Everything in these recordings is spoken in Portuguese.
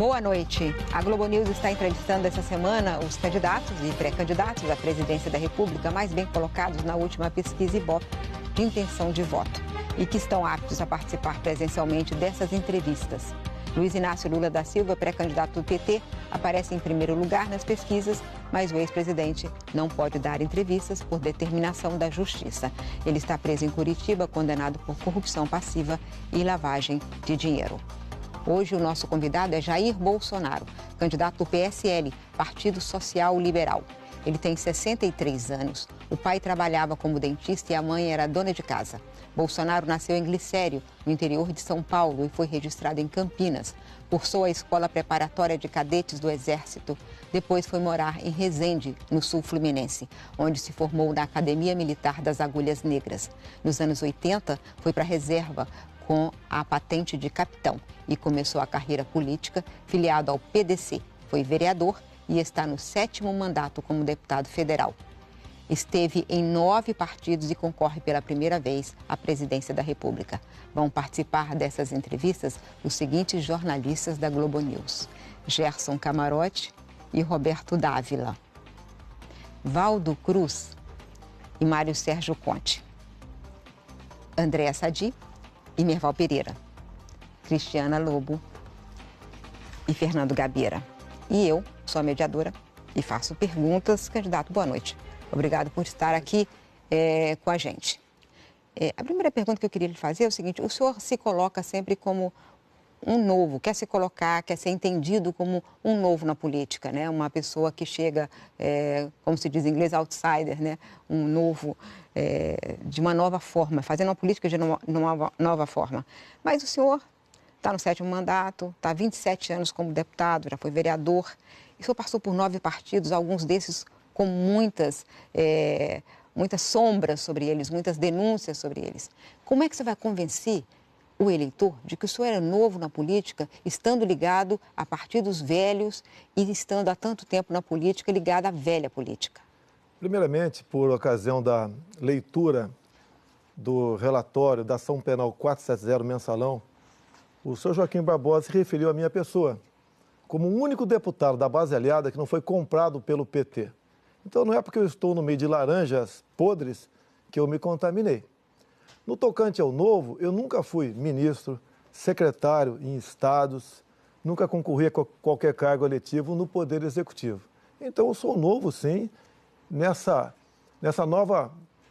Boa noite. A Globo News está entrevistando essa semana os candidatos e pré-candidatos à presidência da República mais bem colocados na última pesquisa Ibope de intenção de voto e que estão aptos a participar presencialmente dessas entrevistas. Luiz Inácio Lula da Silva, pré-candidato do PT, aparece em primeiro lugar nas pesquisas, mas o ex-presidente não pode dar entrevistas por determinação da Justiça. Ele está preso em Curitiba, condenado por corrupção passiva e lavagem de dinheiro. Hoje o nosso convidado é Jair Bolsonaro, candidato do PSL, Partido Social Liberal. Ele tem 63 anos, o pai trabalhava como dentista e a mãe era dona de casa. Bolsonaro nasceu em Glicério, no interior de São Paulo, e foi registrado em Campinas. Cursou a Escola Preparatória de Cadetes do Exército. Depois foi morar em Resende, no sul fluminense, onde se formou na Academia Militar das Agulhas Negras. Nos anos 80, foi para a reserva com a patente de capitão e começou a carreira política filiado ao PDC. Foi vereador e está no 7º mandato como deputado federal. Esteve em 9 partidos e concorre pela primeira vez à presidência da República. Vão participar dessas entrevistas os seguintes jornalistas da Globo News: Gerson Camarote e Roberto Dávila, Valdo Cruz e Mário Sérgio Conte, Andréa Sadi e Merval Pereira, Cristiana Lobo e Fernando Gabeira. E eu sou a mediadora e faço perguntas. Candidato, boa noite. Obrigado por estar aqui com a gente. A primeira pergunta que eu queria lhe fazer é o seguinte: o senhor se coloca sempre como um novo, quer se colocar, quer ser entendido como um novo na política, né? Uma pessoa que chega, como se diz em inglês, outsider, né? Um novo, de uma nova forma, fazendo uma política de uma nova forma. Mas o senhor está no 7º mandato, está há 27 anos como deputado, já foi vereador. O senhor passou por 9 partidos, alguns desses com muitas sombras sobre eles, muitas denúncias sobre eles. Como é que você vai convencer o eleitor de que o senhor é novo na política, estando ligado a partidos velhos e estando há tanto tempo na política, ligado à velha política? Primeiramente, por ocasião da leitura do relatório da ação penal 470 mensalão, o senhor Joaquim Barbosa se referiu à minha pessoa como o único deputado da base aliada que não foi comprado pelo PT. Então, não é porque eu estou no meio de laranjas podres que eu me contaminei. No tocante ao novo, eu nunca fui ministro, secretário em estados, nunca concorri a qualquer cargo eletivo no Poder Executivo. Então, eu sou novo, sim, nessa nova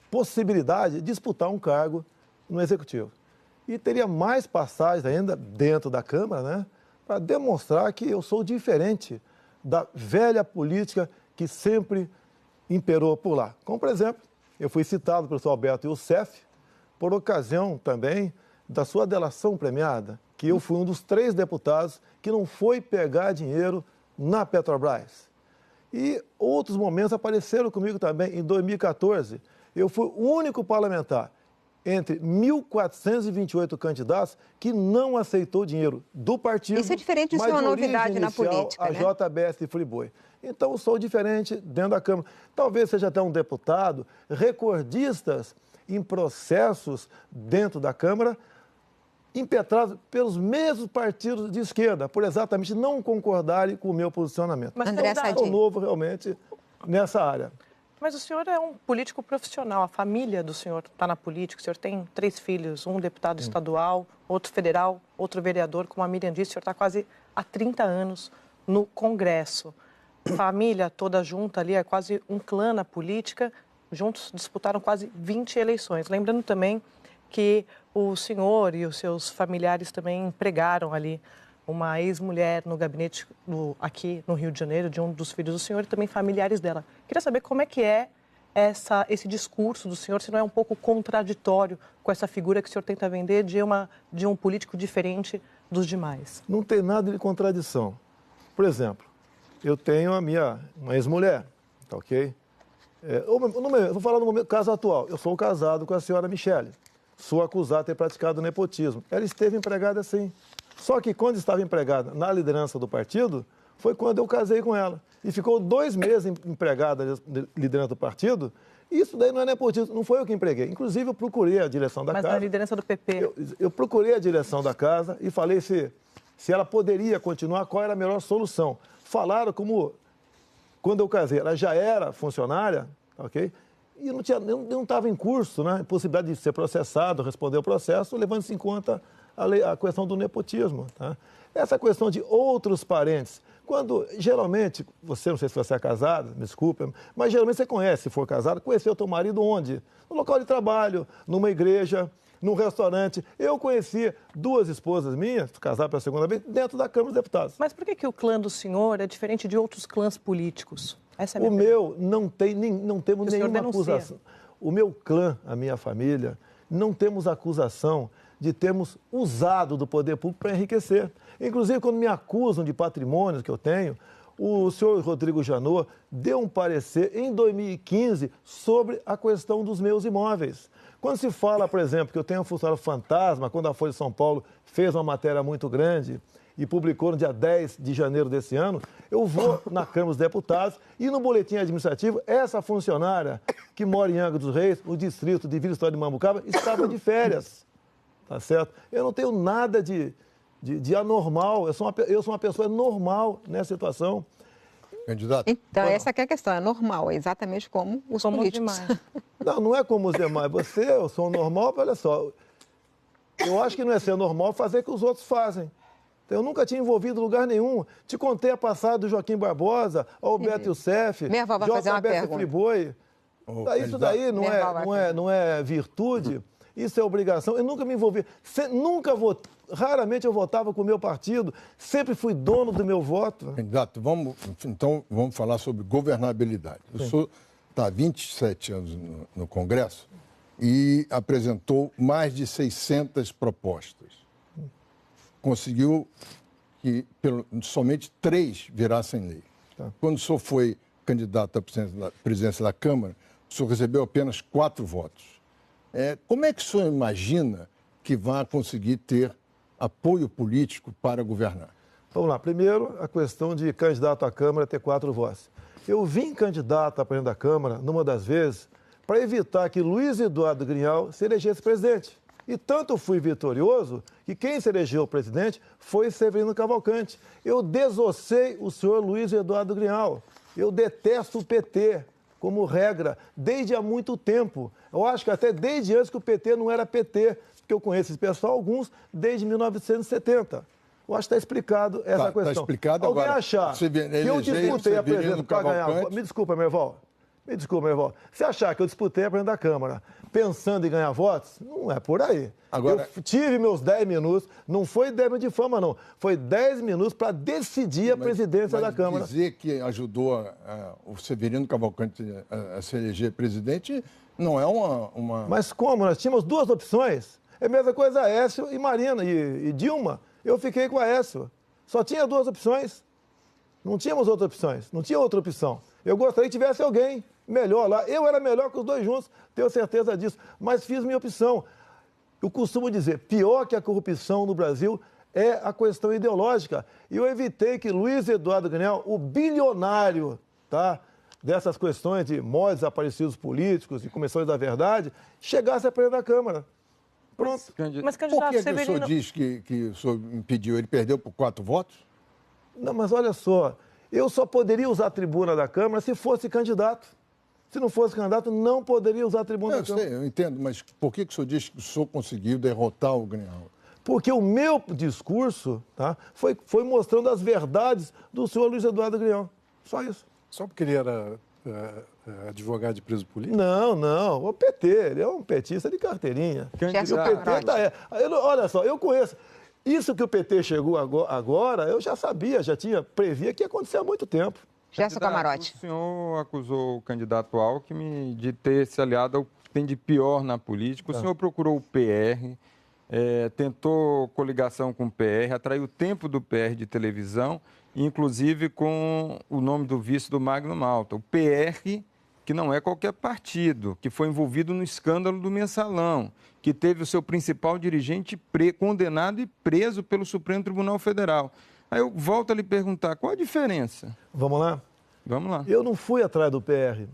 possibilidade de disputar um cargo no Executivo. E teria mais passagens ainda dentro da Câmara, né, para demonstrar que eu sou diferente da velha política que sempre imperou por lá. Como, por exemplo, eu fui citado pelo professor Alberto Youssef por ocasião também da sua delação premiada, que eu fui um dos 3 deputados que não foi pegar dinheiro na Petrobras. E outros momentos apareceram comigo também. Em 2014, eu fui o único parlamentar entre 1.428 candidatos que não aceitou dinheiro do partido. Isso é diferente de ser uma novidade na política, né? A JBS de Friboi. Então, eu sou diferente dentro da Câmara. Talvez seja até um deputado recordistas em processos dentro da Câmara, impetrados pelos mesmos partidos de esquerda, por exatamente não concordarem com o meu posicionamento. Mas André Sadi, eu sou novo realmente nessa área. Mas o senhor é um político profissional, a família do senhor está na política, o senhor tem 3 filhos, um deputado estadual, outro federal, outro vereador, como a Miriam disse, o senhor está quase há 30 anos no Congresso. Família toda junta ali, é quase um clã na política, juntos disputaram quase 20 eleições. Lembrando também que o senhor e os seus familiares também empregaram ali uma ex-mulher no gabinete aqui no Rio de Janeiro, de um dos filhos do senhor e também familiares dela. Queria saber como é que é esse discurso do senhor, se não é um pouco contraditório com essa figura que o senhor tenta vender de um político diferente dos demais. Não tem nada de contradição. Por exemplo, eu tenho uma ex-mulher, tá ok? Vou falar no momento, caso atual. Eu sou casado com a senhora Michele. Sou acusado de ter praticado nepotismo. Ela esteve empregada sim. Só que quando estava empregada na liderança do partido, foi quando eu casei com ela. E ficou 2 meses empregada na liderança do partido. Isso daí não é nepotismo, não foi eu que empreguei. Inclusive, eu procurei a direção da casa. Mas na liderança do PP? Eu procurei a direção da casa e falei se ela poderia continuar, qual era a melhor solução. Falaram como, quando eu casei, ela já era funcionária, ok? E não estava em curso, né? Possibilidade de ser processado, responder o processo, levando-se em conta a questão do nepotismo. Tá? Essa questão de outros parentes, quando geralmente, não sei se você é casado, me desculpe, mas geralmente você conhece, se for casado, conheceu o teu marido onde? No local de trabalho, numa igreja, num restaurante. Eu conheci 2 esposas minhas, casadas pela segunda vez, dentro da Câmara dos Deputados. Mas por que o clã do senhor é diferente de outros clãs políticos? Essa é a o meu não temos nenhuma acusação. O meu clã, a minha família, não temos acusação de termos usado do poder público para enriquecer. Inclusive, quando me acusam de patrimônios que eu tenho, o senhor Rodrigo Janot deu um parecer em 2015 sobre a questão dos meus imóveis. Quando se fala, por exemplo, que eu tenho um funcionário fantasma, quando a Folha de São Paulo fez uma matéria muito grande e publicou no dia 10 de janeiro desse ano, eu vou na Câmara dos Deputados e no boletim administrativo, essa funcionária que mora em Angra dos Reis, o distrito de Vila História de Mambucaba, estava de férias, tá certo? Eu não tenho nada de anormal, eu sou uma pessoa normal nessa situação. Candidato? Então, essa que é a questão, é normal, é exatamente como os políticos. Não é como os demais. Eu sou normal, olha só, eu acho que não é ser normal fazer o que os outros fazem. Eu nunca tinha envolvido em lugar nenhum. Te contei a passada do Joaquim Barbosa, Alberto Youssef, Minha avó vai fazer uma pergunta. Friboi. Isso daí não é virtude, isso é obrigação. Eu nunca me envolvi. Raramente eu votava com o meu partido, sempre fui dono do meu voto. Candidato, vamos falar sobre governabilidade. O senhor está há 27 anos no Congresso e apresentou mais de 600 propostas. Conseguiu que somente 3 virassem lei. Quando o senhor foi candidato à presidência da Câmara, o senhor recebeu apenas 4 votos. Como é que o senhor imagina que vai conseguir ter apoio político para governar? Vamos lá. Primeiro, a questão de candidato à Câmara ter 4 votos. Eu vim candidato a presidente da Câmara, numa das vezes, para evitar que Luiz Eduardo Grignal se elegesse presidente. E tanto fui vitorioso que quem se elegeu presidente foi Severino Cavalcante. Eu desossei o senhor Luiz Eduardo Grignal. Eu detesto o PT, como regra, desde há muito tempo. Eu acho que até desde antes que o PT não era PT, porque eu conheço esse pessoal, alguns, desde 1970. Eu acho que está explicado essa questão. Está explicado. Alguém agora, achar que eu disputei a presidência para ganhar... Me desculpa, meu irmão. Se achar que eu disputei a presidência da Câmara pensando em ganhar votos, não é por aí. Agora... Eu tive meus 10 minutos, não foi 10 minutos de fama, não. Foi 10 minutos para decidir a presidência da Câmara. Dizer que ajudou o Severino Cavalcante a se eleger presidente não é uma... Mas como? Nós tínhamos 2 opções. É a mesma coisa Aécio e Marina e Dilma. Eu fiquei com Aécio. Só tinha 2 opções. Não tínhamos outras opções. Não tinha outra opção. Eu gostaria que tivesse alguém melhor lá. Eu era melhor que os 2 juntos, tenho certeza disso. Mas fiz minha opção. Eu costumo dizer, pior que a corrupção no Brasil é a questão ideológica. E eu evitei que Luiz Eduardo Grignal, o bilionário, dessas questões de mortos desaparecidos políticos e comissões da verdade, chegasse a presidente da Câmara. Pronto. Mas, candidato, por que Severino... o senhor diz que o senhor impediu? Ele perdeu por 4 votos? Não, mas olha só, eu só poderia usar a tribuna da Câmara se fosse candidato. Se não fosse candidato, não poderia usar a tribuna da Câmara. Eu entendo, mas por que o senhor diz que o senhor conseguiu derrotar o Grignal? Porque o meu discurso foi mostrando as verdades do senhor Luiz Eduardo Grignal. Só isso. Só porque ele era advogado de preso político? Não. O PT, ele é um petista de carteirinha. E o PT olha só, eu conheço. Isso que o PT chegou agora, eu já sabia, previa que ia acontecer há muito tempo. Gerson Camarote. O senhor acusou o candidato Alckmin de ter se aliado ao que tem de pior na política. O senhor procurou o PR, tentou coligação com o PR, atraiu o tempo do PR de televisão, inclusive com o nome do vice do Magno Malta. O PR, que não é qualquer partido, que foi envolvido no escândalo do Mensalão, que teve o seu principal dirigente condenado e preso pelo Supremo Tribunal Federal. Aí eu volto a lhe perguntar, qual a diferença? Vamos lá? Vamos lá. Eu não fui atrás do PR.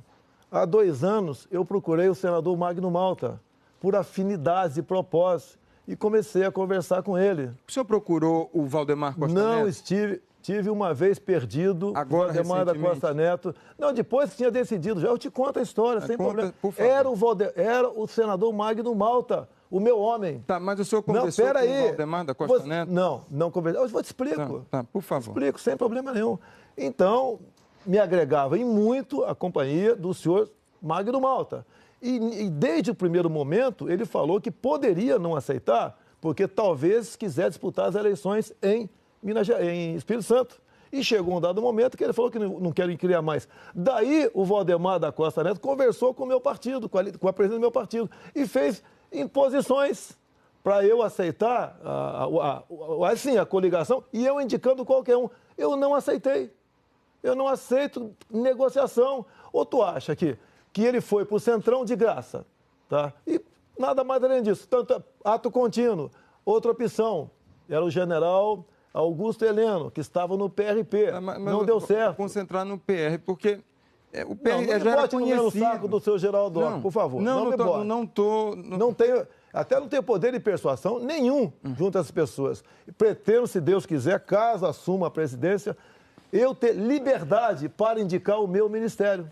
Há 2 anos eu procurei o senador Magno Malta por afinidades e propósitos. e comecei a conversar com ele. O senhor procurou o Valdemar Costa Neto? Não tive uma vez perdido agora, o Valdemar da Costa Neto. Não, depois que tinha decidido já. Eu te conto a história, sem problema. Era o senador Magno Malta, o meu homem. Tá, mas o senhor conversou com o Valdemar da Costa Neto? Não conversei. Eu vou te explico. Tá, por favor. Explico, sem problema nenhum. Então, me agregava em muito a companhia do senhor Magno Malta. E desde o primeiro momento, ele falou que poderia não aceitar, porque talvez quisesse disputar as eleições em Espírito Santo. E chegou um dado momento que ele falou que não quer criar mais. Daí, o Valdemar da Costa Neto conversou com o meu partido, com a presidente do meu partido, e fez imposições para eu aceitar a coligação, e eu indicando qualquer um. Eu não aceitei. Eu não aceito negociação. Ou tu acha que ele foi para o Centrão de graça, tá? E nada mais além disso. Tanto ato contínuo. Outra opção era o general Augusto Heleno, que estava no PRP. Mas não deu certo. Concentrar no PR, porque o PR já era conhecido. No saco do seu Geraldo Alckmin, por favor. Não tenho poder de persuasão nenhum junto a essas pessoas. Pretendo, se Deus quiser, caso assuma a presidência, eu ter liberdade para indicar o meu ministério.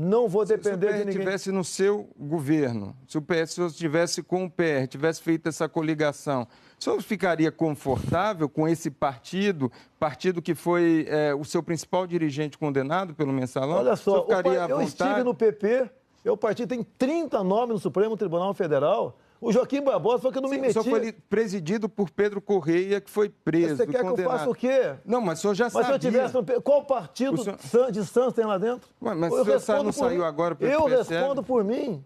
Não vou depender de ninguém. Se o PR estivesse no seu governo, se o PS estivesse com o PR, tivesse feito essa coligação, o senhor ficaria confortável com esse partido que foi o seu principal dirigente condenado pelo Mensalão? Olha só, eu estive no PP, o partido tem 30 nomes no Supremo Tribunal Federal. O Joaquim Barbosa foi que eu não me meti. O senhor foi presidido por Pedro Correia, que foi preso, Você quer condenado. Que eu faça o quê? Não, mas o senhor já sabia. Mas se eu tivesse no... Qual partido de Santos tem lá dentro? Mas o senhor não saiu agora para Eu respondo por mim.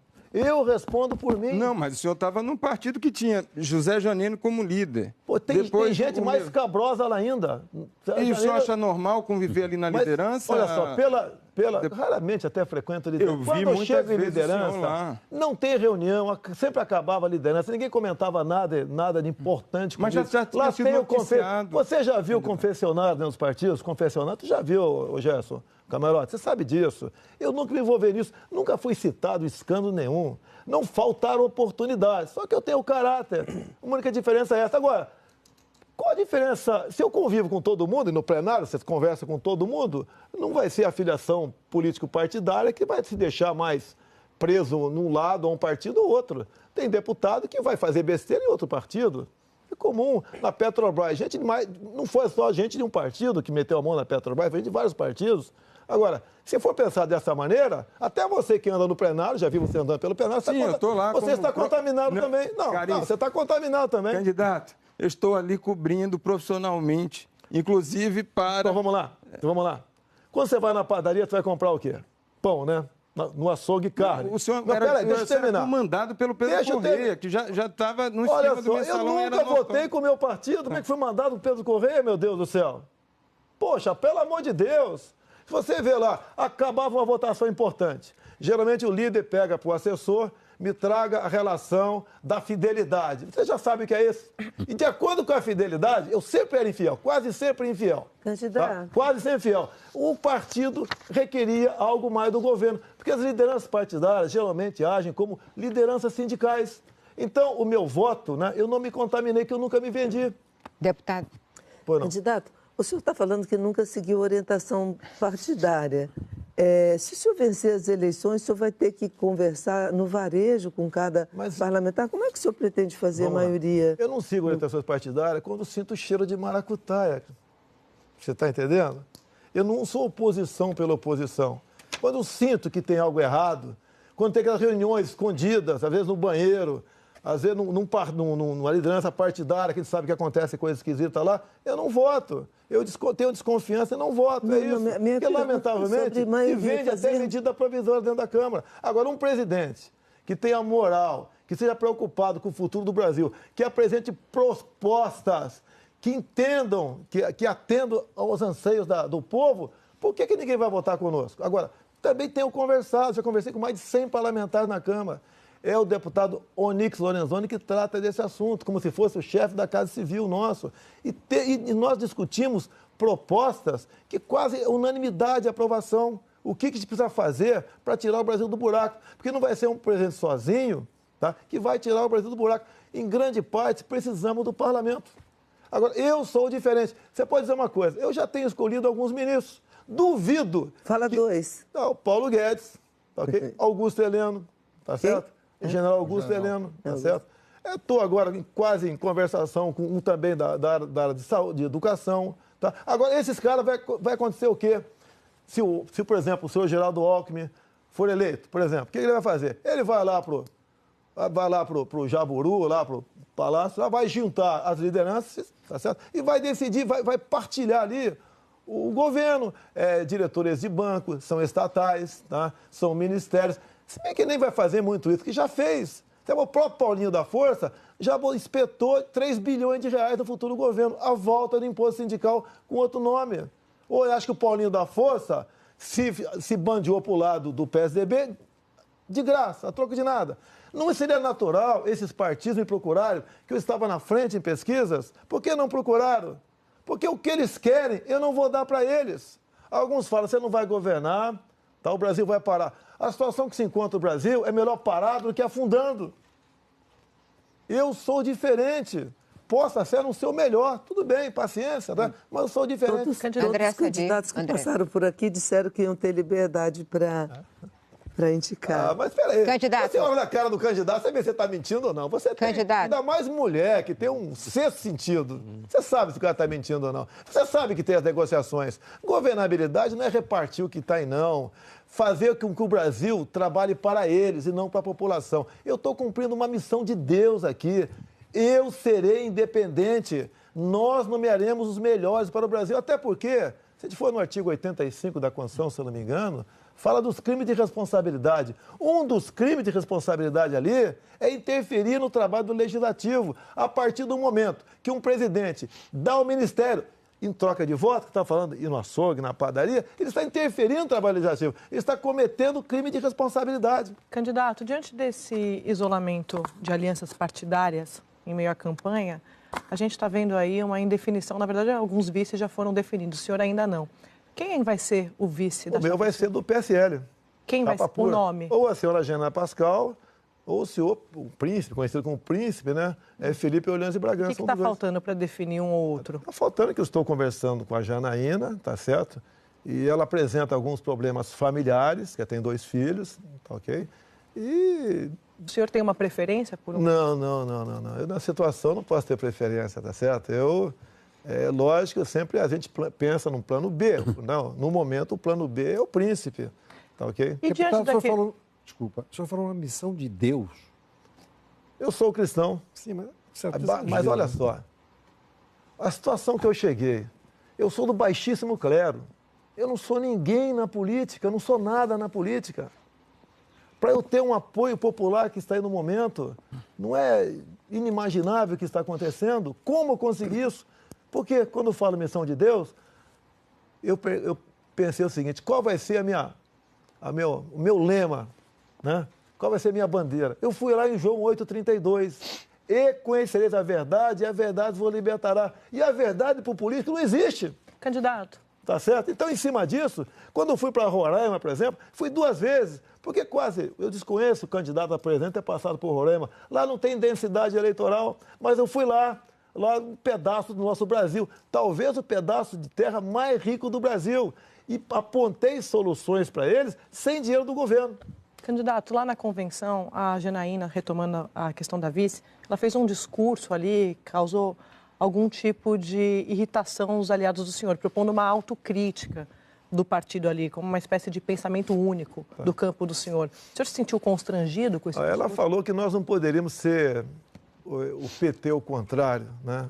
Não, mas o senhor estava num partido que tinha José Janine como líder. Pô, tem gente mais cabrosa lá ainda. E o senhor acha normal conviver ali na liderança? Olha só, raramente até frequento a liderança. Quando eu chego em liderança, não tem reunião, sempre acabava a liderança, ninguém comentava nada de importante. Mas já tinha sido noticiado. Você já viu confessionário nos partidos? Confessionário? Tu já viu, Gerson? Camarote, você sabe disso. Eu nunca me envolvi nisso, nunca fui citado em escândalo nenhum. Não faltaram oportunidades, só que eu tenho caráter. A única diferença é essa. Agora, qual a diferença? Se eu convivo com todo mundo, e no plenário você conversa com todo mundo, não vai ser a filiação político-partidária que vai se deixar mais preso num lado, ou um partido ou outro. Tem deputado que vai fazer besteira em outro partido. É comum. Na Petrobras, não foi só gente de um partido que meteu a mão na Petrobras, foi de vários partidos. Agora, se for pensar dessa maneira, até você que anda no plenário, já vi você andando pelo plenário, eu estou lá. Você está contaminado também. Não, você está contaminado também. Candidato, eu estou ali cobrindo profissionalmente, inclusive para... Então vamos lá. Quando você vai na padaria, você vai comprar o quê? Pão, né? No açougue, carne. O senhor era comandado pelo Pedro Correia, que já estava no esquema do Mensalão. Eu nunca votei com o meu partido. Como é que foi mandado o Pedro Correia, meu Deus do céu? Poxa, pelo amor de Deus. Se você vê lá, acabava uma votação importante. Geralmente o líder pega para o assessor, me traga a relação da fidelidade. Você já sabe o que é isso? E de acordo com a fidelidade, eu sempre era infiel, quase sempre infiel. Candidato. Tá? Quase sempre infiel. O partido requeria algo mais do governo, porque as lideranças partidárias geralmente agem como lideranças sindicais. Então, o meu voto, né, eu não me contaminei, que eu nunca me vendi. Deputado. Candidato, o senhor está falando que nunca seguiu orientação partidária. Se o senhor vencer as eleições, o senhor vai ter que conversar no varejo com cada parlamentar. Como é que o senhor pretende fazer a maioria? Eu não sigo orientações partidárias quando sinto o cheiro de maracutaia. Você está entendendo? Eu não sou oposição pela oposição. Quando eu sinto que tem algo errado, quando tem aquelas reuniões escondidas, às vezes no banheiro, às vezes numa liderança partidária, que a gente sabe que acontece coisa esquisita lá, eu não voto. Eu tenho desconfiança e não voto. É isso. Porque, lamentavelmente, se vende até medida provisória dentro da Câmara. Agora, um presidente que tenha moral, que seja preocupado com o futuro do Brasil, que apresente propostas, que entendam, que atendam aos anseios do povo, por que ninguém vai votar conosco? Agora, também tenho conversado, já conversei com mais de 100 parlamentares na Câmara. É o deputado Onyx Lorenzoni que trata desse assunto, como se fosse o chefe da Casa Civil nosso. E nós discutimos propostas que quase unanimidade de aprovação. O que a gente precisa fazer para tirar o Brasil do buraco? Porque não vai ser um presidente sozinho, tá? Que vai tirar o Brasil do buraco. Em grande parte, precisamos do parlamento. Agora, eu sou diferente. Você pode dizer uma coisa, eu já tenho escolhido alguns ministros. Duvido. Fala dois. Não, Paulo Guedes, tá ok? Augusto Heleno, tá certo? General Augusto Heleno, tá certo? Eu estou agora quase em conversação com um também da área de saúde, de educação. Tá? Agora, esses caras, vai acontecer o quê? Se, por exemplo, o senhor Geraldo Alckmin for eleito, por exemplo, o que ele vai fazer? Ele vai lá pro Jaburu, lá pro Palácio, lá vai juntar as lideranças, tá certo? E vai decidir, vai partilhar ali o governo. Diretores de banco, são estatais, tá? São ministérios. Se bem que nem vai fazer muito isso, que já fez. O próprio Paulinho da Força já espetou 3 bilhões de reais no futuro governo, a volta do imposto sindical com outro nome. Ou eu acho que o Paulinho da Força se bandeou para o lado do PSDB de graça, a troco de nada. Não seria natural esses partidos me procurarem, que eu estava na frente em pesquisas? Por que não procuraram? Porque o que eles querem, eu não vou dar para eles. Alguns falam, você não vai governar, tá? O Brasil vai parar. A situação que se encontra no Brasil é melhor parado do que afundando. Eu sou diferente. Posso ser o seu melhor. Tudo bem, paciência, tá? Mas eu sou diferente. Todos os candidatos que passaram por aqui disseram que iam ter liberdade para indicar. Mas peraí. Candidato. Você olha na cara do candidato, você vê se está mentindo ou não. Você tem, candidato. Ainda mais mulher, que tem um sexto sentido. Você sabe se o cara está mentindo ou não. Você sabe que tem as negociações. Governabilidade não é repartir o que está aí, não. Fazer com que o Brasil trabalhe para eles e não para a população. Eu estou cumprindo uma missão de Deus aqui. Eu serei independente. Nós nomearemos os melhores para o Brasil. Até porque, se a gente for no artigo 85 da Constituição, se eu não me engano, fala dos crimes de responsabilidade. Um dos crimes de responsabilidade ali é interferir no trabalho do Legislativo. A partir do momento que um presidente dá ao Ministério, em troca de voto, que está falando, ir no açougue, na padaria, ele está interferindo no trabalho legislativo. Ele está cometendo crime de responsabilidade. Candidato, diante desse isolamento de alianças partidárias em meio à campanha, a gente está vendo aí uma indefinição. Na verdade, alguns vices já foram definidos, o senhor ainda não. Quem vai ser o vice da O meu vai ser do PSL. Quem vai ser o nome? Ou a senhora Jana Pascal, ou o senhor, o príncipe, conhecido como príncipe, né? É Felipe Orleans de Bragança. O que está faltando para definir um ou outro? Está faltando que eu estou conversando com a Janaína, tá certo? E ela apresenta alguns problemas familiares, que tem 2 filhos, tá ok? E... O senhor tem uma preferência por um? Não. Eu, na situação, não posso ter preferência, tá certo? É lógico, sempre a gente pensa num plano B. Não, no momento, o plano B é o príncipe, tá ok? E diante daquele... Desculpa, o senhor falou uma missão de Deus. Eu sou cristão. Sim, mas olha só, a situação que eu cheguei, eu sou do baixíssimo clero. Eu não sou ninguém na política, eu não sou nada na política. Para eu ter um apoio popular que está aí no momento, não é inimaginável o que está acontecendo? Como eu consegui isso? Porque quando eu falo missão de Deus, eu pensei o seguinte, qual vai ser o meu lema? Né? Qual vai ser a minha bandeira? Eu fui lá em João 8,32. E conhecereis a verdade, e a verdade vos libertará. E a verdade para o político não existe. Candidato. Tá certo? Então, em cima disso, quando eu fui para Roraima, por exemplo, fui 2 vezes, porque eu desconheço o candidato a presidente ter passado por Roraima. Lá não tem densidade eleitoral, mas eu fui lá um pedaço do nosso Brasil, talvez o pedaço de terra mais rico do Brasil, e apontei soluções para eles sem dinheiro do governo. Candidato, lá na convenção, a Janaína, retomando a questão da vice, ela fez um discurso ali, causou algum tipo de irritação aos aliados do senhor, propondo uma autocrítica do partido ali, como uma espécie de pensamento único do campo do senhor. O senhor se sentiu constrangido com isso? Ela falou que nós não poderíamos ser o PT ao contrário, né?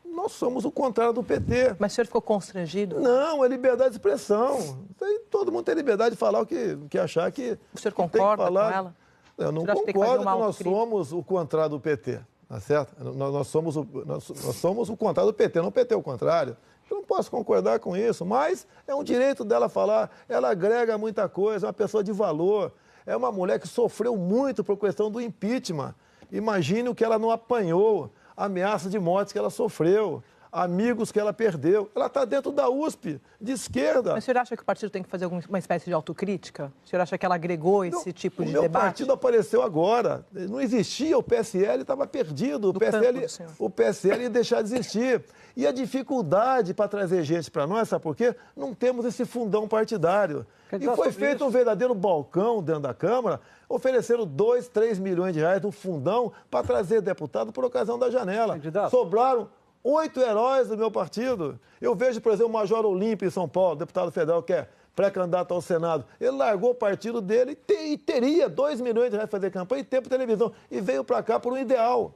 Nós somos o contrário do PT. Mas o senhor ficou constrangido? Não, é liberdade de expressão. Todo mundo tem liberdade de falar o que achar que... O senhor concorda com ela? Eu não concordo que nós somos o contrário do PT, tá certo? Nós somos o contrário do PT, não o PT ao contrário. Eu não posso concordar com isso, mas é um direito dela falar. Ela agrega muita coisa, é uma pessoa de valor. É uma mulher que sofreu muito por questão do impeachment. Imagine o que ela não apanhou, a ameaça de morte que ela sofreu, amigos que ela perdeu. Ela está dentro da USP, de esquerda. Mas o senhor acha que o partido tem que fazer uma espécie de autocrítica? O senhor acha que ela agregou esse tipo de debate? O meu partido apareceu agora. Não existia, o PSL estava perdido. O PSL ia deixar de existir. E a dificuldade para trazer gente para nós, sabe por quê? Não temos esse fundão partidário. E foi feito um verdadeiro balcão dentro da Câmara, ofereceram 2, 3 milhões de reais do fundão para trazer deputado por ocasião da janela. Sobraram 8 heróis do meu partido. Eu vejo, por exemplo, o Major Olímpio em São Paulo, deputado federal que é pré-candidato ao Senado. Ele largou o partido dele e teria 2 milhões de reais para fazer campanha e tempo de televisão. E veio para cá por um ideal.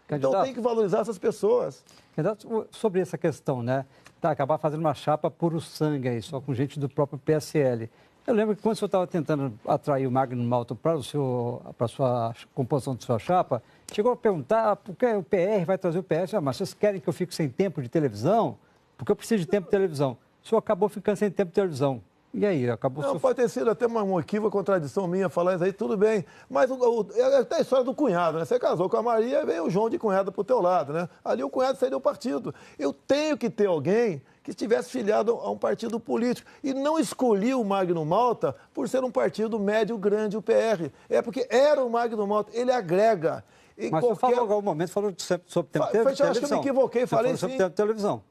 Então tem que valorizar essas pessoas. Candidato, sobre essa questão, né? Acabar fazendo uma chapa puro sangue aí, só com gente do próprio PSL. Eu lembro que quando o senhor estava tentando atrair o Magno Malta para a sua composição de sua chapa, chegou a perguntar por que o PR vai trazer o PS. Mas vocês querem que eu fique sem tempo de televisão? Porque eu preciso de tempo de televisão. O senhor acabou ficando sem tempo de televisão. E aí, acabou... Não, pode ter sido até uma equívoca, contradição minha falar isso aí, tudo bem. Mas é até a história do cunhado, né? Você casou com a Maria e veio o João de cunhado pro teu lado, né? Ali o cunhado seria o partido. Eu tenho que ter alguém que estivesse filiado a um partido político. E não escolhi o Magno Malta por ser um partido médio, grande, o PR. É porque era o Magno Malta, ele agrega. Mas você falou em algum momento, falou sobre tempo de televisão. Acho que eu me equivoquei, falei sim. Sobre tempo de televisão.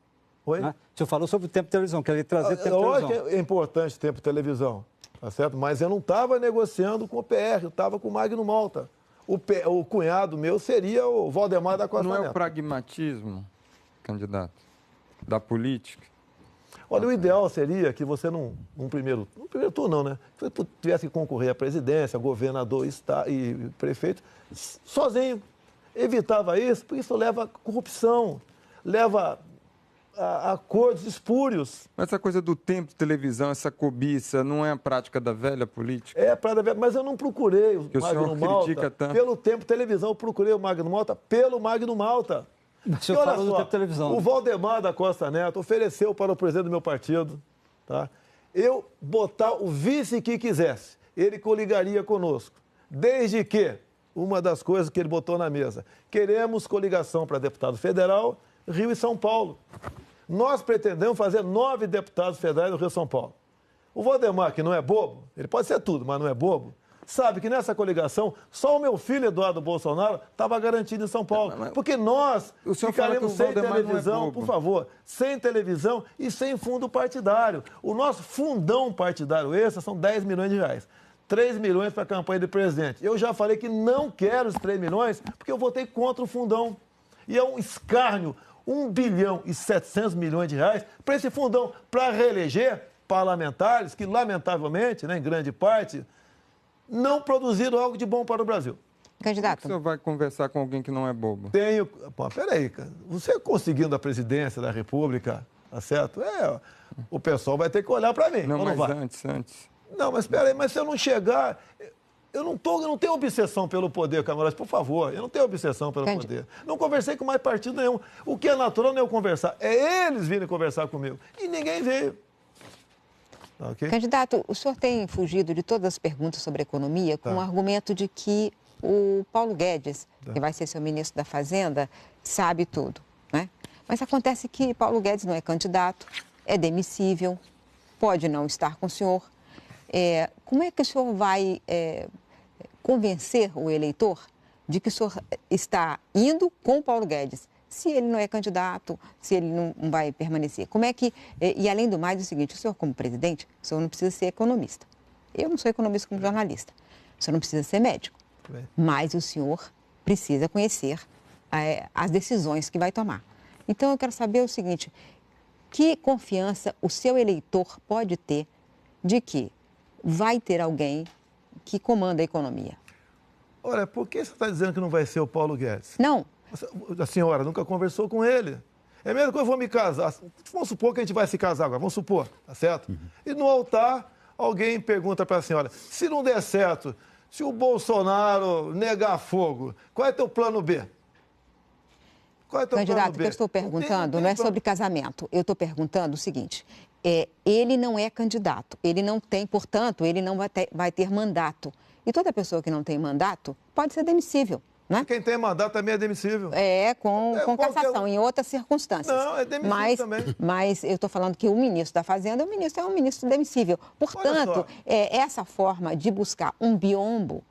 Oi? Né? O senhor falou sobre o tempo de televisão, queria trazer tempo de televisão. Lógico que é importante tempo de televisão, tá certo? Mas eu não estava negociando com o PR, eu estava com o Magno Malta. O cunhado meu seria o Valdemar da Costa Neto. Não é o pragmatismo, candidato, da política? Olha, o ideal seria que você num primeiro turno não, né? Que você tivesse que concorrer à presidência, governador e prefeito, sozinho. Evitava isso, porque isso leva a corrupção, leva a acordos espúrios. Mas essa coisa do tempo de televisão, essa cobiça, não é a prática da velha política? É a prática da velha, mas eu não procurei o Magno Malta pelo tempo de televisão, eu procurei o Magno Malta pelo Magno Malta. O senhor falou do tempo de televisão. O Valdemar da Costa Neto ofereceu para o presidente do meu partido, tá? Eu botar o vice que quisesse, ele coligaria conosco, desde que, uma das coisas que ele botou na mesa, queremos coligação para deputado federal, Rio e São Paulo. Nós pretendemos fazer 9 deputados federais no Rio e São Paulo. O Valdemar, que não é bobo, ele pode ser tudo, mas não é bobo, sabe que nessa coligação, só o meu filho, Eduardo Bolsonaro, estava garantido em São Paulo. Porque nós ficaremos sem televisão, por favor, sem televisão e sem fundo partidário. O nosso fundão partidário extra são 10 milhões de reais. 3 milhões para a campanha de presidente. Eu já falei que não quero os 3 milhões porque eu votei contra o fundão. E é um escárnio, 1 bilhão e 700 milhões de reais para esse fundão, para reeleger parlamentares que, lamentavelmente, né, em grande parte, não produziram algo de bom para o Brasil. Candidato. Como é que o senhor vai conversar com alguém que não é bobo? Pô, peraí, cara. Você conseguindo a presidência da República, tá certo? O pessoal vai ter que olhar para mim. Não, mas vai? antes. Não, mas peraí, mas se eu não chegar... Eu não tenho obsessão pelo poder, camarote, por favor. Eu não tenho obsessão pelo poder. Não conversei com mais partido nenhum. O que é natural não é eu conversar. É eles virem conversar comigo. E ninguém veio. Tá, okay? Candidato, o senhor tem fugido de todas as perguntas sobre economia com o argumento de que o Paulo Guedes, que vai ser seu ministro da Fazenda, sabe tudo, né? Mas acontece que Paulo Guedes não é candidato, é demissível, pode não estar com o senhor. Como é que o senhor vai convencer o eleitor de que o senhor está indo com o Paulo Guedes, se ele não é candidato, se ele não vai permanecer? Como é que... E, além do mais, é o seguinte, o senhor, como presidente, o senhor não precisa ser economista. Eu não sou economista como jornalista. O senhor não precisa ser médico. Mas o senhor precisa conhecer as decisões que vai tomar. Então, eu quero saber o seguinte, que confiança o seu eleitor pode ter de que vai ter alguém que comanda a economia? Olha, por que você está dizendo que não vai ser o Paulo Guedes? Não. A senhora nunca conversou com ele. É mesmo que eu vou me casar. Vamos supor que a gente vai se casar agora, vamos supor, tá certo? E no altar, alguém pergunta para a senhora, se não der certo, se o Bolsonaro negar fogo, qual é teu plano B? Qual é teu Candidato, plano B? o que eu estou perguntando não é sobre casamento. Eu estou perguntando o seguinte, ele não é candidato, ele não tem, portanto, ele não vai ter mandato. E toda pessoa que não tem mandato pode ser demissível, Né? Quem tem mandato também é demissível. Com cassação, em outras circunstâncias. Não, é demissível também. Mas eu estou falando que o ministro da Fazenda, é um ministro demissível. Portanto, essa forma de buscar um biombo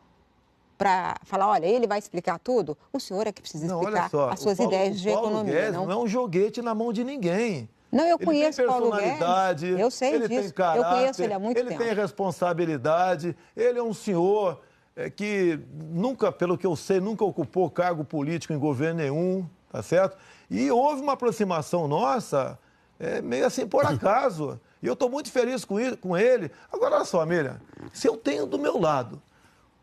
para falar, olha, ele vai explicar tudo, o senhor é que precisa explicar as suas ideias de economia. Guedes não é um joguete na mão de ninguém. Não, eu conheço Paulo Guedes. Eu sei ele disso. Tem caráter, eu conheço ele há muito tempo. Ele tem responsabilidade, ele é um senhor que nunca, pelo que eu sei, nunca ocupou cargo político em governo nenhum, tá certo? E houve uma aproximação nossa, meio assim por acaso. E eu estou muito feliz com ele. Agora, olha só, Amélia, se eu tenho do meu lado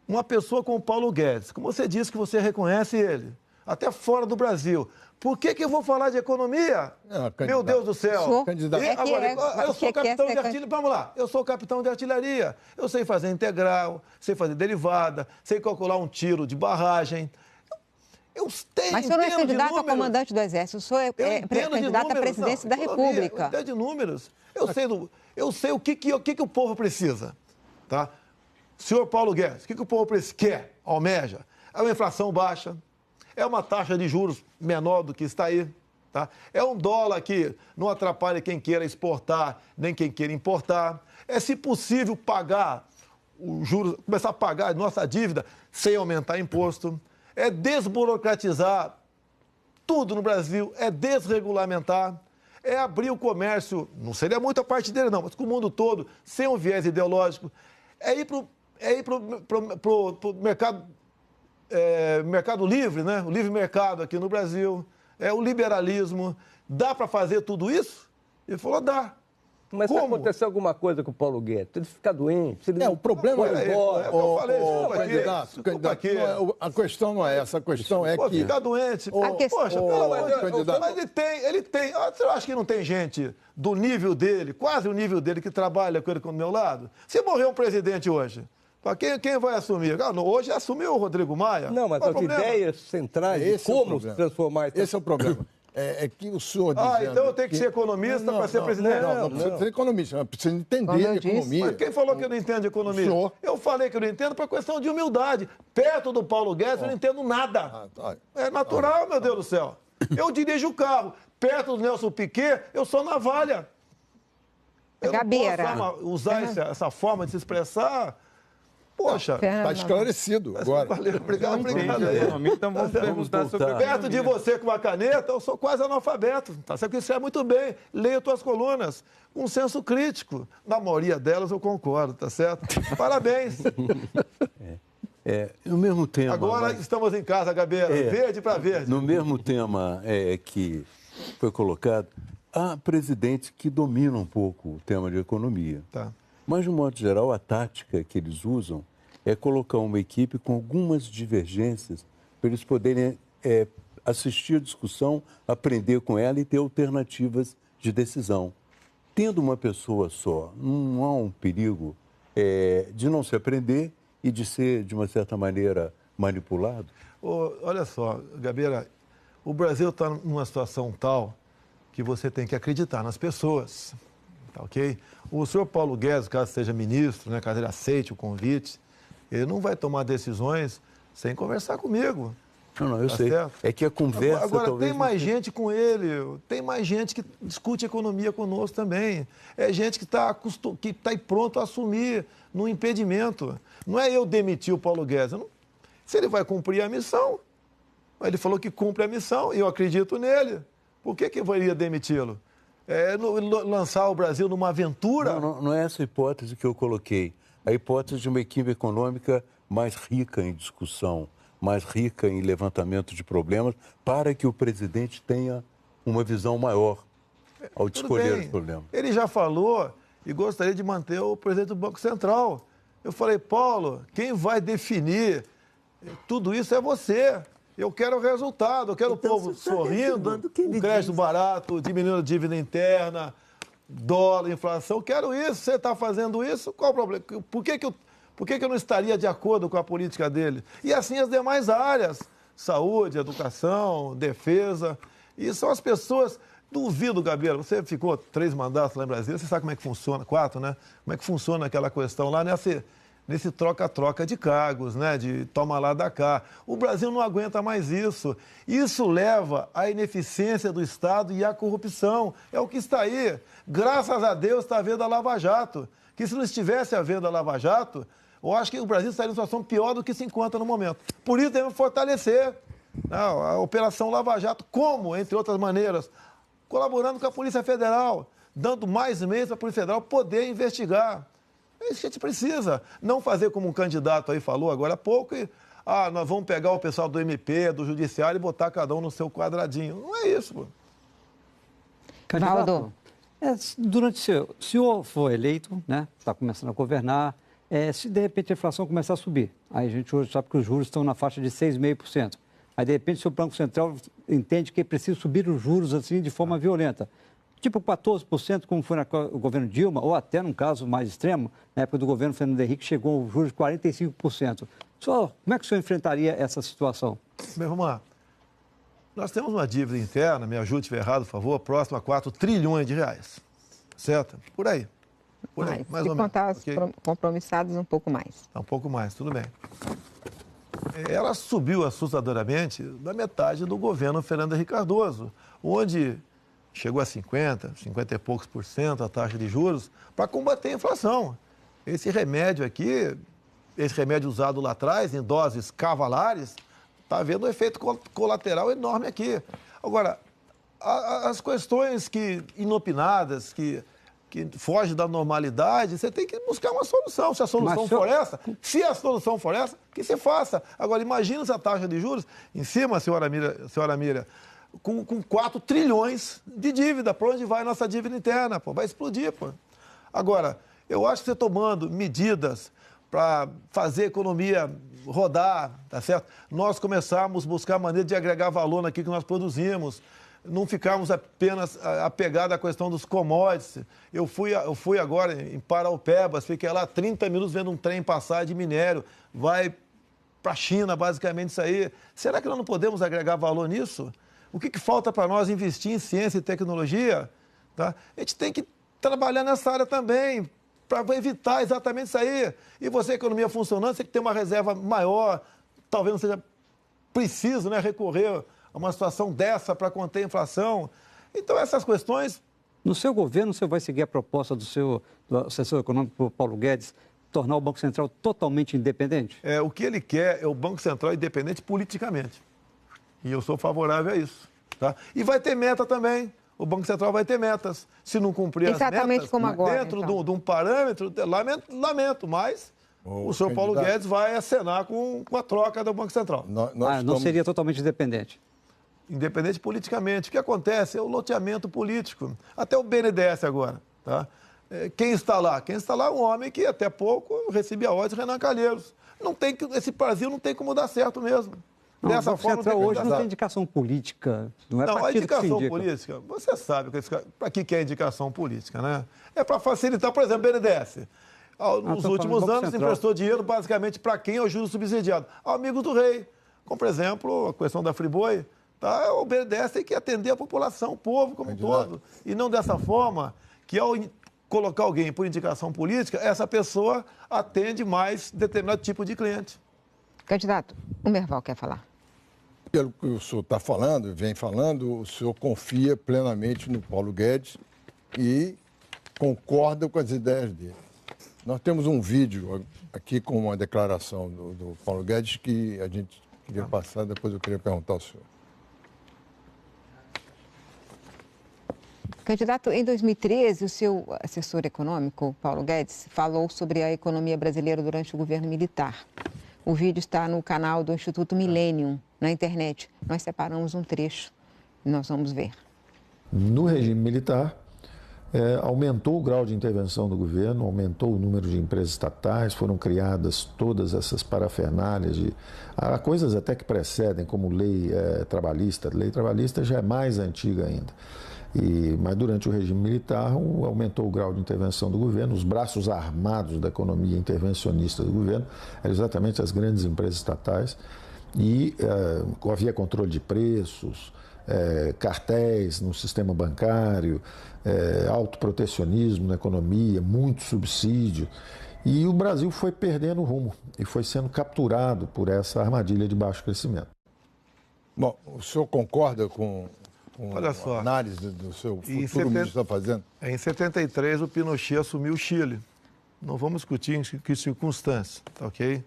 uma pessoa como o Paulo Guedes, como você disse que você reconhece ele, até fora do Brasil, por que eu vou falar de economia? Meu Deus do céu. Eu sou capitão de artilharia. Vamos lá. Eu sou capitão de artilharia. Eu sei fazer integral, sei fazer derivada, sei calcular um tiro de barragem. Mas o senhor não é candidato a comandante do Exército, o senhor é candidato à presidência da República. Eu entendo de números. Eu sei o que o povo precisa. Tá? Senhor Paulo Guedes, o que o povo quer, almeja? É uma inflação baixa, é uma taxa de juros menor do que está aí, tá? É um dólar que não atrapalha quem queira exportar, nem quem queira importar. É, se possível, pagar os juros, começar a pagar a nossa dívida sem aumentar imposto. É desburocratizar tudo no Brasil, é desregulamentar, é abrir o comércio, não seria muito a parte dele não, mas com o mundo todo, sem um viés ideológico. É ir para o mercado livre, né? O livre mercado aqui no Brasil, o liberalismo. Dá para fazer tudo isso? Ele falou, dá. Mas se acontecer alguma coisa com o Paulo Guedes, se ele ficar doente, se ele... o problema candidato, a questão não é essa, a questão é que... Ficar doente... Poxa, pelo amor de Deus, mas ele tem... Você acha que não tem gente do nível dele, quase o nível dele, que trabalha com ele do meu lado? Se morrer um presidente hoje, quem vai assumir? Hoje assumiu o Rodrigo Maia. Não, mas as ideias centrais de como se transformar... Esse é o problema. É que o senhor dizendo... então eu tenho que ser economista para ser presidente? Não precisa ser economista, mas precisa entender economia. Mas quem falou que eu não entendo economia? O senhor. Eu falei que eu não entendo por questão de humildade. Perto do Paulo Guedes eu não entendo nada. É natural, meu Deus do céu. Eu dirijo o carro. Perto do Nelson Piquet, eu sou navalha. Eu Gabeira. não posso usar essa forma de se expressar... Poxa, está esclarecido agora. Valeu, obrigado aí. Então vamos perguntar sobre... Perto de você com uma caneta, eu sou quase analfabeto. Tá? Você escreve muito bem, leio tuas colunas. Um senso crítico. Na maioria delas eu concordo, tá certo? Parabéns. No mesmo tema... Agora estamos em casa, Gabeira, verde para verde. No mesmo tema que foi colocado, há presidentes que dominam um pouco o tema de economia. Tá. Mas, de um modo geral, a tática que eles usam é colocar uma equipe com algumas divergências para eles poderem assistir a discussão, aprender com ela e ter alternativas de decisão. Tendo uma pessoa só, não há um perigo de não se aprender e de ser, de uma certa maneira, manipulado? Olha só, Gabeira, o Brasil está numa situação tal que você tem que acreditar nas pessoas. Tá, ok? O senhor Paulo Guedes, caso seja ministro, né, caso ele aceite o convite, ele não vai tomar decisões sem conversar comigo. Não, eu sei. Certo? É que a conversa... Agora, tem mais gente com ele, tem mais gente que discute economia conosco também. É gente que está pronto a assumir no impedimento. Não é eu demitir o Paulo Guedes. Se ele vai cumprir a missão, ele falou que cumpre a missão e eu acredito nele. Por que eu iria demiti-lo? Lançar o Brasil numa aventura? Não é essa a hipótese que eu coloquei. A hipótese de uma equipe econômica mais rica em discussão, mais rica em levantamento de problemas, para que o presidente tenha uma visão maior ao escolher os problemas. Ele já falou e gostaria de manter o presidente do Banco Central. Eu falei, Paulo, quem vai definir tudo isso é você. Eu quero o resultado, eu quero o povo sorrindo, um crédito barato, diminuindo a dívida interna, dólar, inflação. Eu quero isso. Você está fazendo isso? Qual o problema? Por que eu não estaria de acordo com a política dele? E assim as demais áreas, saúde, educação, defesa. E são as pessoas... Duvido, Gabeira, você ficou 3 mandatos lá em Brasília, você sabe como é que funciona, 4, né? Como é que funciona aquela questão lá, nesse troca-troca de cargos, né? De toma lá da cá. O Brasil não aguenta mais isso. Isso leva à ineficiência do Estado e à corrupção. É o que está aí. Graças a Deus está havendo a Lava Jato. Que se não estivesse havendo a Lava Jato, eu acho que o Brasil estaria em uma situação pior do que se encontra no momento. Por isso devemos fortalecer a Operação Lava Jato, como, entre outras maneiras, colaborando com a Polícia Federal, dando mais meios para a Polícia Federal poder investigar. É isso que a gente precisa. Não fazer como um candidato aí falou agora há pouco e nós vamos pegar o pessoal do MP, do Judiciário e botar cada um no seu quadradinho. Não é isso, pô. Candidato, se o senhor for eleito, né, está começando a governar, se de repente a inflação começar a subir, aí a gente hoje sabe que os juros estão na faixa de 6,5%. Aí, de repente, o Banco Central entende que é preciso subir os juros assim de forma violenta. Tipo 14%, como foi no governo Dilma, ou até, num caso mais extremo, na época do governo Fernando Henrique, chegou ao juros de 45%. Senhor, como é que o senhor enfrentaria essa situação? Bem, vamos lá. Nós temos uma dívida interna, me ajude se estiver errado, por favor, próxima a 4 trilhões de reais. Certo? Por aí. Mais ou menos. Se contar os compromissados, um pouco mais. Um pouco mais, tudo bem. Ela subiu assustadoramente da metade do governo Fernando Henrique Cardoso, onde chegou a 50 e poucos por cento a taxa de juros para combater a inflação. Esse remédio aqui, esse remédio usado lá atrás, em doses cavalares, está havendo um efeito colateral enorme aqui. Agora, as questões inopinadas, que foge da normalidade, você tem que buscar uma solução. Se a solução for essa, que se faça. Agora, imagina essa taxa de juros em cima, senhora Mira, com 4 trilhões de dívida. Para onde vai a nossa dívida interna? Pô? Vai explodir. Pô. Agora, eu acho que você tomando medidas para fazer a economia rodar, tá certo? Nós começarmos a buscar maneira de agregar valor naquilo que nós produzimos, não ficarmos apenas apegados à questão dos commodities. Eu fui agora em Paraupebas, fiquei lá 30 minutos vendo um trem passar de minério, vai para a China, basicamente isso aí. Será que nós não podemos agregar valor nisso? O que falta para nós investir em ciência e tecnologia? Tá? A gente tem que trabalhar nessa área também, para evitar exatamente isso aí. E você, a economia funcionando, você tem que ter uma reserva maior, talvez não seja preciso, né, recorrer a uma situação dessa para conter a inflação. Então, essas questões... No seu governo, o senhor vai seguir a proposta do assessor econômico Paulo Guedes, tornar o Banco Central totalmente independente? O que ele quer é o Banco Central independente politicamente. E eu sou favorável a isso. Tá? E vai ter meta também. O Banco Central vai ter metas. Se não cumprir exatamente as metas, como agora, dentro de um parâmetro, lamento, mas o senhor Paulo Guedes vai acenar com a troca do Banco Central. Não seria totalmente independente? Independente politicamente. O que acontece é o loteamento político. Até o BNDES agora. Tá? Quem está lá? Quem está lá é um homem que até pouco recebia ordens de Renan Calheiros. Esse Brasil não tem como dar certo mesmo. Não, dessa forma, hoje não tem indicação política, não é partido a indicação que política, você sabe para que é indicação política, né? É para facilitar, por exemplo, o BNDES. Nos últimos anos, emprestou dinheiro basicamente para quem é o juros subsidiado? Amigos do rei. Como, por exemplo, a questão da Friboi. Tá? O BNDES tem que atender a população, o povo como um todo. E não dessa forma que, ao colocar alguém por indicação política, essa pessoa atende mais determinado tipo de cliente. Candidato, o Merval quer falar. Pelo que o senhor está falando, vem falando, o senhor confia plenamente no Paulo Guedes e concorda com as ideias dele. Nós temos um vídeo aqui com uma declaração do Paulo Guedes que a gente queria passar, depois eu queria perguntar ao senhor. Candidato, em 2013, o seu assessor econômico, Paulo Guedes, falou sobre a economia brasileira durante o governo militar. O vídeo está no canal do Instituto Millennium, na internet. Nós separamos um trecho e nós vamos ver. No regime militar, aumentou o grau de intervenção do governo, aumentou o número de empresas estatais, foram criadas todas essas parafernálias. Há coisas até que precedem, como lei trabalhista. A lei trabalhista já é mais antiga ainda. Mas durante o regime militar aumentou o grau de intervenção do governo, os braços armados da economia intervencionista do governo eram exatamente as grandes empresas estatais e havia controle de preços, cartéis no sistema bancário, autoprotecionismo na economia, muito subsídio E o Brasil foi perdendo o rumo e foi sendo capturado por essa armadilha de baixo crescimento. Bom, o senhor concorda com Olha só, a análise do seu futuro ministro está fazendo? Em 73, o Pinochet assumiu o Chile. Não vamos discutir em que circunstâncias, tá ok?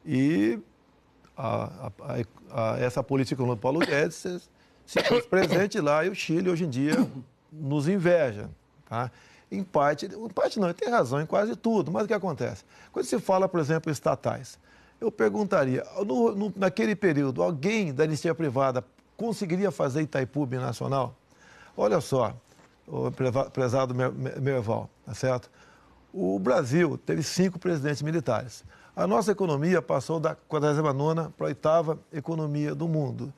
E essa política do Paulo Guedes se fez presente lá e o Chile, hoje em dia, nos inveja, tá? Em parte não, ele tem razão em quase tudo, mas o que acontece? Quando se fala, por exemplo, em estatais, eu perguntaria, naquele período, alguém da iniciativa privada conseguiria fazer Itaipu binacional? Olha só, o prezado Merval, tá certo? O Brasil teve 5 presidentes militares. A nossa economia passou da 49ª para a 8ª economia do mundo.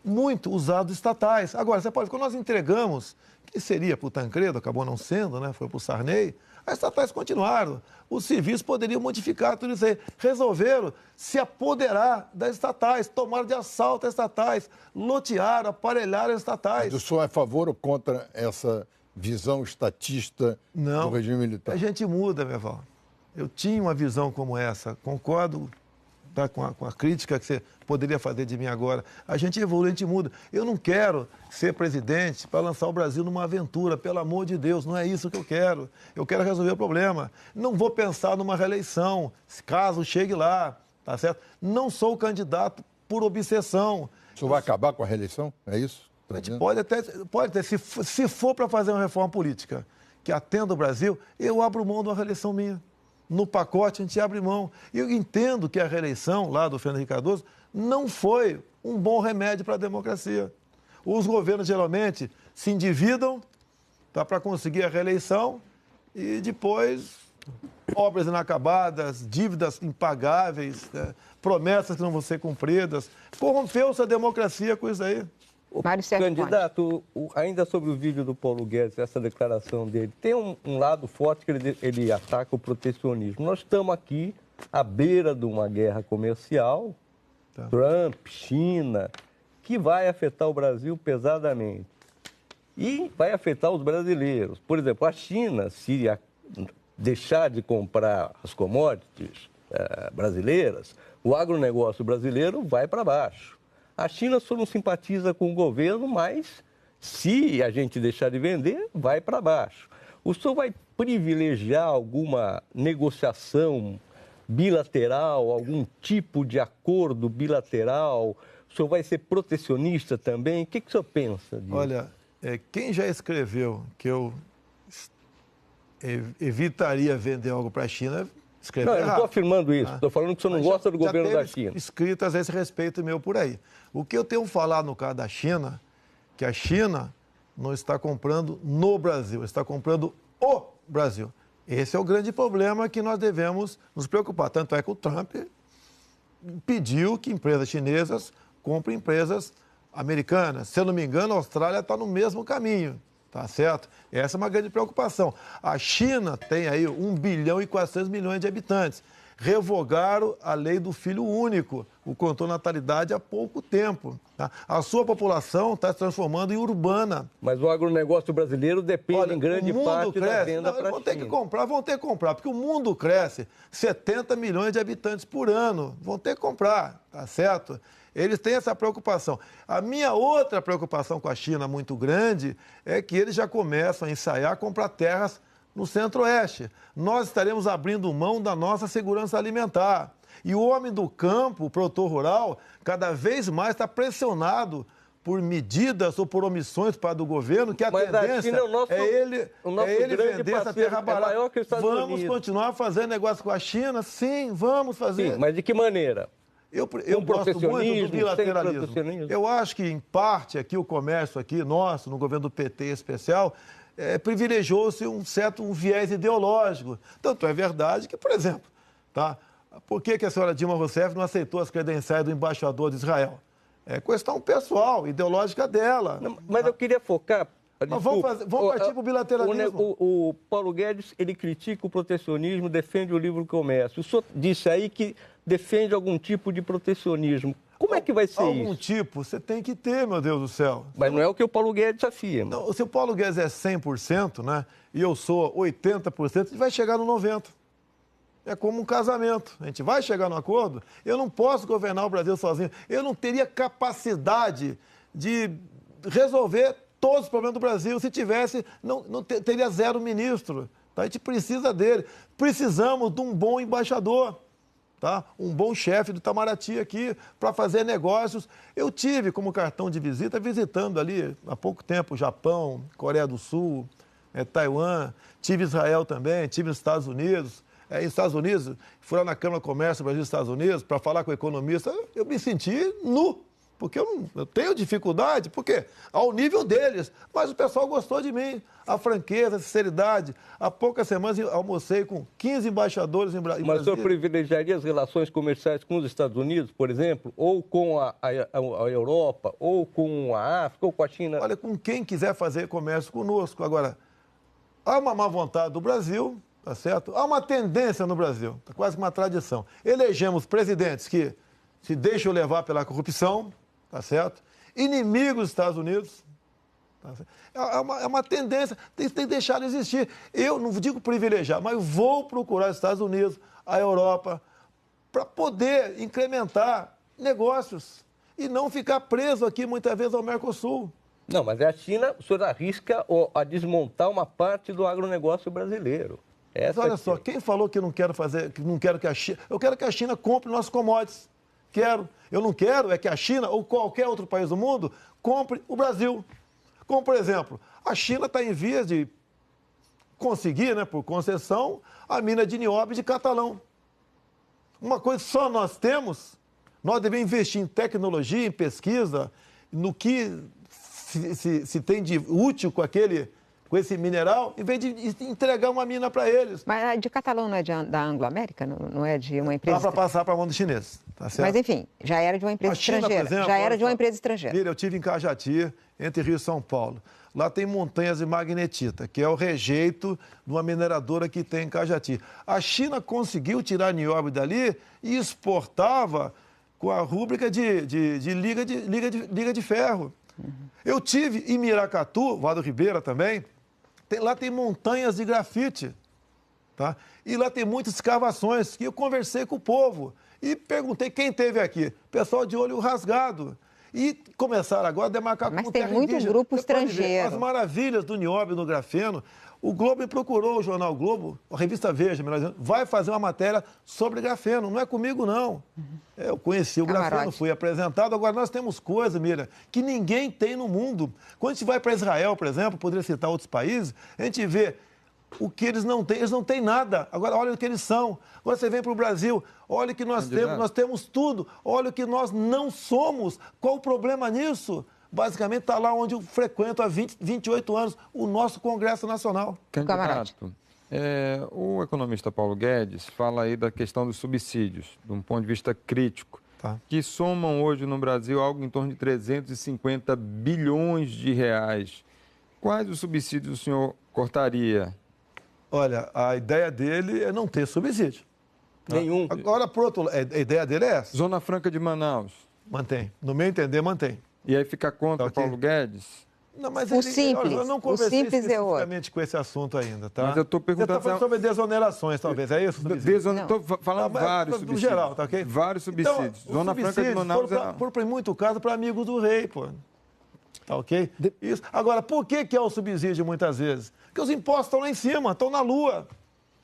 Muito usado estatais. Agora, você pode, quando nós entregamos, que seria para o Tancredo, acabou não sendo, né? Foi para o Sarney, as estatais continuaram. Os civis poderiam modificar tudo isso aí. Resolveram se apoderar das estatais, tomaram de assalto as estatais, lotearam, aparelharam as estatais. Mas o senhor é a favor ou contra essa visão estatista do regime militar? A gente muda, Merval. Eu tinha uma visão como essa, concordo, tá, com a crítica que você poderia fazer de mim agora. A gente evolui, a gente muda. Eu não quero ser presidente para lançar o Brasil numa aventura, pelo amor de Deus, não é isso que eu quero. Eu quero resolver o problema. Não vou pensar numa reeleição, caso chegue lá, tá certo? Não sou candidato por obsessão. O senhor vai acabar com a reeleição? É isso? A gente pode até, se for para fazer uma reforma política que atenda o Brasil, eu abro mão de uma reeleição minha. No pacote, a gente abre mão. E eu entendo que a reeleição, lá do Fernando Henrique Cardoso, não foi um bom remédio para a democracia. Os governos, geralmente, se endividam para conseguir a reeleição e depois obras inacabadas, dívidas impagáveis, né, promessas que não vão ser cumpridas. Corrompeu-se a democracia com isso aí. Candidato, ainda sobre o vídeo do Paulo Guedes, essa declaração dele, tem um lado forte que ele ataca o protecionismo. Nós estamos aqui à beira de uma guerra comercial, Trump, China, que vai afetar o Brasil pesadamente. E vai afetar os brasileiros. Por exemplo, a China, se deixar de comprar as commodities brasileiras, o agronegócio brasileiro vai para baixo. A China só não simpatiza com o governo, mas se a gente deixar de vender, vai para baixo. O senhor vai privilegiar alguma negociação bilateral, algum tipo de acordo bilateral? O senhor vai ser protecionista também? O que o senhor pensa disso? Olha, quem já escreveu que eu evitaria vender algo para a China... Não, eu não estou afirmando isso. Estou falando que o senhor não gosta do governo da China. Escritas a esse respeito meu por aí. O que eu tenho falado no caso da China, que a China não está comprando no Brasil, está comprando o Brasil. Esse é o grande problema que nós devemos nos preocupar. Tanto é que o Trump pediu que empresas chinesas comprem empresas americanas. Se eu não me engano, a Austrália está no mesmo caminho. Tá certo? Essa é uma grande preocupação. A China tem aí 1 bilhão e 400 milhões de habitantes. Revogaram a lei do filho único, o controle de natalidade há pouco tempo. Tá? A sua população está se transformando em urbana. Mas o agronegócio brasileiro depende em grande parte da venda para a China. Vão ter que comprar, porque o mundo cresce 70 milhões de habitantes por ano. Vão ter que comprar, tá certo? Eles têm essa preocupação. A minha outra preocupação com a China muito grande é que eles já começam a ensaiar comprar terras no Centro-Oeste. Nós estaremos abrindo mão da nossa segurança alimentar. E o homem do campo, o produtor rural, cada vez mais está pressionado por medidas ou por omissões do governo, que a tendência é ele vender essa terra barata. Vamos continuar fazendo negócio com a China? Sim, vamos fazer. Sim, mas de que maneira? Eu gosto muito do bilateralismo. Eu acho que, em parte, aqui o comércio aqui, nosso, no governo do PT em especial, privilegiou-se um viés ideológico. Tanto é verdade que, por exemplo, tá? Por que a senhora Dilma Rousseff não aceitou as credenciais do embaixador de Israel? É questão pessoal, ideológica dela. Não, mas eu queria focar... Vamos partir para o bilateralismo. O Paulo Guedes, ele critica o protecionismo, defende o livre comércio. O senhor disse aí que defende algum tipo de protecionismo. Como é que vai ser isso? Algum tipo, você tem que ter, meu Deus do céu. Mas não é o que o Paulo Guedes afirma. Não, se o Paulo Guedes é 100%, né, e eu sou 80%, ele vai chegar no 90%. é como um casamento. A gente vai chegar num acordo. Eu não posso governar o Brasil sozinho. Eu não teria capacidade de resolver todos os problemas do Brasil. Se tivesse, não teria 0 ministro. Tá? A gente precisa dele. Precisamos de um bom embaixador. Tá? Um bom chefe do Itamaraty aqui para fazer negócios. Eu tive como cartão de visita, visitando ali há pouco tempo o Japão, Coreia do Sul, Taiwan, tive Israel também, tive nos Estados Unidos. Nos Estados Unidos, fui lá na Câmara de Comércio Brasil e Estados Unidos para falar com o economista, eu me senti nu, porque eu tenho dificuldade, porque ao nível deles, mas o pessoal gostou de mim, a franqueza, a sinceridade. Há poucas semanas eu almocei com 15 embaixadores em Brasília. Mas o senhor privilegiaria as relações comerciais com os Estados Unidos, por exemplo, ou com a Europa, ou com a África, ou com a China? Olha, com quem quiser fazer comércio conosco. Agora, há uma má vontade do Brasil, tá certo? Há uma tendência no Brasil, tá quase que uma tradição. Elegemos presidentes que se deixam levar pela corrupção, tá certo? Inimigos dos Estados Unidos. Tá certo? É uma tendência, tem que deixar de existir. Eu não digo privilegiar, mas vou procurar os Estados Unidos, a Europa, para poder incrementar negócios e não ficar preso aqui muitas vezes ao Mercosul. Não, mas a China, o senhor arrisca a desmontar uma parte do agronegócio brasileiro. Mas olha só, quem falou que não quero que a China... Eu quero que a China compre nossos commodities. Quero. Eu não quero é que a China ou qualquer outro país do mundo compre o Brasil. Como, por exemplo, a China está em vias de conseguir, né, por concessão, a mina de nióbio de Catalão. Uma coisa que só nós temos, nós devemos investir em tecnologia, em pesquisa, no que se tem de útil com esse mineral, em vez de entregar uma mina para eles. Mas a de Catalão não é da Anglo-América? Não é de uma empresa... Dá para passar para a mão dos chineses, tá certo? Mas, enfim, já era de uma empresa estrangeira. Por exemplo, já era de uma empresa estrangeira. Mira, eu estive em Cajati, entre Rio e São Paulo. Lá tem montanhas de magnetita, que é o rejeito de uma mineradora que tem em Cajati. A China conseguiu tirar nióbio dali e exportava com a rúbrica de liga de ferro. Uhum. Eu tive em Miracatu, Vado Ribeira também, lá tem montanhas de grafite, tá? E lá tem muitas escavações, que eu conversei com o povo e perguntei quem teve aqui. Pessoal de olho rasgado. E começaram agora a demarcar como terra indígena. Mas tem muito grupo estrangeiro. As maravilhas do nióbio no grafeno. O Globo me procurou, o jornal Globo, a revista Veja, melhor dizendo, vai fazer uma matéria sobre grafeno. Não é comigo, não. Eu conheci o grafeno, fui apresentado. Agora, nós temos coisas, Mira, que ninguém tem no mundo. Quando a gente vai para Israel, por exemplo, poderia citar outros países, a gente vê o que eles não têm nada. Agora, olha o que eles são. Agora você vem para o Brasil, olha o que nós temos tudo. Olha o que nós não somos. Qual o problema nisso? Basicamente está lá onde eu frequento há 28 anos, o nosso Congresso Nacional. Candidato, o economista Paulo Guedes fala aí da questão dos subsídios, de um ponto de vista crítico, que somam hoje no Brasil algo em torno de 350 bilhões de reais. Quais os subsídios o senhor cortaria? Olha, a ideia dele é não ter subsídio. Nenhum. Agora, por outro lado, a ideia dele é essa. Zona Franca de Manaus. Mantém. No meu entender, mantém. E aí fica contra o Paulo Guedes? Não, mas o simples. Eu não conversei especificamente com esse assunto ainda, tá? Mas eu estou perguntando... Você está falando sobre desonerações, talvez, é isso? Estou falando vários subsídios. No geral, tá ok? Vários subsídios. Então, Zona Franca de Manaus em muito caso, para amigos do rei, pô. Tá ok? Isso. Agora, por que é o subsídio muitas vezes? Porque os impostos estão lá em cima, estão na lua.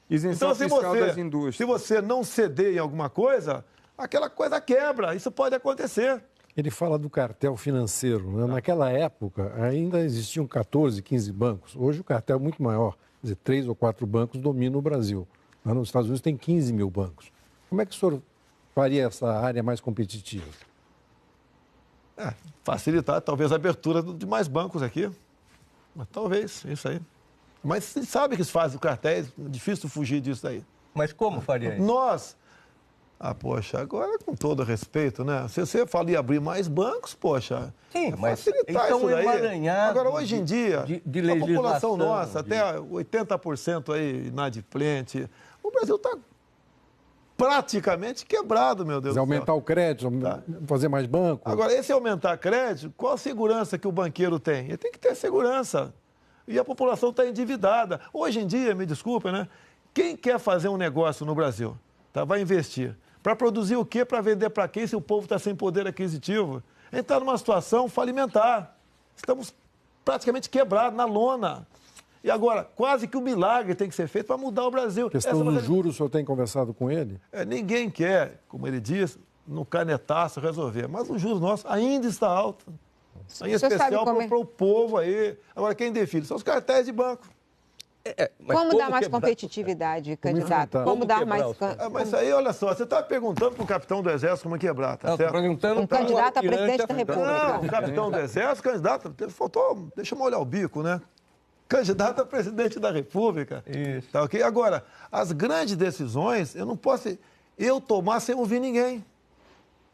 Isenção fiscal das indústrias. Se você não ceder em alguma coisa, aquela coisa quebra. Isso pode acontecer. Ele fala do cartel financeiro. Né? Naquela época, ainda existiam 14, 15 bancos. Hoje o cartel é muito maior. Quer dizer, 3 ou 4 bancos dominam o Brasil. Lá nos Estados Unidos tem 15 mil bancos. Como é que o senhor faria essa área mais competitiva? Facilitar, talvez, a abertura de mais bancos aqui. Mas talvez, isso aí. Mas você sabe que se faz o cartel, é difícil fugir disso aí. Mas como faria isso? Nós... poxa, agora com todo respeito, né? Se você fala em abrir mais bancos, poxa... Sim, mas facilitar então isso daí. Agora, hoje em dia, de a população nossa, até 80% aí inadimplente, o Brasil está praticamente quebrado, meu Deus do céu. Aumentar o crédito, fazer mais banco. Agora, esse aumentar crédito, qual a segurança que o banqueiro tem? Ele tem que ter segurança. E a população está endividada. Hoje em dia, me desculpa, né? Quem quer fazer um negócio no Brasil? Tá? Vai investir. Para produzir o quê? Para vender para quem se o povo está sem poder aquisitivo? A gente está numa situação falimentar. Estamos praticamente quebrados, na lona. E agora, quase que um milagre tem que ser feito para mudar o Brasil. A questão do juros, o senhor tem conversado com ele? Ninguém quer, como ele diz, no canetaço resolver. Mas o juros nosso ainda está alto. Em especial para o povo aí. Agora, quem define? São os cartéis de banco. Como dar mais competitividade, candidato? Como dar mais... Mas aí, olha só, você está perguntando para o capitão do Exército como quebrar, tá certo? Um candidato a presidente da República. Não, o capitão do Exército, candidato, faltou, deixa eu molhar o bico, né? Candidato a presidente da República. Isso. Tá ok? Agora, as grandes decisões, eu não posso tomar sem ouvir ninguém.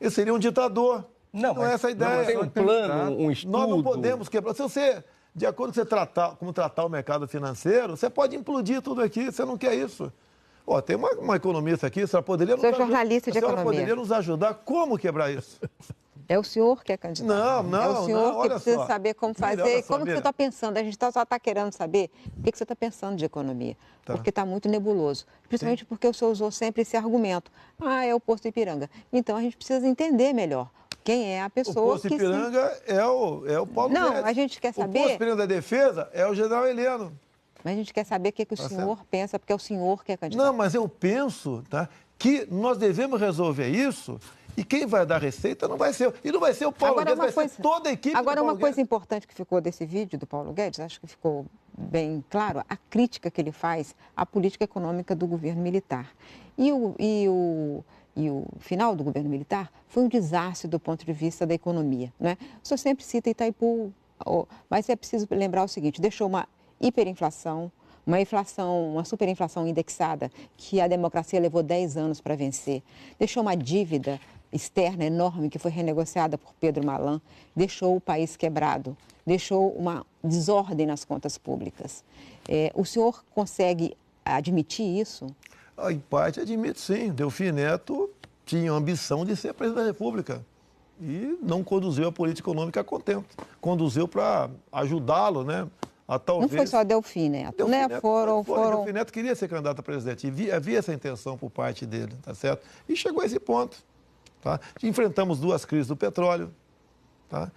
Eu seria um ditador. Não é essa a ideia. Tem um plano, um estudo. Nós não podemos quebrar. Se você... De acordo com como tratar o mercado financeiro, você pode implodir tudo aqui, você não quer isso. Tem uma economista aqui, você poderia nos ajudar. Jornalista de economia. Poderia nos ajudar como quebrar isso. É o senhor que é candidato. Não, é o senhor que precisa só. saber como fazer. Como que você está pensando? A gente só está querendo saber o que você está pensando de economia. Tá. Porque está muito nebuloso. Principalmente porque o senhor usou sempre esse argumento. É o Posto Ipiranga. Então, a gente precisa entender melhor. Quem é a pessoa o Posto Ipiranga é o Paulo Guedes. Não, a gente quer saber... O Posto Ipiranga da Defesa é o general Heleno. Mas a gente quer saber o que o senhor pensa, porque é o senhor que é candidato. Não, mas eu penso que nós devemos resolver isso e quem vai dar receita não vai ser... E não vai ser o Paulo Guedes, vai ser toda a equipe Agora, do Paulo uma coisa importante que ficou desse vídeo do Paulo Guedes, acho que ficou bem claro, a crítica que ele faz à política econômica do governo militar. E o final do governo militar foi um desastre do ponto de vista da economia, né? O senhor sempre cita Itaipu, mas é preciso lembrar o seguinte, deixou uma hiperinflação, uma superinflação indexada, que a democracia levou 10 anos para vencer, deixou uma dívida externa enorme que foi renegociada por Pedro Malan, deixou o país quebrado, deixou uma desordem nas contas públicas. O senhor consegue admitir isso? Em parte, admito sim. Delfim Neto tinha a ambição de ser presidente da República e não conduziu a política econômica a contento. Conduziu para ajudá-lo, né? A talvez... Não foi só Delfim Neto, né? Delfim Neto queria ser candidato a presidente e havia essa intenção por parte dele, tá certo? E chegou a esse ponto. Tá? Enfrentamos 2 crises do petróleo. Tá?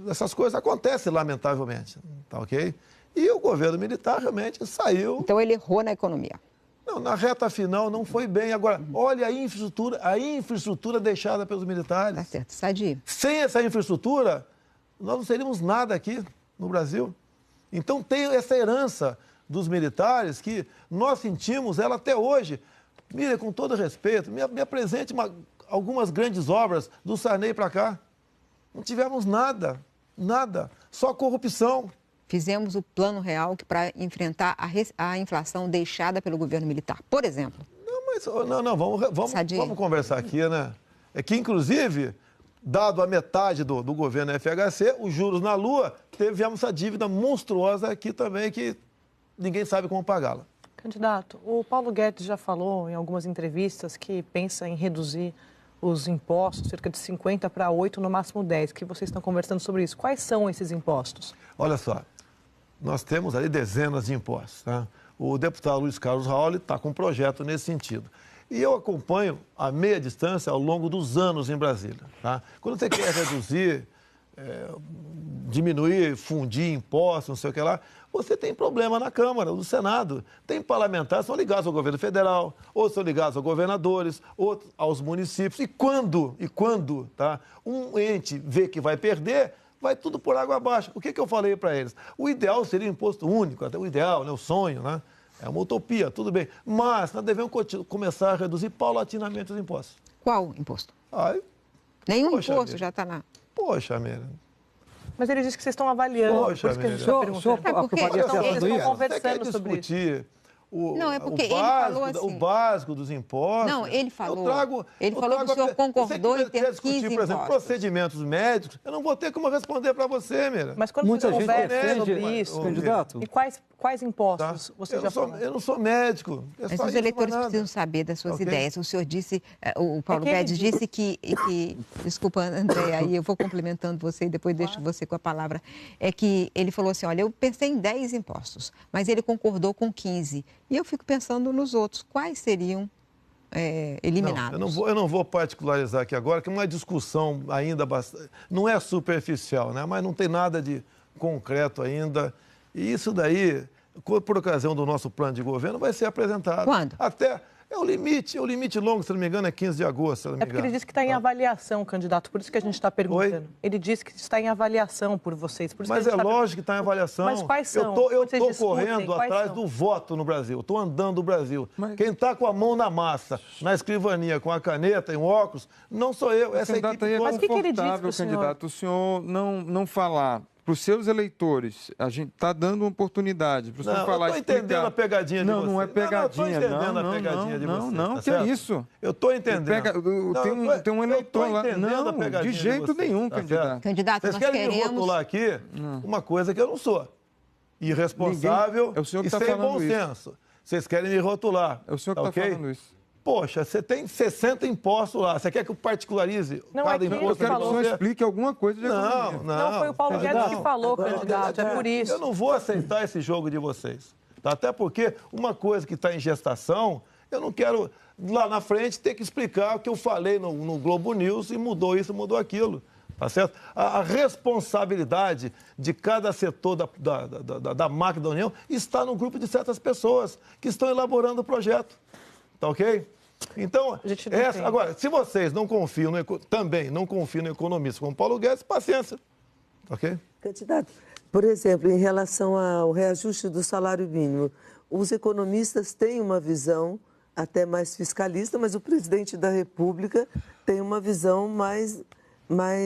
Essas coisas acontecem, lamentavelmente. Tá ok? E o governo militar realmente saiu... Então ele errou na economia. Não, na reta final não foi bem. Agora, olha a infraestrutura deixada pelos militares. Tá certo, Sadi. Sem essa infraestrutura, nós não seríamos nada aqui no Brasil. Então tem essa herança dos militares que nós sentimos ela até hoje. Mira, com todo respeito, me apresente algumas grandes obras do Sarney para cá. Não tivemos nada, só corrupção. Fizemos o plano real para enfrentar a inflação deixada pelo governo militar, por exemplo. Vamos conversar aqui, né? É que, inclusive, dado a metade do governo FHC, os juros na Lua, tivemos essa dívida monstruosa aqui também, que ninguém sabe como pagá-la. Candidato, o Paulo Guedes já falou em algumas entrevistas que pensa em reduzir os impostos, cerca de 50 para 8, no máximo 10, que vocês estão conversando sobre isso. Quais são esses impostos? Olha só, nós temos ali dezenas de impostos, tá? O deputado Luiz Carlos Raul está com um projeto nesse sentido. E eu acompanho a meia distância ao longo dos anos em Brasília. Tá? Quando você quer reduzir, diminuir, fundir impostos, não sei o que lá, você tem problema na Câmara, no Senado. Tem parlamentares que são ligados ao governo federal, outros são ligados aos governadores, outros aos municípios. E quando tá, um ente vê que vai perder, vai tudo por água abaixo. O que eu falei para eles? O ideal seria um imposto único, até o ideal, né, o sonho, né? É uma utopia, tudo bem. Mas nós devemos começar a reduzir paulatinamente os impostos. Qual imposto? Nenhum imposto já está na... Poxa, Mira. Mas ele disse que vocês estão avaliando. Poxa, por isso que a gente está perguntando. Eles estão conversando sobre isso. Não, é porque ele falou assim... O básico dos impostos... Não, ele falou... Ele falou que o senhor concordou em ter 15 impostos. Por exemplo, procedimentos médicos, eu não vou ter como responder para você, Mira. Mas quando você conversa sobre isso, candidato... E quais impostos você já falou? Eu não sou médico. Mas os eleitores precisam saber das suas ideias. O senhor disse, o Paulo Guedes disse que... Desculpa, André, aí eu vou complementando você e depois deixo você com a palavra. É que ele falou assim, olha, eu pensei em 10 impostos, mas ele concordou com 15. E eu fico pensando nos outros. Quais seriam eliminados? Não, eu não vou particularizar aqui agora, que é uma discussão ainda bastante... Não é superficial, né? Mas não tem nada de concreto ainda. E isso daí, por ocasião do nosso plano de governo, vai ser apresentado. Quando? Até... É o limite longo, se não me engano, é 15 de agosto, se não me engano. É porque ele disse que está em avaliação, candidato, por isso que a gente está perguntando. Oi? Ele disse que está em avaliação por vocês. Por isso mas que lógico que está em avaliação. Mas quais são? Eu estou correndo atrás do voto no Brasil, estou andando no Brasil. Quem está com a mão na massa, na escrivania, com a caneta e um óculos, não sou eu, essa equipe toda. Mas o que ele disse para o senhor? Candidato, o senhor não falar... Para os seus eleitores, a gente está dando uma oportunidade para o senhor falar... Não, eu estou entendendo a pegadinha de vocês. Não é pegadinha. Estou entendendo a pegadinha de vocês. Não, que é isso? Eu estou entendendo. Tem um eleitor lá. Não, de jeito nenhum, candidato. Candidato, vocês querem me rotular aqui uma coisa que eu não sou. Irresponsável é o senhor que e sem bom senso. Vocês querem me rotular. É o senhor que está falando isso. Poxa, você tem 60 impostos lá. Você quer que eu particularize cada imposto? Eu quero que o senhor explique alguma coisa de economia. Não, foi o Paulo Guedes que falou, candidato, é por isso. Eu não vou aceitar esse jogo de vocês. Tá? Até porque uma coisa que está em gestação, eu não quero, lá na frente, ter que explicar o que eu falei no Globo News e mudou isso, mudou aquilo. Tá certo? A responsabilidade de cada setor da máquina da União está no grupo de certas pessoas que estão elaborando o projeto. Tá ok? Então, agora, se vocês não confiam, também não confiam no economista como Paulo Guedes, paciência. Ok? Candidato, por exemplo, em relação ao reajuste do salário mínimo, os economistas têm uma visão até mais fiscalista, mas o presidente da República tem uma visão mais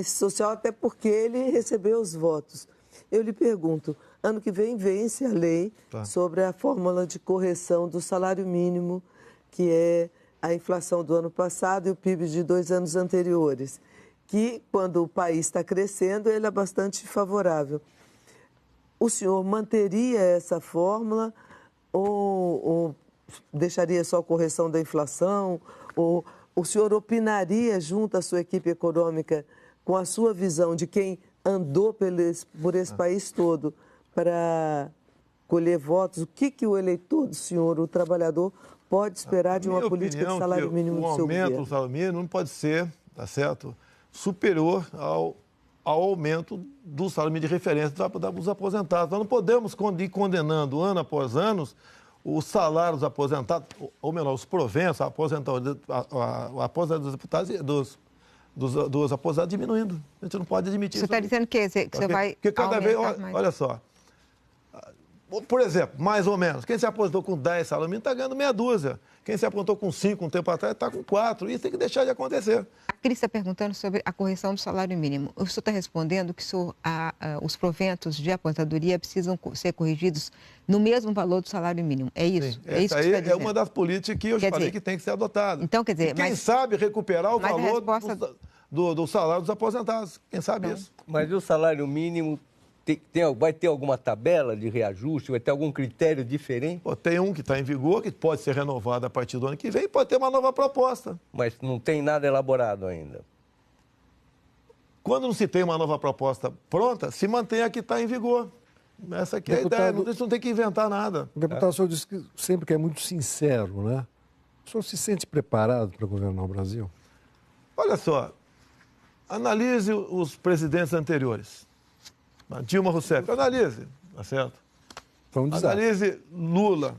social, até porque ele recebeu os votos. Eu lhe pergunto, ano que vem vence a lei sobre a fórmula de correção do salário mínimo, que é a inflação do ano passado e o PIB de 2 anos anteriores, que, quando o país está crescendo, ele é bastante favorável. O senhor manteria essa fórmula ou deixaria só a correção da inflação? Ou o senhor opinaria junto à sua equipe econômica com a sua visão de quem andou por esse país todo para colher votos? O que o eleitor do senhor, o trabalhador, pode esperar de uma política de salário mínimo do seu governo? O aumento do salário mínimo não pode ser, tá certo, superior ao aumento do salário mínimo de referência dos aposentados. Nós não podemos ir condenando ano após ano o salário dos aposentados, ou melhor, os proventos, a aposentadoria dos deputados e dos aposentados diminuindo. A gente não pode admitir isso. Você está dizendo que você vai Porque cada vez, mais. olha só, por exemplo, mais ou menos, quem se aposentou com 10 salários mínimos está ganhando meia dúzia. Quem se aposentou com 5 um tempo atrás está com 4. Isso tem que deixar de acontecer. A Cris está perguntando sobre a correção do salário mínimo. O senhor está respondendo que os proventos de aposentadoria precisam ser corrigidos no mesmo valor do salário mínimo. É isso? Sim. Essa aí é uma das políticas que eu falei que tem que ser adotada. Então, quer dizer... E quem sabe recuperar o valor do salário dos aposentados. Quem sabe isso? Mas e o salário mínimo... vai ter alguma tabela de reajuste? Vai ter algum critério diferente? Tem um que está em vigor, que pode ser renovado a partir do ano que vem, pode ter uma nova proposta. Mas não tem nada elaborado ainda? Quando não se tem uma nova proposta pronta, se mantém a que está em vigor. Essa aqui é a ideia, não tem que inventar nada. O deputado, o senhor disse que sempre que é muito sincero, né? O senhor se sente preparado para governar o Brasil? Olha só, analise os presidentes anteriores. Dilma Rousseff, analise, tá certo? Foi um desastre. Analise Lula,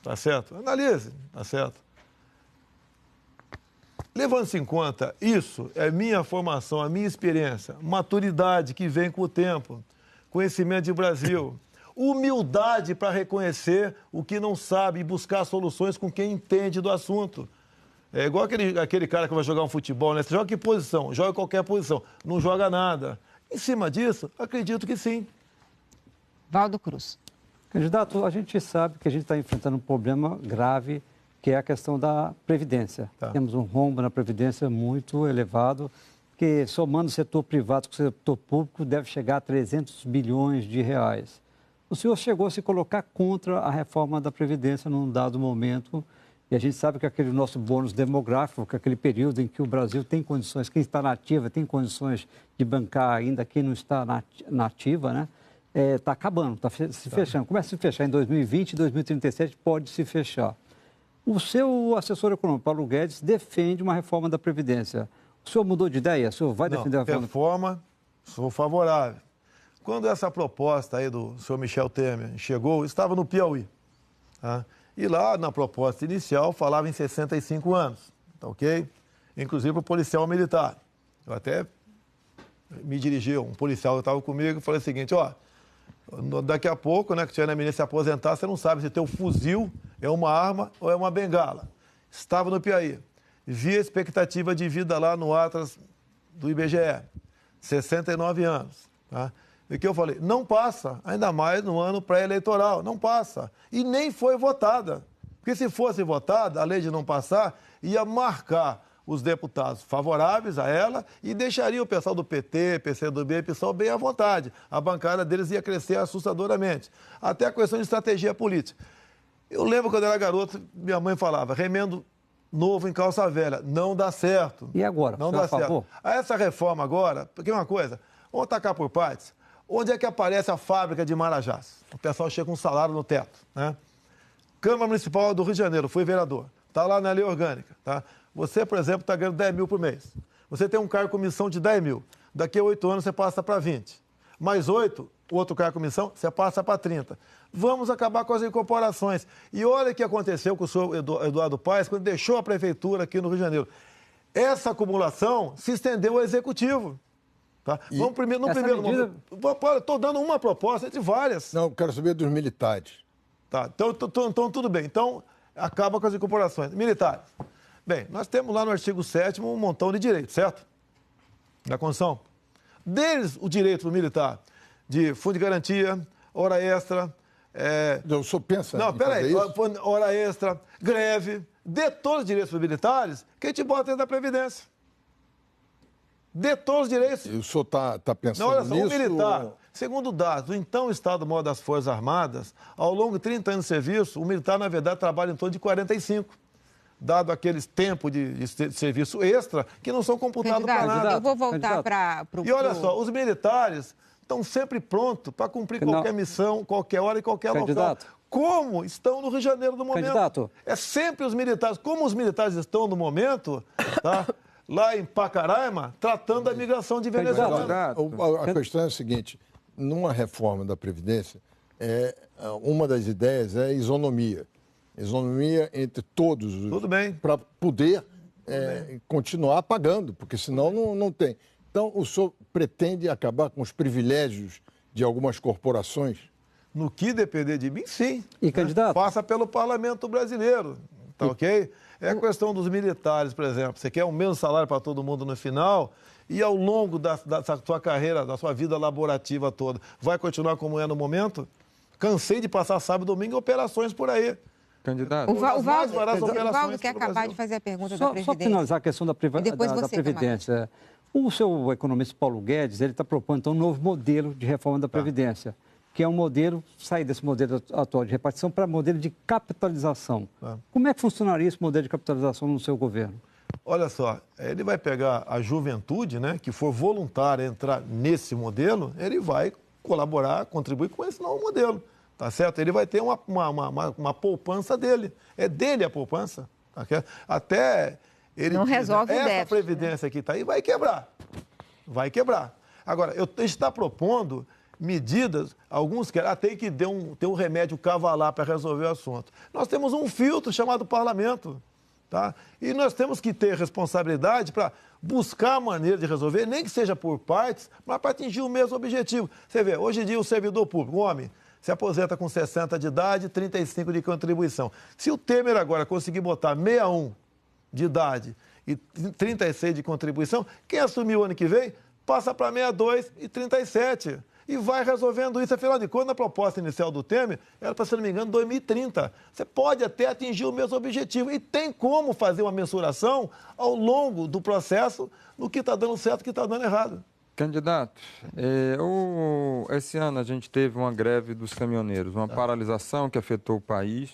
tá certo? Analise, tá certo? Levando-se em conta isso, é minha formação, a minha experiência, maturidade que vem com o tempo, conhecimento de Brasil, humildade para reconhecer o que não sabe e buscar soluções com quem entende do assunto. É igual aquele cara que vai jogar um futebol, né? Você joga que posição? Joga qualquer posição, não joga nada. Em cima disso, acredito que sim. Valdo Cruz. Candidato, a gente sabe que a gente está enfrentando um problema grave, que é a questão da Previdência. Temos um rombo na Previdência muito elevado, que somando o setor privado com o setor público deve chegar a 300 bilhões de reais. O senhor chegou a se colocar contra a reforma da Previdência num dado momento, e a gente sabe que aquele nosso bônus demográfico, que é aquele período em que o Brasil tem condições, quem está na ativa tem condições de bancar ainda, quem não está na ativa, né? Está acabando, está se fechando. Começa a se fechar em 2020, 2037 pode se fechar. O seu assessor econômico, Paulo Guedes, defende uma reforma da Previdência. O senhor mudou de ideia? O senhor vai defender a reforma? Sou favorável. Quando essa proposta aí do senhor Michel Temer chegou, estava no Piauí. Tá? E lá, na proposta inicial, falava em 65 anos, tá ok? Inclusive para o policial militar. Eu até me dirigi, um policial que estava comigo, e falei o seguinte, ó, daqui a pouco, né, que tiver na menina se aposentar, você não sabe se teu fuzil é uma arma ou é uma bengala. Estava no Piauí. Vi a expectativa de vida lá no Atlas do IBGE, 69 anos. Tá? E que eu falei, não passa, ainda mais no ano pré-eleitoral, não passa. E nem foi votada. Porque se fosse votada, a lei de não passar ia marcar os deputados favoráveis a ela e deixaria o pessoal do PT, PCdoB e PSOL bem à vontade. A bancada deles ia crescer assustadoramente. Até a questão de estratégia política. Eu lembro quando eu era garoto, minha mãe falava, remendo novo em calça velha, não dá certo. E agora? Não dá certo. Essa reforma agora, porque uma coisa, vamos atacar por partes, onde é que aparece a fábrica de Marajás? O pessoal chega com um salário no teto, né? Câmara Municipal do Rio de Janeiro, fui vereador, está lá na lei orgânica, tá? Você, por exemplo, está ganhando 10 mil por mês. Você tem um cargo de comissão de 10 mil. Daqui a 8 anos você passa para 20. Mais 8, outro cargo de comissão, você passa para 30. Vamos acabar com as incorporações. E olha o que aconteceu com o senhor Eduardo Paes quando deixou a prefeitura aqui no Rio de Janeiro. Essa acumulação se estendeu ao executivo. Tá? Vamos no primeiro momento. Estou dando uma proposta entre várias. Não, quero saber dos militares. Tá, então tudo bem. Então, acaba com as incorporações. Militares. Bem, nós temos lá no artigo 7º um montão de direitos, certo? Da Constituição. Deles, o direito do militar de fundo de garantia, hora extra... Eu só penso não, peraí, hora extra, greve, dê todos os direitos para os militares, que a gente bota dentro da Previdência. Dê todos os direitos. E o senhor está pensando não, olha só, nisso? O militar, segundo dados do então Estado-Maior das Forças Armadas, ao longo de 30 anos de serviço, o militar, na verdade, trabalha em torno de 45. Dado aqueles tempos de serviço extra, que não são computados para nada. Eu vou voltar para o... E olha só, os militares estão sempre prontos para cumprir qualquer missão, qualquer hora e qualquer local. Como estão no Rio de Janeiro no momento. Candidato. É sempre os militares. Como os militares estão no momento, tá? Lá em Pacaraima, tratando da migração de venezuelanos. A questão é a seguinte, numa reforma da Previdência, uma das ideias é isonomia. Isonomia entre todos, para poder continuar pagando, porque senão não tem. Então, o senhor pretende acabar com os privilégios de algumas corporações? No que depender de mim, sim. E candidato? Passa pelo parlamento brasileiro, tá ok? É a questão dos militares, por exemplo. Você quer o mesmo salário para todo mundo no final e ao longo da sua carreira, da sua vida laborativa toda, vai continuar como é no momento? Cansei de passar sábado e domingo em operações por aí. Candidato. O Valdo quer acabar de fazer a pergunta da Previdência. Só finalizar a questão da Previdência. O seu economista Paulo Guedes, ele está propondo então, um novo modelo de reforma da Previdência, que é um modelo, sair desse modelo atual de repartição para modelo de capitalização. Como é que funcionaria esse modelo de capitalização no seu governo? Olha só, ele vai pegar a juventude, né, que for voluntária a entrar nesse modelo, ele vai colaborar, contribuir com esse novo modelo. Tá certo? Ele vai ter uma poupança dele. É dele a poupança. Tá? Até ele não resolve o déficit. Essa previdência que está aí vai quebrar. Vai quebrar. Agora, a gente está propondo medidas, alguns querem até que ter um remédio cavalar para resolver o assunto. Nós temos um filtro chamado parlamento. Tá? E nós temos que ter responsabilidade para buscar a maneira de resolver, nem que seja por partes, mas para atingir o mesmo objetivo. Você vê, hoje em dia o servidor público, o homem, se aposenta com 60 de idade, 35 de contribuição. Se o Temer agora conseguir botar 61 de idade e 36 de contribuição, quem assumir o ano que vem passa para 62 e 37. E vai resolvendo isso. Afinal de contas, a proposta inicial do Temer era, para, se não me engano, 2030. Você pode até atingir o mesmo objetivo. E tem como fazer uma mensuração ao longo do processo no que está dando certo e o que está dando errado. Candidato, esse ano a gente teve uma greve dos caminhoneiros, uma paralisação que afetou o país.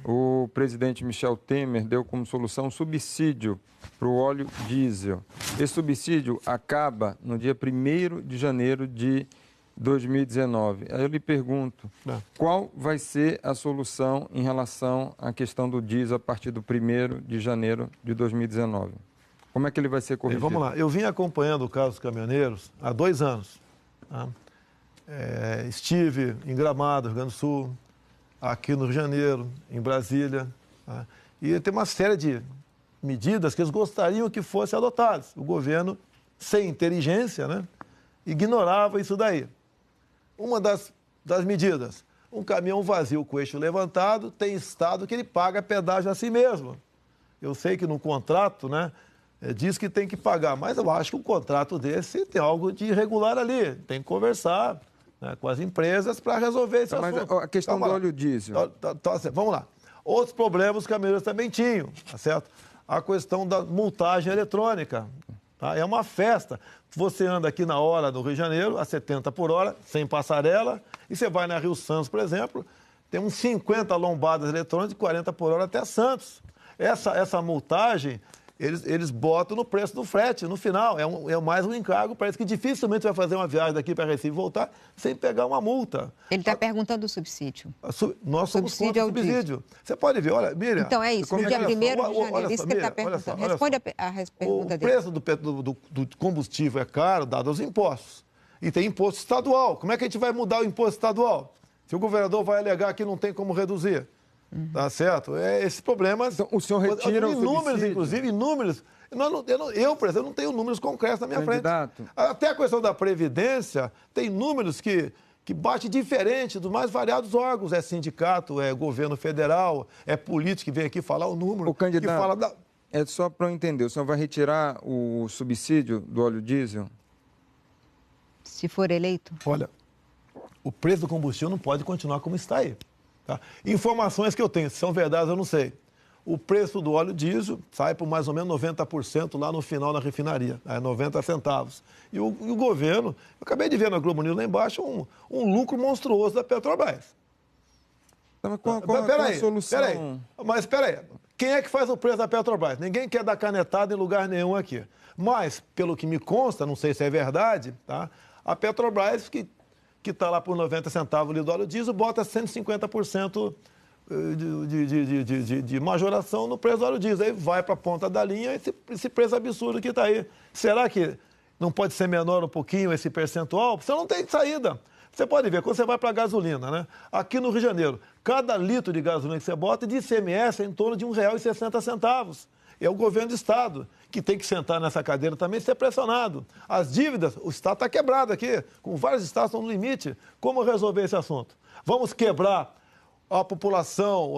O presidente Michel Temer deu como solução um subsídio para o óleo diesel. Esse subsídio acaba no dia 1º de janeiro de 2019. Aí eu lhe pergunto, qual vai ser a solução em relação à questão do diesel a partir do 1º de janeiro de 2019? Como é que ele vai ser corrigido? Vamos lá, eu vim acompanhando o caso dos caminhoneiros há 2 anos. Tá? Estive em Gramado, Rio Grande do Sul, aqui no Rio de Janeiro, em Brasília. Tá? E tem uma série de medidas que eles gostariam que fossem adotadas. O governo, sem inteligência, né, ignorava isso daí. Uma das medidas, um caminhão vazio com o eixo levantado, tem estado que ele paga pedágio a si mesmo. Eu sei que no contrato, né, diz que tem que pagar, mas eu acho que um contrato desse tem algo de irregular ali. Tem que conversar, né, com as empresas para resolver esse assunto. Mas a questão do óleo diesel. Vamos lá. Outros problemas os caminhoneiros também tinham, tá certo? A questão da multagem eletrônica. Tá? É uma festa. Você anda aqui na hora do Rio de Janeiro, a 70 por hora, sem passarela, e você vai na Rio Santos, por exemplo, tem uns 50 lombadas eletrônicas de 40 por hora até Santos. Essa multagem, eles botam no preço do frete, no final. É mais um encargo, parece que dificilmente vai fazer uma viagem daqui para Recife e voltar sem pegar uma multa. Ele está perguntando do subsídio. Nós somos contra o subsídio. Você pode ver, olha, Miriam... Então é isso, no dia 1º de janeiro, isso que ele está perguntando. Responde a pergunta dele. O preço do combustível é caro, dado aos impostos. E tem imposto estadual. Como é que a gente vai mudar o imposto estadual? Se o governador vai alegar que não tem como reduzir. Tá certo? Esses problemas... Então, o senhor retira o subsídio? Inclusive, inúmeros. Eu, por exemplo, não tenho números concretos na minha frente. Até a questão da Previdência, tem números que bate diferente dos mais variados órgãos. É sindicato, é governo federal, é político que vem aqui falar o número. O candidato, é só para eu entender, o senhor vai retirar o subsídio do óleo diesel? Se for eleito? Olha, o preço do combustível não pode continuar como está aí. Tá? Informações que eu tenho, se são verdades eu não sei. O preço do óleo diesel sai por mais ou menos 90% lá no final na refinaria, 90 centavos. E o governo, eu acabei de ver na Globo News lá embaixo, um lucro monstruoso da Petrobras. Qual a solução? Peraí, quem é que faz o preço da Petrobras? Ninguém quer dar canetada em lugar nenhum aqui. Mas, pelo que me consta, não sei se é verdade, tá? A Petrobras, que está lá por 90 centavos o litro do óleo diesel, bota 150% de majoração no preço do óleo diesel. Aí vai para a ponta da linha esse preço absurdo que está aí. Será que não pode ser menor um pouquinho esse percentual? Você não tem saída. Você pode ver, quando você vai para a gasolina, né? Aqui no Rio de Janeiro, cada litro de gasolina que você bota de ICMS é em torno de R$ 1,60. É o governo do Estado que tem que sentar nessa cadeira também e ser pressionado. As dívidas, o Estado está quebrado aqui, com vários estados estão no limite. Como resolver esse assunto? Vamos quebrar a população,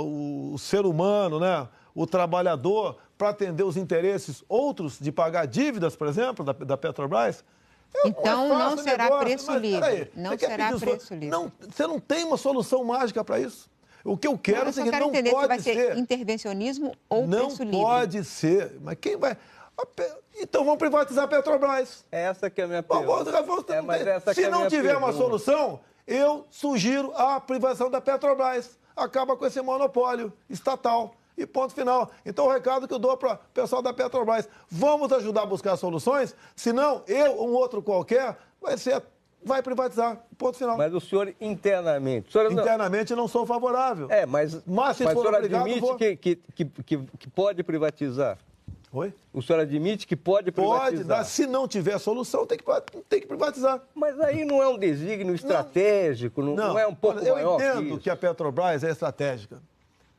o ser humano, né? O trabalhador, para atender os interesses outros de pagar dívidas, por exemplo, da Petrobras? Então não será preço livre. Não será preço livre. Você não tem uma solução mágica para isso. O que eu quero é que não entender pode se vai ser intervencionismo ou preço livre. Não pode ser. Mas quem vai... Então vamos privatizar a Petrobras. Essa que é a minha pergunta. Se não tiver uma solução, eu sugiro a privatização da Petrobras. Acaba com esse monopólio estatal. E ponto final. Então o recado que eu dou para o pessoal da Petrobras, vamos ajudar a buscar soluções, senão eu ou um outro qualquer vai privatizar, ponto final. Mas o senhor internamente... Internamente não sou favorável. Mas se o senhor admite que pode privatizar? Oi? O senhor admite que pode privatizar? Pode, se não tiver solução, tem que privatizar. Mas aí não é um desígnio estratégico, não é um pouco maior Eu entendo que a Petrobras é estratégica.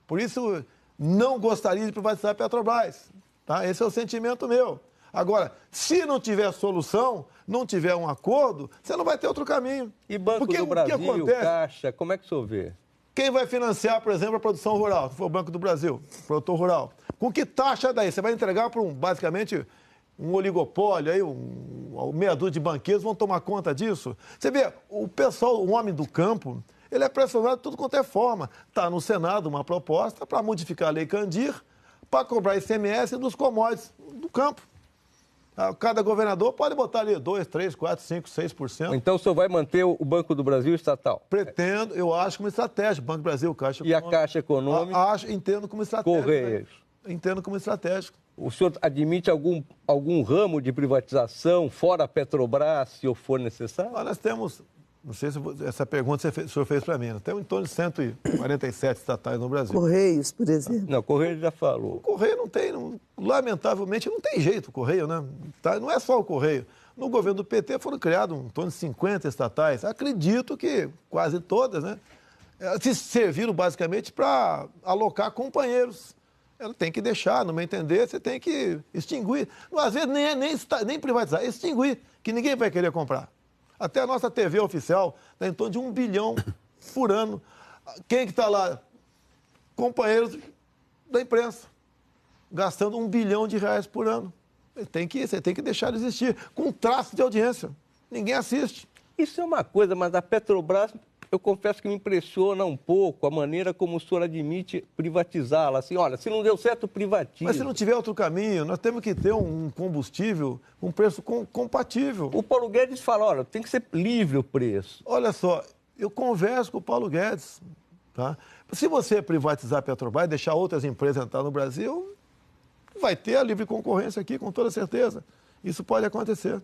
Por isso, não gostaria de privatizar a Petrobras. Tá? Esse é o sentimento meu. Agora, se não tiver solução, não tiver um acordo, você não vai ter outro caminho. E Banco do Brasil, Caixa, como é que o senhor vê? Quem vai financiar, por exemplo, a produção rural? Se for o Banco do Brasil, produtor rural. Com que taxa daí? Você vai entregar para basicamente um oligopólio, aí um meia dúzia de banqueiros vão tomar conta disso? Você vê, o pessoal, o homem do campo, ele é pressionado de tudo quanto é forma. Está no Senado uma proposta para modificar a Lei Candir, para cobrar ICMS dos commodities do campo. Cada governador pode botar ali 2, 3, 4, 5, 6%. Então o senhor vai manter o Banco do Brasil estatal? Pretendo, eu acho como estratégia. Banco do Brasil, Caixa Econômica. E a Caixa Econômica? Entendo como estratégia. Correios? Entendo como estratégico. O senhor admite algum ramo de privatização fora a Petrobras, se for necessário? Nós temos, não sei se essa pergunta o senhor fez para mim, nós temos em torno de 147 estatais no Brasil. Correios, por exemplo. Não, Correio já falou. O Correio não tem, lamentavelmente, não tem jeito o Correio, né? Não é só o Correio. No governo do PT foram criados em torno de 50 estatais. Acredito que quase todas, né? Se serviram basicamente para alocar companheiros. Ela tem que deixar, no meu entender, você tem que extinguir. Às vezes nem privatizar, extinguir, que ninguém vai querer comprar. Até a nossa TV oficial está em torno de 1 bilhão por ano. Quem que está lá? Companheiros da imprensa, gastando R$1 bilhão por ano. Você tem que deixar de existir, com traço de audiência. Ninguém assiste. Isso é uma coisa, mas a Petrobras, eu confesso que me impressiona um pouco a maneira como o senhor admite privatizá-la. Assim, olha, se não deu certo, privatiza. Mas se não tiver outro caminho, nós temos que ter um combustível com um preço compatível. O Paulo Guedes fala, olha, tem que ser livre o preço. Olha só, eu converso com o Paulo Guedes, tá? Se você privatizar a Petrobras e deixar outras empresas entrar no Brasil, vai ter a livre concorrência aqui, com toda certeza. Isso pode acontecer.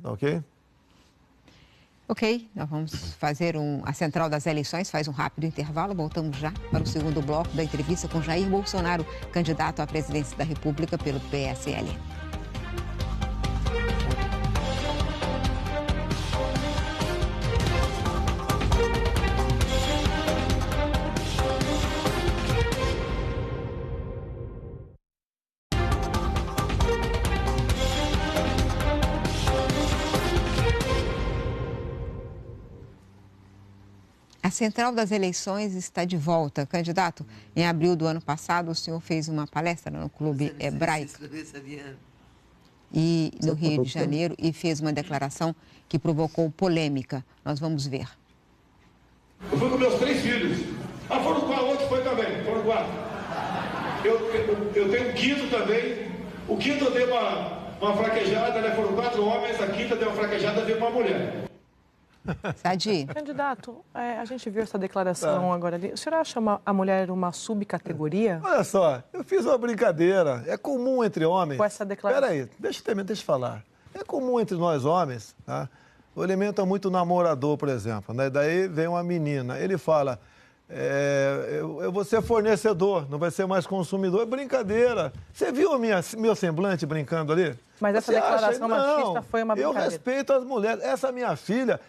Ok? Ok, nós vamos fazer a Central das Eleições, faz um rápido intervalo, voltamos já para o segundo bloco da entrevista com Jair Bolsonaro, candidato à presidência da República pelo PSL. A Central das Eleições está de volta. Candidato, em abril do ano passado, o senhor fez uma palestra no Clube Hebraico e no Rio de Janeiro e fez uma declaração que provocou polêmica. Nós vamos ver. Eu fui com meus 3 filhos. Foram 4, o outro foi também, foram 4. Eu tenho um quinto também. O quinto eu dei uma fraquejada, né? Foram 4 homens, a quinta deu uma fraquejada, veio uma mulher. Sadi. Candidato, a gente viu essa declaração agora ali. O senhor acha a mulher uma subcategoria? Olha só, eu fiz uma brincadeira. É comum entre homens... Com essa declaração. Espera aí, deixa eu falar. É comum entre nós homens, tá? O elemento é muito namorador, por exemplo. Né? Daí vem uma menina, ele fala... eu vou ser fornecedor, não vai ser mais consumidor. É brincadeira. Você viu meu semblante brincando ali? Mas essa declaração machista foi uma brincadeira. Eu respeito as mulheres. Essa minha filha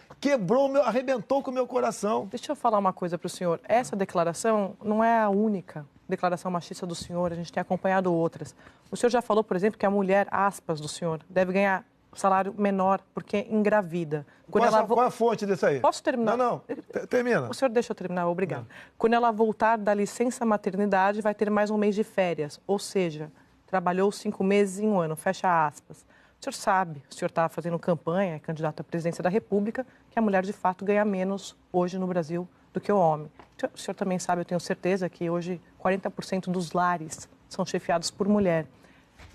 arrebentou com o meu coração. Deixa eu falar uma coisa para o senhor. Essa declaração não é a única declaração machista do senhor. A gente tem acompanhado outras. O senhor já falou, por exemplo, que a mulher, aspas, do senhor, deve ganhar salário menor porque engravida. Qual é a fonte disso aí? Posso terminar? Não. Termina. O senhor deixa eu terminar, obrigado. Quando ela voltar da licença maternidade, vai ter mais um mês de férias. Ou seja, trabalhou 5 meses em um ano, fecha aspas. O senhor sabe, o senhor está fazendo campanha, é candidato à presidência da República, que a mulher de fato ganha menos hoje no Brasil do que o homem. O senhor também sabe, eu tenho certeza, que hoje 40% dos lares são chefiados por mulher.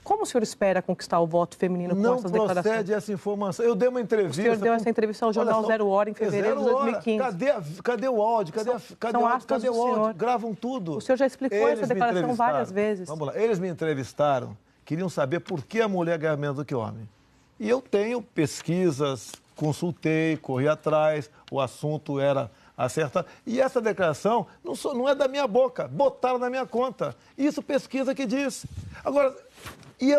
Como o senhor espera conquistar o voto feminino com essas declarações? Não procede essa informação. Eu dei uma entrevista... O senhor deu essa entrevista ao jornal Zero Hora em fevereiro de 2015. Cadê o áudio? Cadê o áudio? Gravam tudo. O senhor já explicou essa declaração várias vezes. Vamos lá. Eles me entrevistaram, queriam saber por que a mulher ganha menos do que o homem. E eu tenho pesquisas, consultei, corri atrás, o assunto era acertado. E essa declaração não é da minha boca, botaram na minha conta. Isso pesquisa que diz. Agora... E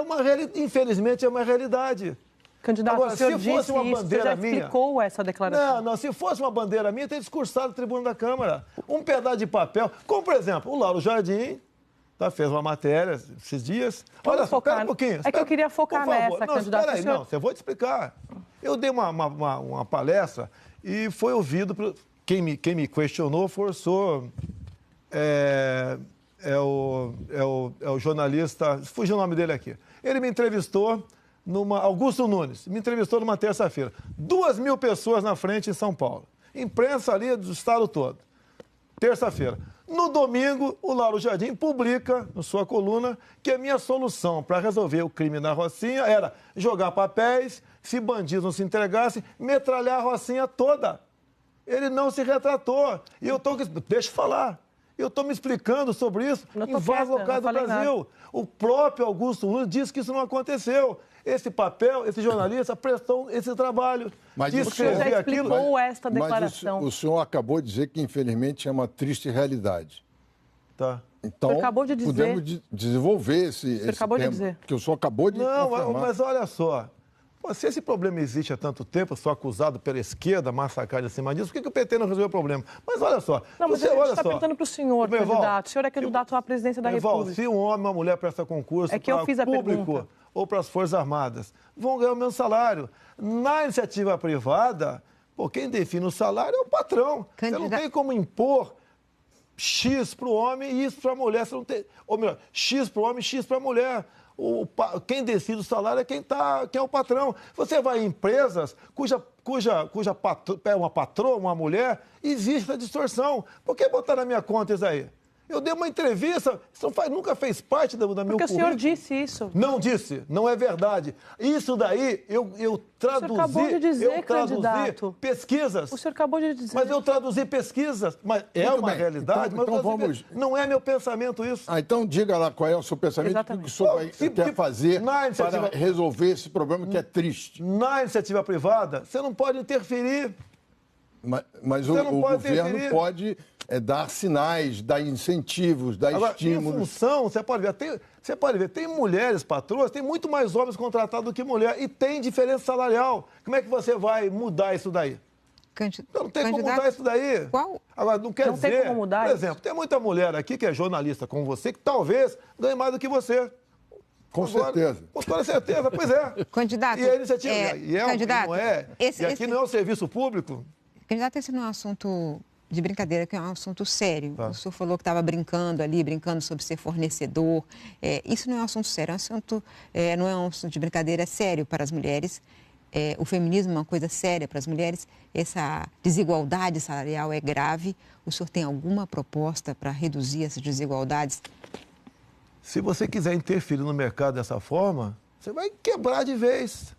infelizmente é uma realidade. Candidato, agora, o senhor se fosse uma bandeira minha... Você já explicou essa declaração? Não, se fosse uma bandeira minha, teria discursado no tribuna da Câmara. Um pedaço de papel, como por exemplo, o Lauro Jardim fez uma matéria esses dias. Olha só, espera um pouquinho. É que eu queria focar nessa, candidato. Espera aí, não, eu vou te explicar. Eu dei uma palestra e foi ouvido, quem me questionou forçou... É o jornalista, fugiu o nome dele aqui. Ele me entrevistou, Augusto Nunes, me entrevistou numa terça-feira. 2.000 pessoas na frente em São Paulo. Imprensa ali do estado todo. Terça-feira. No domingo, o Lauro Jardim publica, na sua coluna, que a minha solução para resolver o crime na Rocinha era jogar papéis, se bandidos não se entregassem, metralhar a Rocinha toda. Ele não se retratou. E eu estou... Deixa eu falar. Eu estou me explicando sobre isso em vários locais do Brasil. Nada. O próprio Augusto Nunes disse que isso não aconteceu. Esse papel, esse jornalista prestou esse trabalho. Mas o senhor já explicou esta declaração. Mas o senhor acabou de dizer que, infelizmente, é uma triste realidade. Tá. Então, acabou de dizer... podemos desenvolver esse acabou tema. De dizer. Que o senhor acabou de confirmar. Mas olha só. Se esse problema existe há tanto tempo, eu sou acusado pela esquerda, massacrado em cima disso, por que o PT não resolveu o problema? Mas olha só. Não, mas a gente está perguntando para o senhor, candidato. O senhor é candidato à presidência da República. Se um homem e uma mulher prestam concurso para o público ou para as Forças Armadas, vão ganhar o mesmo salário. Na iniciativa privada, quem define o salário é o patrão. Você não tem como impor X para o homem e isso para a mulher. Você não tem, ou melhor, X para o homem e X para a mulher. Quem decide o salário é quem é o patrão. Você vai em empresas cuja é uma patroa, uma mulher, existe essa distorção. Por que botar na minha conta isso aí? Eu dei uma entrevista, isso nunca fez parte da meu currículo. Porque o senhor disse isso. Não disse, não é verdade. Isso daí eu traduzi. O senhor acabou de dizer, candidato. Pesquisas. O senhor acabou de dizer. Mas eu traduzi pesquisas. Mas é uma realidade, então vamos... não é meu pensamento isso. Então diga lá qual é o seu pensamento, o que o senhor quer fazer para resolver esse problema que é triste. Na iniciativa privada, você não pode interferir. Mas o governo pode dar sinais, dar incentivos, dar estímulos. Em função, você pode ver, tem mulheres patroas, tem muito mais homens contratados do que mulher e tem diferença salarial. Como é que você vai mudar isso daí? Não tem como mudar isso daí. Qual? Agora, não quer dizer... Tem como mudar por exemplo, tem muita mulher aqui que é jornalista como você, que talvez ganhe mais do que você. Com certeza. Com toda certeza, pois é. Candidato... E a iniciativa... candidato, não é... E aqui não é o serviço público... Candidato, esse não é um assunto de brincadeira, que é um assunto sério. Tá. O senhor falou que estava brincando sobre ser fornecedor. Isso não é um assunto sério, não é um assunto de brincadeira, é sério para as mulheres. O feminismo é uma coisa séria para as mulheres. Essa desigualdade salarial é grave. O senhor tem alguma proposta para reduzir essas desigualdades? Se você quiser interferir no mercado dessa forma, você vai quebrar de vez.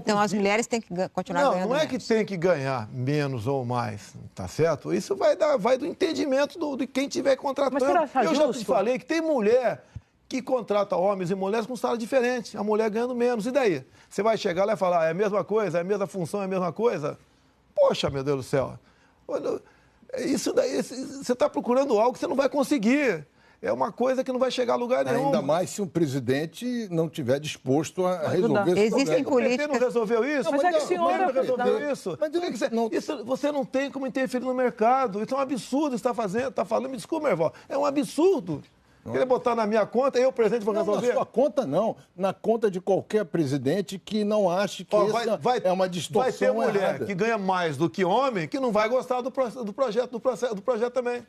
Então, as mulheres têm que continuar ganhando Não é menos. que tem que ganhar menos ou mais, tá certo? Isso vai do entendimento de quem estiver contratando. Eu já te falei que tem mulher que contrata homens e mulheres com salário diferente, a mulher ganhando menos. E daí? Você vai chegar lá e falar, é a mesma coisa, é a mesma função, é a mesma coisa? Poxa, meu Deus do céu. Isso daí, você está procurando algo que você não vai conseguir. É uma coisa que não vai chegar a lugar nenhum. Ainda mais se um presidente não estiver disposto a resolver esse problema. Existem políticas... O PT não resolveu isso? Mas é que o senhor não resolveu isso. Você não tem como interferir no mercado. Isso é um absurdo está fazendo, está falando. Me desculpa, meu irmão. É um absurdo. Querer botar na minha conta, eu, presidente, vou resolver? Na sua conta, não. Na conta de qualquer presidente que não ache que é uma distorção Vai ter mulher errada. que ganha mais do que homem que não vai gostar do projeto também.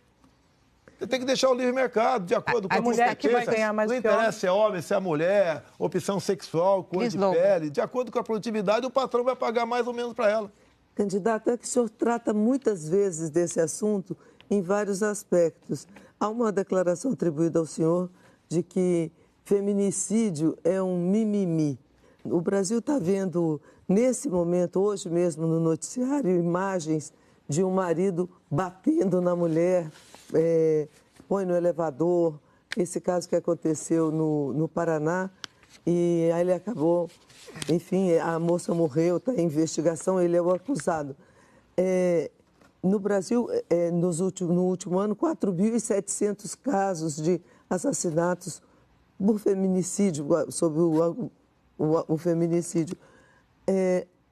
Você tem que deixar o livre mercado, de acordo com a mulher que vai ganhar mais. Não interessa se é homem, se é mulher, opção sexual, cor de pele. De acordo com a produtividade, o patrão vai pagar mais ou menos para ela. Candidato, é que o senhor trata muitas vezes desse assunto em vários aspectos. Há uma declaração atribuída ao senhor de que feminicídio é um mimimi. O Brasil está vendo, nesse momento, hoje mesmo no noticiário, imagens de um marido batendo na mulher, põe no elevador, esse caso que aconteceu no Paraná, e aí ele acabou, enfim, a moça morreu, está em investigação, ele é o acusado. No Brasil, no último ano, 4.700 casos de assassinatos por feminicídio, sobre o feminicídio.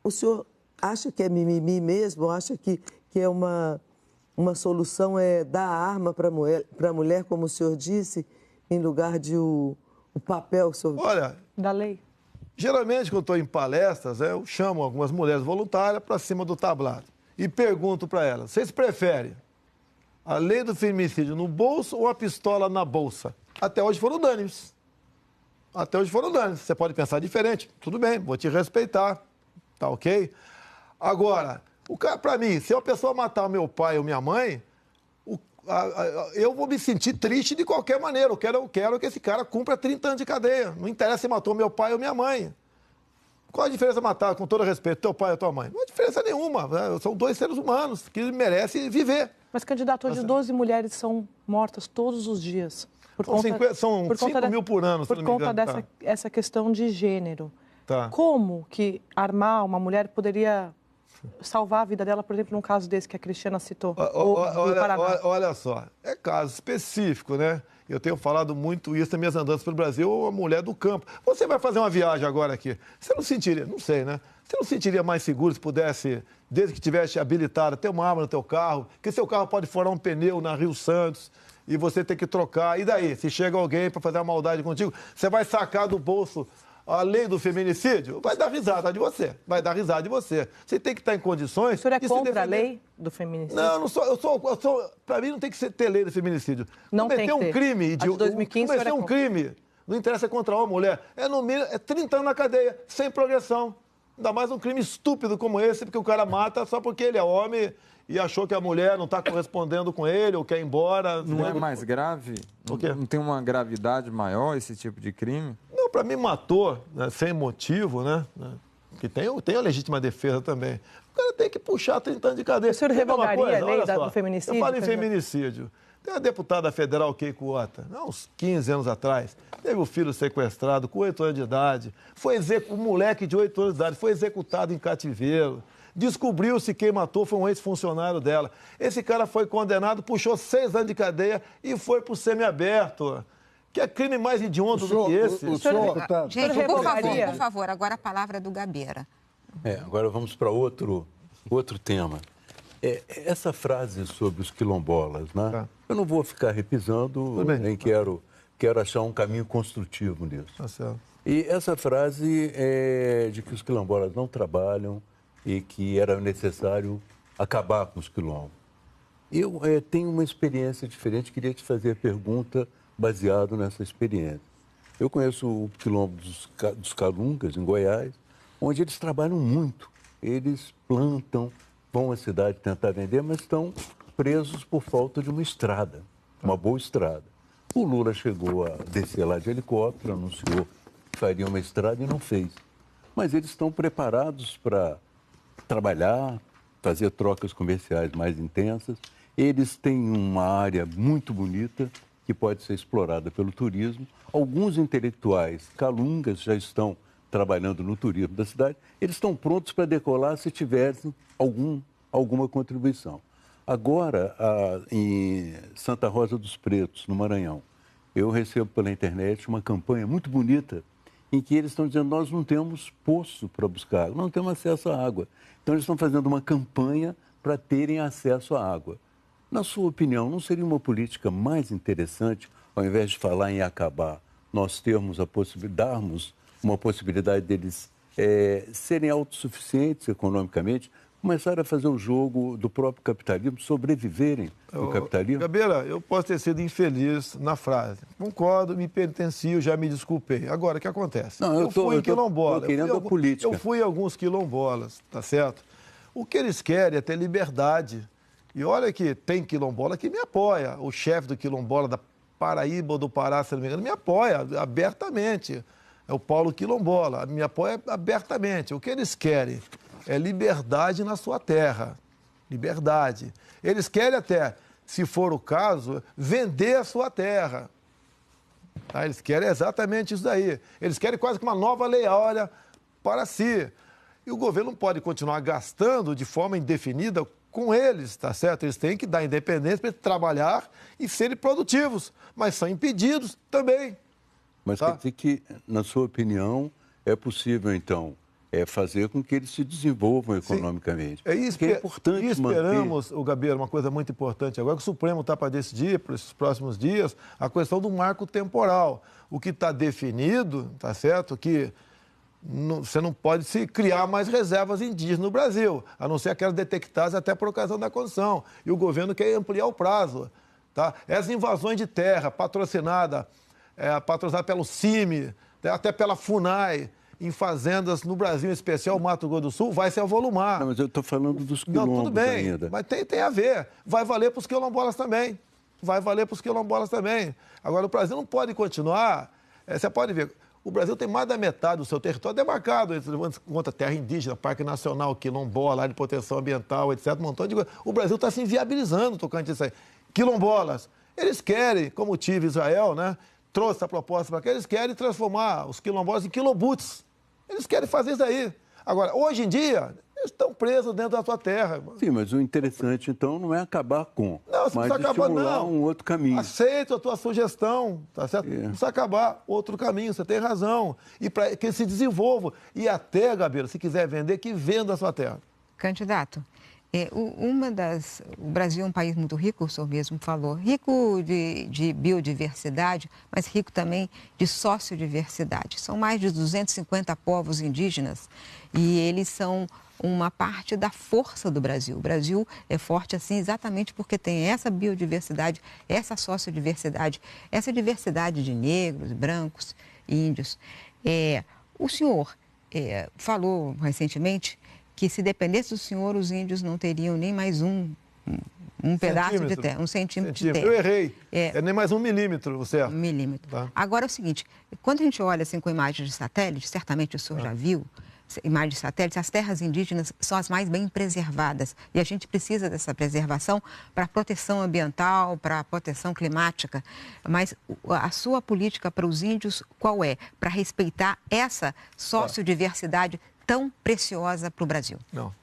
O senhor acha que é mimimi mesmo? Acha que é uma solução dar a arma para a mulher, como o senhor disse, em lugar de o papel sobre... Olha, da lei? Geralmente, quando eu estou em palestras, eu chamo algumas mulheres voluntárias para cima do tablado e pergunto para elas, vocês preferem a lei do feminicídio no bolso ou a pistola na bolsa? Até hoje foram unânimes. Você pode pensar diferente. Tudo bem, vou te respeitar. Tá ok? Agora... Para mim, se a pessoa matar meu pai ou minha mãe, eu vou me sentir triste de qualquer maneira. Eu quero que esse cara cumpra 30 anos de cadeia. Não interessa se matou meu pai ou minha mãe. Qual a diferença matar, com todo respeito, teu pai ou tua mãe? Não há diferença nenhuma. Né? São dois seres humanos que merecem viver. Mas, candidato, hoje 12 mulheres são mortas todos os dias. São 5 mil por ano, se não me engano. Por conta dessa questão de gênero. Tá. Como que armar uma mulher poderia salvar a vida dela, por exemplo, num caso desse que a Cristiana citou? Olha só, é caso específico, né? Eu tenho falado muito isso nas minhas andanças pelo Brasil, a mulher do campo. Você vai fazer uma viagem agora aqui, você não sentiria, não sei, né? Você não sentiria mais seguro se pudesse, desde que tivesse habilitado, ter uma arma no teu carro, que seu carro pode furar um pneu na Rio Santos e você ter que trocar. E daí, se chega alguém para fazer uma maldade contigo, você vai sacar do bolso a lei do feminicídio, vai dar risada de você. Vai dar risada de você. Você tem que estar em condições... O senhor é contra a lei do feminicídio? Não, não sou. Para mim não tem que ter lei do feminicídio. Não tem que ter. Um crime... De 2015, cometer um crime. Não interessa contra uma mulher. No mínimo, 30 anos na cadeia, sem progressão. Ainda mais um crime estúpido como esse, porque o cara mata só porque ele é homem e achou que a mulher não está correspondendo com ele ou quer ir embora. Não é mais grave? O quê? Não tem uma gravidade maior esse tipo de crime? Não, para mim matou, né, sem motivo, né? Que tem a legítima defesa também. O cara tem que puxar 30 anos de cadeia. O senhor revogaria a lei do feminicídio? Eu falo em feminicídio. Tem a deputada federal Keiko Ota, uns 15 anos atrás, teve o filho sequestrado com 8 anos de idade, um moleque de 8 anos de idade foi executado em cativeiro. Descobriu-se quem matou foi um ex-funcionário dela. Esse cara foi condenado, puxou 6 anos de cadeia e foi para o semiaberto. Que é crime mais hediondo do que esse. Gente, por favor, agora a palavra é do Gabeira. Agora vamos para outro tema. Essa frase sobre os quilombolas, né? Tá. Eu não vou ficar repisando, nem quero achar um caminho construtivo nisso. Tá certo. E essa frase é de que os quilombolas não trabalham e que era necessário acabar com os quilombos. Eu tenho uma experiência diferente, queria te fazer a pergunta baseado nessa experiência. Eu conheço o quilombo dos Calungas, em Goiás, onde eles trabalham muito. Eles plantam, vão à cidade tentar vender, mas estão presos por falta de uma estrada, uma boa estrada. O Lula chegou a descer lá de helicóptero, anunciou que faria uma estrada e não fez. Mas eles estão preparados para trabalhar, fazer trocas comerciais mais intensas. Eles têm uma área muito bonita que pode ser explorada pelo turismo. Alguns intelectuais calungas já estão trabalhando no turismo da cidade. Eles estão prontos para decolar se tivessem alguma contribuição. Agora, em Santa Rosa dos Pretos, no Maranhão, eu recebo pela internet uma campanha muito bonita em que eles estão dizendo nós não temos poço para buscar água, não temos acesso à água. Então, eles estão fazendo uma campanha para terem acesso à água. Na sua opinião, não seria uma política mais interessante, ao invés de falar em acabar, nós darmos uma possibilidade deles serem autossuficientes economicamente, começar a fazer o jogo do próprio capitalismo, sobreviverem no capitalismo? Gabeira, eu posso ter sido infeliz na frase. Concordo, me penitencio, já me desculpei. Agora, o que acontece? Não, eu fui em quilombola. Eu fui em alguns quilombolas, tá certo? O que eles querem é ter liberdade. E olha que tem quilombola que me apoia. O chefe do quilombola da Paraíba ou do Pará, se não me engano, me apoia abertamente. É o Paulo Quilombola, me apoia abertamente. O que eles querem é liberdade na sua terra. Liberdade. Eles querem até, se for o caso, vender a sua terra. Tá? Eles querem exatamente isso daí. Eles querem quase que uma nova lei áurea para si. E o governo não pode continuar gastando de forma indefinida com eles, tá certo? Eles têm que dar independência para trabalhar e serem produtivos, mas são impedidos também. Mas quer dizer que, na sua opinião, é possível, então, fazer com que eles se desenvolvam economicamente. É isso que é importante. E esperamos, o Gabeira, uma coisa muito importante agora, que o Supremo está para decidir, para esses próximos dias, a questão do marco temporal. O que está definido, tá certo? Que você não pode se criar mais reservas indígenas no Brasil, a não ser aquelas detectadas até por ocasião da Constituição. E o governo quer ampliar o prazo. Tá? Essas invasões de terra patrocinada pelo CIMI, até pela FUNAI, em fazendas no Brasil, em especial o Mato Grosso do Sul, vai se avolumar. Não, mas eu estou falando dos quilombos ainda. Mas tem a ver. Vai valer para os quilombolas também. vai valer para os quilombolas também. Agora, o Brasil não pode continuar... Você pode ver, o Brasil tem mais da metade do seu território demarcado, contra terra indígena, Parque Nacional, quilombola, área de proteção ambiental, etc. Um montão de coisa. O Brasil está se inviabilizando tocante a isso aí. Quilombolas, eles querem, como o TIV Israel, né, trouxe essa proposta para cá, eles querem transformar os quilombolas em quilombutes. Eles querem fazer isso aí. Agora, hoje em dia, eles estão presos dentro da sua terra. Irmão. Sim, mas o interessante, então, não é acabar com, não, mas estimular um outro caminho. Aceito a tua sugestão, tá certo? Não precisa acabar outro caminho, você tem razão. E para que se desenvolva. E até, Gabeira, se quiser vender, que venda a sua terra. Candidato, o Brasil é um país muito rico, o senhor mesmo falou, rico de biodiversidade, mas rico também de sociodiversidade. São mais de 250 povos indígenas e eles são uma parte da força do Brasil. O Brasil é forte assim exatamente porque tem essa biodiversidade, essa sociodiversidade, essa diversidade de negros, brancos, índios. O senhor falou recentemente que se dependesse do senhor, os índios não teriam nem mais um pedaço de terra, um centímetro de terra. Eu errei. É nem mais 1 milímetro, certo? 1 milímetro. Tá. Agora é o seguinte, quando a gente olha assim com imagens de satélite, certamente o senhor já viu, imagens de satélite, as terras indígenas são as mais bem preservadas. E a gente precisa dessa preservação para a proteção ambiental, para a proteção climática. Mas a sua política para os índios, qual é? Para respeitar essa sociodiversidade tão preciosa para o Brasil. Não.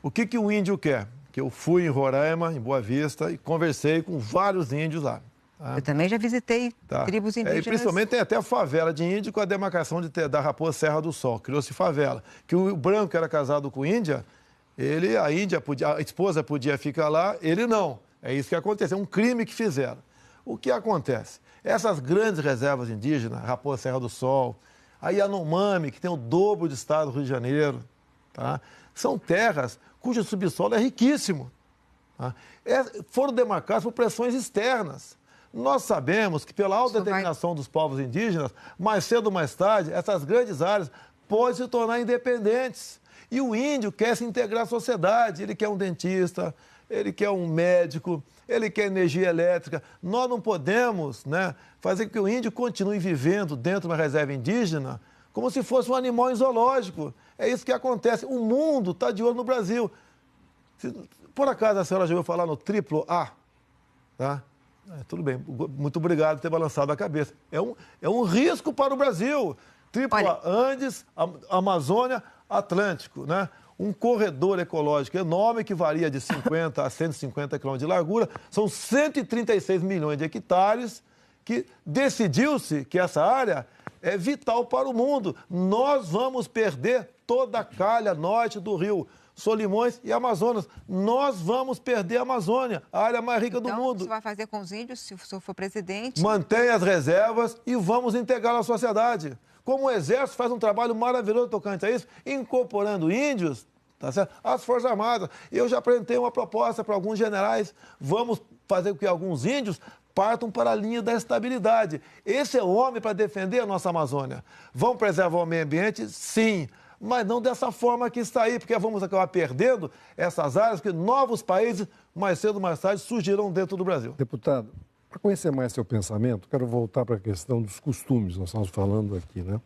O que o índio quer? Que eu fui em Roraima, em Boa Vista, e conversei com vários índios lá. Tá? Eu também já visitei tribos indígenas. E principalmente tem até a favela de índio com a demarcação da Raposa Serra do Sol. Criou-se favela. Que o branco era casado com índia, a esposa podia ficar lá, ele não. É isso que aconteceu, é um crime que fizeram. O que acontece? Essas grandes reservas indígenas, Raposa Serra do Sol, a Yanomami, que tem o dobro do estado do Rio de Janeiro, tá? São terras cujo subsolo é riquíssimo. Tá? Foram demarcadas por pressões externas. Nós sabemos que pela autodeterminação dos povos indígenas, mais cedo ou mais tarde, essas grandes áreas podem se tornar independentes. E o índio quer se integrar à sociedade, ele quer um dentista, ele quer um médico, ele quer energia elétrica. Nós não podemos, né, fazer com que o índio continue vivendo dentro de uma reserva indígena como se fosse um animal em zoológico. É isso que acontece. O mundo está de olho no Brasil. Por acaso a senhora já ouviu falar no triplo A? Tá? Tudo bem. Muito obrigado por ter balançado a cabeça. É um risco para o Brasil. Triplo A, Andes, Amazônia, Atlântico, né? Um corredor ecológico enorme que varia de 50 a 150 quilômetros de largura. São 136 milhões de hectares que decidiu-se que essa área é vital para o mundo. Nós vamos perder toda a calha norte do Rio Solimões e Amazonas. Nós vamos perder a Amazônia, a área mais rica do mundo. O que você vai fazer com os índios se o senhor for presidente? Mantém as reservas e vamos integrar a sociedade. Como o Exército faz um trabalho maravilhoso tocante a isso, incorporando índios, tá certo? Às Forças Armadas. Eu já apresentei uma proposta para alguns generais. Vamos fazer com que alguns índios partam para a linha da estabilidade. Esse é o homem para defender a nossa Amazônia. Vão preservar o meio ambiente? Sim. Mas não dessa forma que está aí, porque vamos acabar perdendo essas áreas, que novos países, mais cedo ou mais tarde, surgirão dentro do Brasil. Deputado, para conhecer mais seu pensamento, quero voltar para a questão dos costumes, nós estamos falando aqui, né?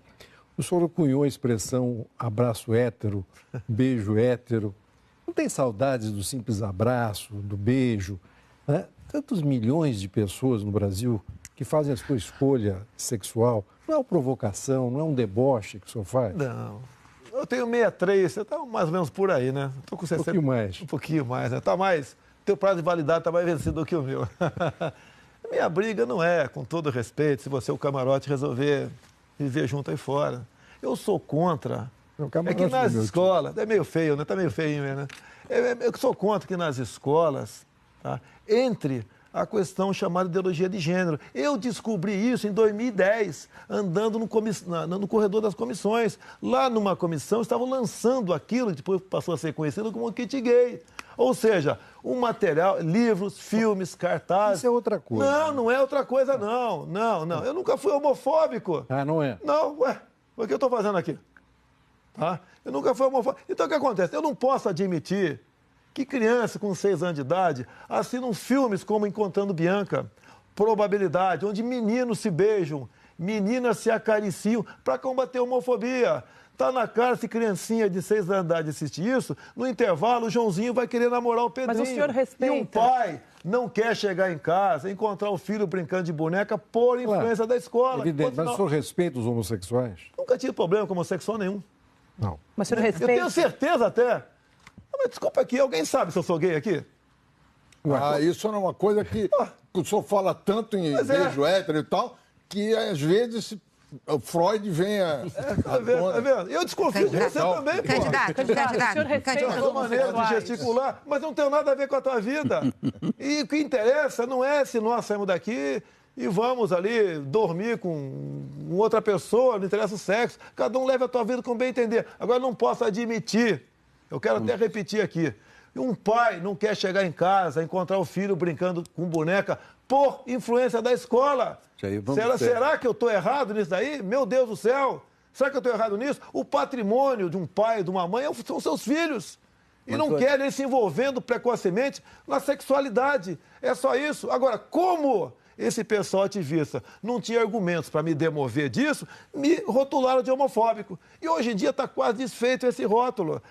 O senhor cunhou a expressão abraço hétero, beijo hétero. Não tem saudades do simples abraço, do beijo, né? Tantos milhões de pessoas no Brasil que fazem a sua escolha sexual. Não é uma provocação, não é um deboche que o senhor faz? Não. Eu tenho 63, você está mais ou menos por aí, né? Estou com 60. Um pouquinho mais. Um pouquinho mais, né? Teu prazo de validade está mais vencido do que o meu. Minha briga não é, com todo respeito, se você, o camarote, resolver viver junto aí fora. Eu sou contra. É que nas escolas... É meio feio, né? Está meio feio, né? Eu sou contra que nas escolas, tá, entre a questão chamada ideologia de gênero. Eu descobri isso em 2010, andando no corredor das comissões. Lá numa comissão estavam lançando aquilo que depois passou a ser conhecido como kit gay. Ou seja, um material, livros, filmes, cartazes... Isso é outra coisa. Não, não é outra coisa, não. Não. Eu nunca fui homofóbico. Ah, não é? Não, o que eu estou fazendo aqui? Tá? Eu nunca fui homofóbico. Então, o que acontece? Eu não posso admitir que criança com 6 anos de idade assinam filmes como Encontrando Bianca, Probabilidade, onde meninos se beijam, meninas se acariciam para combater a homofobia. Tá na cara, se criancinha de 6 anos de idade assistir isso, no intervalo o Joãozinho vai querer namorar o Pedrinho. Mas o senhor respeita. E um pai não quer chegar em casa, encontrar o filho brincando de boneca por influência da escola. Evidente, mas o senhor respeita os homossexuais? Nunca tive problema com homossexual nenhum. Não. Mas o senhor respeita? Eu tenho certeza até. Mas desculpa aqui, alguém sabe se eu sou gay aqui? Isso não é uma coisa que o senhor fala tanto em beijo hétero e tal, que às vezes o Freud vem a tá vendo? Eu desconfio de você também, pô. Candidato. A sua maneira de gesticular, mas não tem nada a ver com a tua vida. E o que interessa não é se nós saímos daqui e vamos ali dormir com outra pessoa, não interessa o sexo. Cada um leva a tua vida como bem entender. Agora, não posso admitir, eu quero até repetir aqui, um pai não quer chegar em casa, encontrar o filho brincando com boneca por influência da escola. Será que eu estou errado nisso daí? Meu Deus do céu! Será que eu estou errado nisso? O patrimônio de um pai e de uma mãe são seus filhos. E não querem eles se envolvendo precocemente na sexualidade. É só isso. Agora, como esse pessoal ativista não tinha argumentos para me demover disso, me rotularam de homofóbico. E hoje em dia está quase desfeito esse rótulo.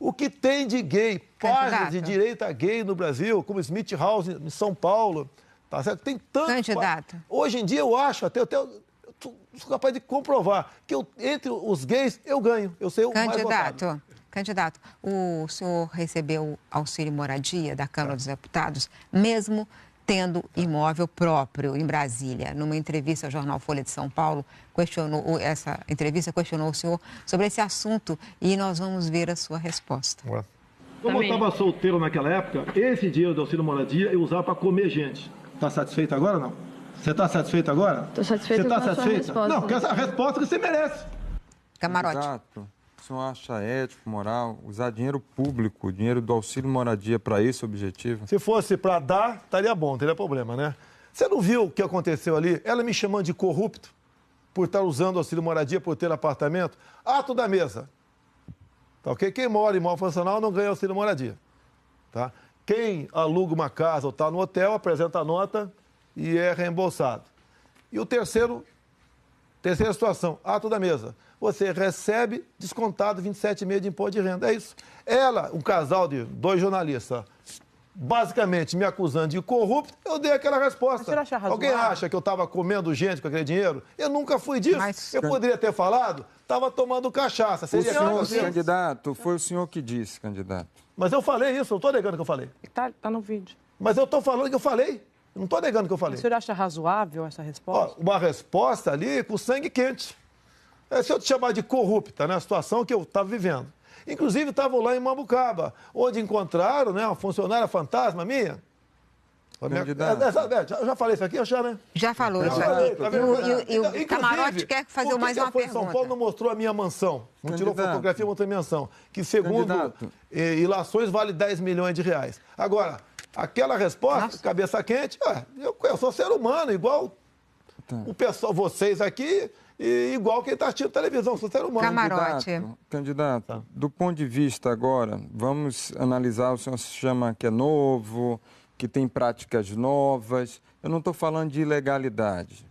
O que tem de gay, páginas de direita gay no Brasil, como Smith House em São Paulo, tá certo? Tem tanto. Candidato. Hoje em dia eu acho, até sou capaz de comprovar, que entre os gays eu ganho. Eu sei o mais votado. Candidato, o senhor recebeu auxílio moradia da Câmara dos Deputados, mesmo tendo imóvel próprio em Brasília. Numa entrevista ao jornal Folha de São Paulo, essa entrevista questionou o senhor sobre esse assunto e nós vamos ver a sua resposta. Como eu estava solteiro naquela época, esse dinheiro do auxílio moradia eu usava para comer gente. Está satisfeito agora ou não? Você está satisfeito agora? Estou satisfeito com a sua resposta. Não, porque essa resposta que você merece. Camarote. Candidato, o senhor acha ético, moral, usar dinheiro público, dinheiro do auxílio moradia para esse objetivo? Se fosse para dar, estaria bom, não teria problema, né? Você não viu o que aconteceu ali? Ela me chamando de corrupto por estar usando o auxílio moradia, por ter apartamento. Ato da mesa. Tá, ok? Quem mora em imóvel funcional não ganha auxílio moradia. Tá? Quem aluga uma casa ou está no hotel, apresenta a nota e é reembolsado. E o terceira situação, ato da mesa. Você recebe descontado 27,5% de imposto de renda. É isso. Ela, um casal de 2 jornalistas, basicamente me acusando de corrupto, eu dei aquela resposta. Alguém acha que eu estava comendo gente com aquele dinheiro? Eu nunca fui disso. Mas... Eu poderia ter falado, estava tomando cachaça. Seria candidato, foi o senhor que disse, candidato. Mas eu falei isso, eu estou negando que eu falei. Tá no vídeo. Mas eu estou falando que eu falei. Eu não estou negando que eu falei. O senhor acha razoável essa resposta? Uma resposta ali com sangue quente. Se eu te chamar de corrupta, né, a situação que eu estava vivendo. Inclusive, estavam lá em Mambucaba, onde encontraram, né, uma funcionária fantasma minha. Já falei isso aqui, né? Já falou isso aqui. E o Camarote quer fazer mais uma pergunta. São Paulo não mostrou a minha mansão. Não tirou fotografia, mostrou a minha mansão. Que, segundo ilações, vale 10 milhões de reais. Agora, aquela resposta, cabeça quente, eu sou ser humano, igual o pessoal, vocês aqui... E igual quem está assistindo televisão, sou ser humano. Camarote. Candidato, do ponto de vista agora, vamos analisar, o senhor se chama que é novo, que tem práticas novas. Eu não estou falando de ilegalidade.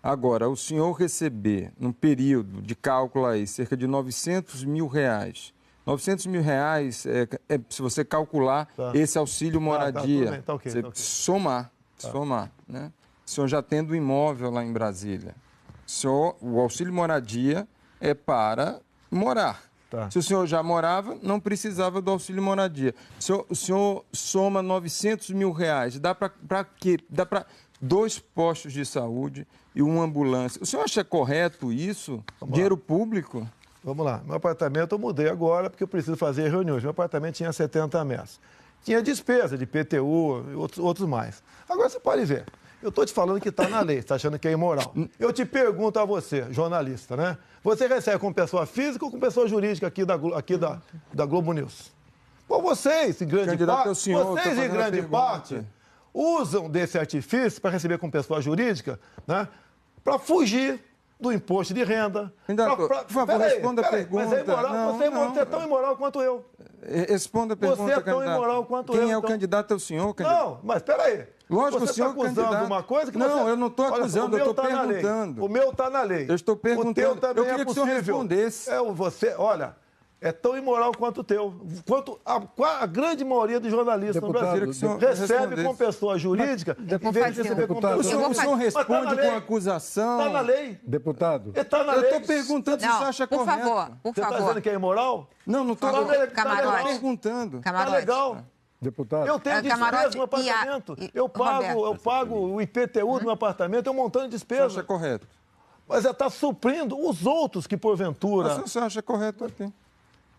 Agora, o senhor receber, num período de cálculo aí, cerca de 900 mil reais. 900 mil reais, se você calcular esse auxílio moradia, somar, né? O senhor já tendo um imóvel lá em Brasília. O auxílio moradia é para morar. Se o senhor já morava, não precisava do auxílio moradia. O senhor soma 900 mil reais. Dá para quê? Dá para 2 postos de saúde e uma ambulância. O senhor acha correto isso? Dinheiro público? Vamos lá. Meu apartamento eu mudei agora porque eu preciso fazer reuniões. Meu apartamento tinha 70 metros. Tinha despesa de PTU e outros mais. Agora você pode ver. Eu estou te falando que está na lei, você está achando que é imoral. Eu te pergunto a você, jornalista, né? Você recebe com pessoa física ou com pessoa jurídica aqui da Globo News? Bom, vocês, em grande parte, usam desse artifício para receber com pessoa jurídica, né? Para fugir do imposto de renda. Por favor, responda a pergunta. Mas é imoral, você é tão imoral quanto eu. Responda a pergunta, Você é tão candidato. imoral quanto eu. Quem é o candidato é o senhor, candidato? Não, mas peraí. Lógico, você o senhor está acusando candidato. uma coisa que não, você... eu não estou acusando, eu estou perguntando. O meu está na lei. Eu estou perguntando. O teu também eu queria que o senhor respondesse. Olha, é tão imoral quanto o teu. Quanto a grande maioria dos jornalistas no Brasil recebe com pessoa jurídica em vez de receber com pessoa... O senhor responde com acusação. Está na lei. Deputado. Está na lei. Eu estou perguntando se você acha correto. Por favor. Você está dizendo que é imoral? Não estou perguntando. Está legal. Deputado. Eu tenho despesa no meu apartamento. Eu pago o IPTU do meu apartamento, é um montão de despesa. Você acha correto? Mas está suprindo os outros que, porventura... Mas você acha correto aqui?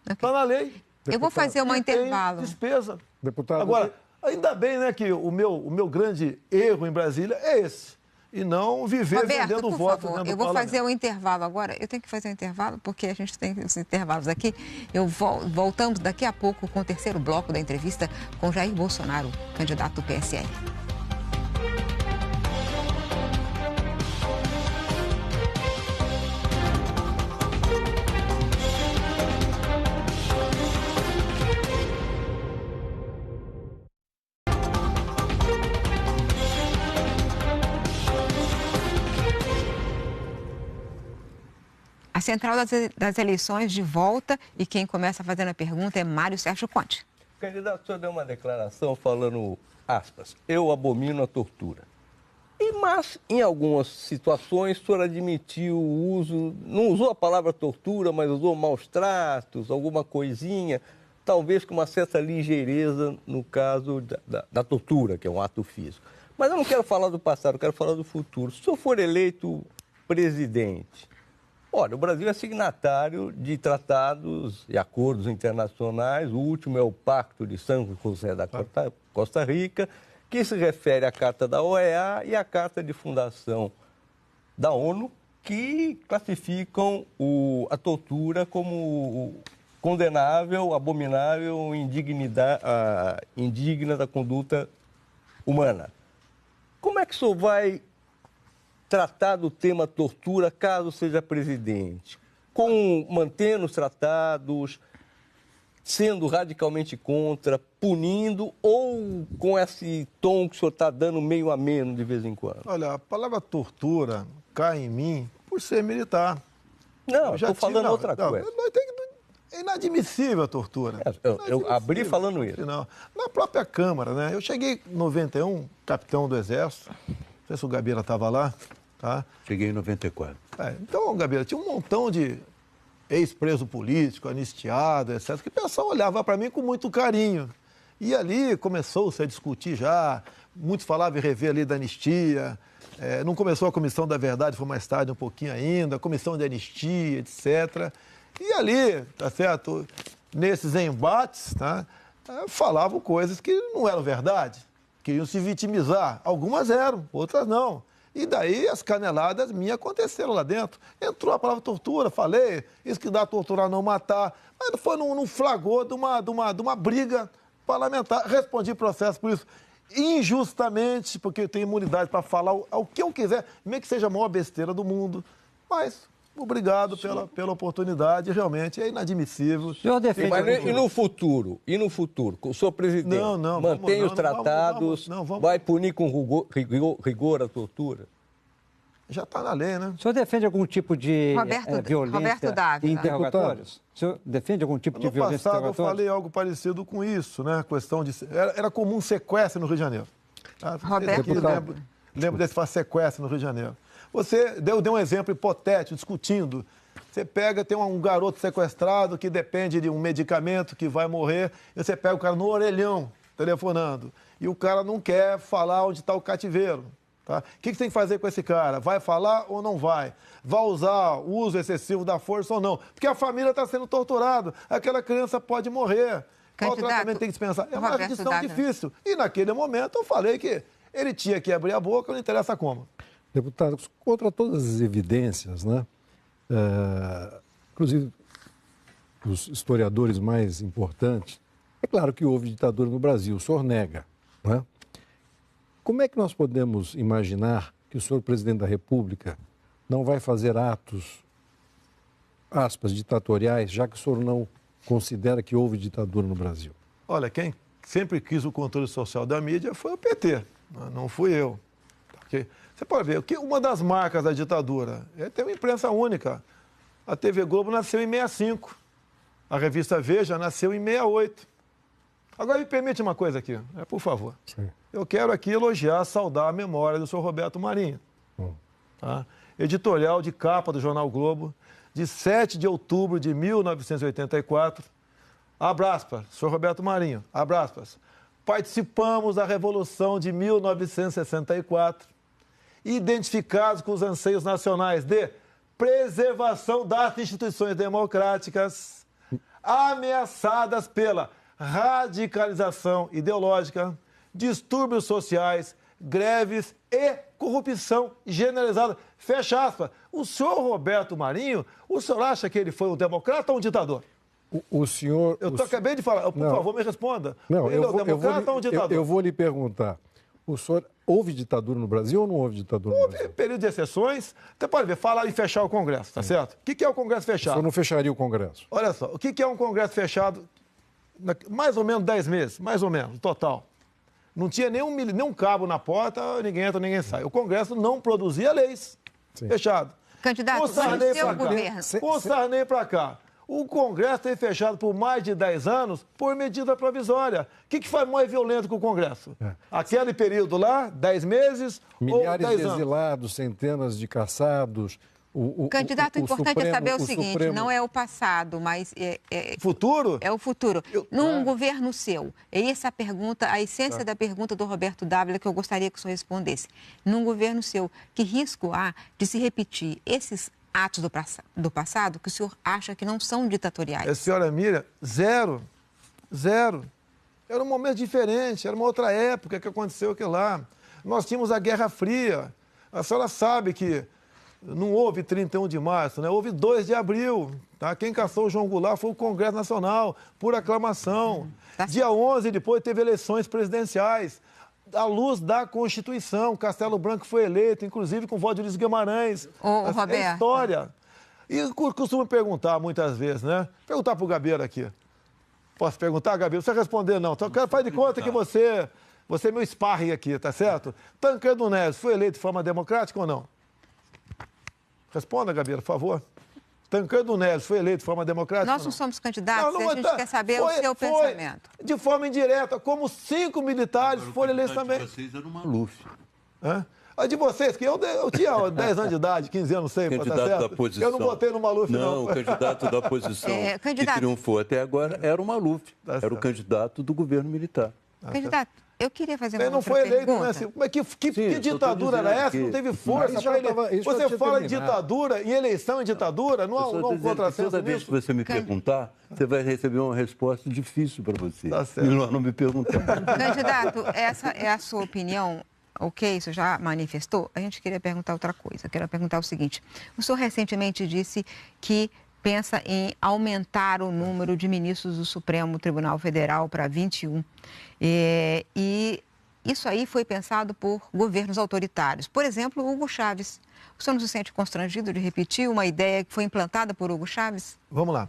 Está na lei. Eu vou fazer um intervalo. Despesa. Deputado. Agora, ainda bem, né, que o meu grande erro em Brasília é esse. E não viver vendendo votos dentro do parlamento. Eu vou fazer um intervalo agora. Eu tenho que fazer um intervalo, porque a gente tem os intervalos aqui. Voltamos daqui a pouco com o terceiro bloco da entrevista com Jair Bolsonaro, candidato do PSL. A central das eleições de volta e quem começa fazendo a pergunta é Mário Sérgio Conte. Candidato, o senhor deu uma declaração falando, aspas, eu abomino a tortura. Mas, em algumas situações, o senhor admitiu o uso, não usou a palavra tortura, mas usou maus tratos, alguma coisinha, talvez com uma certa ligeireza no caso da tortura, que é um ato físico. Mas eu não quero falar do passado, eu quero falar do futuro. Se o senhor for eleito presidente... Olha, o Brasil é signatário de tratados e acordos internacionais. O último é o Pacto de São José da Costa Rica, que se refere à Carta da OEA e à Carta de Fundação da ONU, que classificam a tortura como condenável, abominável, indigna da conduta humana. Como é que o senhor vai tratar do tema tortura caso seja presidente? Mantendo os tratados, sendo radicalmente contra, punindo, ou com esse tom que o senhor está dando meio ameno de vez em quando? Olha, a palavra tortura cai em mim por ser militar. Não, estou falando outra coisa. É inadmissível a tortura. Eu abri falando isso. Não. Na própria Câmara, né? Eu cheguei em 91, capitão do Exército. Não sei se o Gabeira estava lá, tá? Cheguei em 94. Então, Gabeira, tinha um montão de ex-preso político, anistiado, etc., que o pessoal olhava para mim com muito carinho. E ali começou-se a discutir já, muitos falavam em rever ali da anistia, não começou a Comissão da Verdade, foi mais tarde um pouquinho ainda, Comissão de Anistia, etc. E ali, tá certo, nesses embates, tá, falavam coisas que não eram verdade. Queriam se vitimizar. Algumas eram, outras não. E daí as caneladas minhas aconteceram lá dentro. Entrou a palavra tortura, falei, isso que dá torturar não matar. Mas foi num flagrou de uma briga parlamentar. Respondi processo por isso injustamente, porque eu tenho imunidade para falar o que eu quiser, mesmo que seja a maior besteira do mundo. Mas... obrigado pela oportunidade, realmente é inadmissível. E no futuro, o senhor presidente mantém os tratados, vai punir com rigor a tortura? Já está na lei, né? O senhor defende algum tipo de violência em interrogatórios? O senhor defende algum tipo de violência em interrogatórios? No passado eu falei algo parecido com isso, né? A questão de... Era comum sequestro no Rio de Janeiro. Lembro desse sequestro no Rio de Janeiro. Você deu um exemplo hipotético, discutindo. Você pega, tem um garoto sequestrado que depende de um medicamento que vai morrer, e você pega o cara no orelhão, telefonando, e o cara não quer falar onde está o cativeiro. Tá? O que você tem que fazer com esse cara? Vai falar ou não vai? Vai usar o uso excessivo da força ou não? Porque a família está sendo torturada, aquela criança pode morrer. Qual tratamento tem que dispensar? É uma decisão difícil. E naquele momento eu falei que ele tinha que abrir a boca, não interessa como. Deputado, contra todas as evidências, né? Inclusive os historiadores mais importantes, é claro que houve ditadura no Brasil, o senhor nega, né? Como é que nós podemos imaginar que o senhor presidente da República não vai fazer atos, aspas, ditatoriais, já que o senhor não considera que houve ditadura no Brasil? Olha, quem sempre quis o controle social da mídia foi o PT, não fui eu. Porque você pode ver, que uma das marcas da ditadura é ter uma imprensa única. A TV Globo nasceu em 65, a revista Veja nasceu em 68. Agora me permite uma coisa aqui, por favor. Sim. Eu quero aqui elogiar, saudar a memória do senhor Roberto Marinho. Tá? Editorial de capa do Jornal Globo, de 7 de outubro de 1984. Abre aspas, senhor Roberto Marinho, abre aspas. Participamos da Revolução de 1964, identificados com os anseios nacionais de preservação das instituições democráticas, ameaçadas pela radicalização ideológica, distúrbios sociais, greves e corrupção generalizada. Fecha aspas. O senhor Roberto Marinho, o senhor acha que ele foi um democrata ou um ditador? O senhor... Acabei de falar. Por favor, me responda. Não, ele é um democrata ou um ditador? Eu vou lhe perguntar. O senhor, houve ditadura no Brasil ou não houve ditadura no Brasil? Houve período de exceções. Você pode ver, falar em fechar o Congresso, tá certo? O que é o Congresso fechado? O senhor não fecharia o Congresso? Olha só, o que é um Congresso fechado? Mais ou menos 10 meses, mais ou menos, total. Não tinha nenhum cabo na porta, ninguém entra, ninguém sai. O Congresso não produzia leis. Sim. Fechado. Candidato, com Sarney para cá. O Congresso tem fechado por mais de 10 anos por medida provisória. O que foi mais violento que o Congresso? Aquele período lá, 10 meses milhares ou 10 de exilados, centenas de caçados. Candidato, o importante é saber o seguinte, Supremo... não é o passado, mas... futuro? É o futuro. Num governo seu, é essa a pergunta, a essência da pergunta do Roberto Dávila que eu gostaria que o senhor respondesse. Num governo seu, que risco há de se repetir esses atos do passado que o senhor acha que não são ditatoriais? A senhora Miriam, zero. Zero. Era um momento diferente, era uma outra época que aconteceu aquilo lá. Nós tínhamos a Guerra Fria. A senhora sabe que não houve 31 de março, né? Houve 2 de abril. Tá? Quem caçou o João Goulart foi o Congresso Nacional, por aclamação. Dia 11, depois, teve eleições presidenciais. À luz da Constituição, Castelo Branco foi eleito, inclusive com voto de Ulisses Guimarães. Roberto. É história. E costumo perguntar muitas vezes, né? Perguntar para o Gabeira aqui. Posso perguntar, Gabeira? Você responder não. Então, faz de conta que você é meu sparring aqui, tá certo? Tancredo Neves foi eleito de forma democrática ou não? Responda, Gabeira, por favor. Tancredo Neves foi eleito de forma democrática? Nós não somos candidatos, a gente quer saber o seu pensamento. De forma indireta, como 5 militares foram eleitos também. De vocês era uma Maluf. A de vocês, que eu tinha 10 anos de idade, 15 anos, não sei, candidato tá certo? Da posição. Eu não votei no Maluf, não. Não, o candidato da oposição que triunfou até agora era o Maluf. Era o candidato do governo militar. Candidato, eu queria fazer uma Ele não foi eleito, não é assim. Mas que ditadura era essa? Não teve força para ele. Você fala em ditadura, em eleição em ditadura, não há um contrassenso toda vez que você me perguntar, você vai receber uma resposta difícil para você. Tá certo. E não me perguntar. Candidato, essa é a sua opinião? Ok, isso já manifestou? A gente queria perguntar outra coisa. Quero perguntar o seguinte. O senhor recentemente disse que pensa em aumentar o número de ministros do Supremo Tribunal Federal para 21. E isso aí foi pensado por governos autoritários. Por exemplo, Hugo Chávez. O senhor não se sente constrangido de repetir uma ideia que foi implantada por Hugo Chávez? Vamos lá.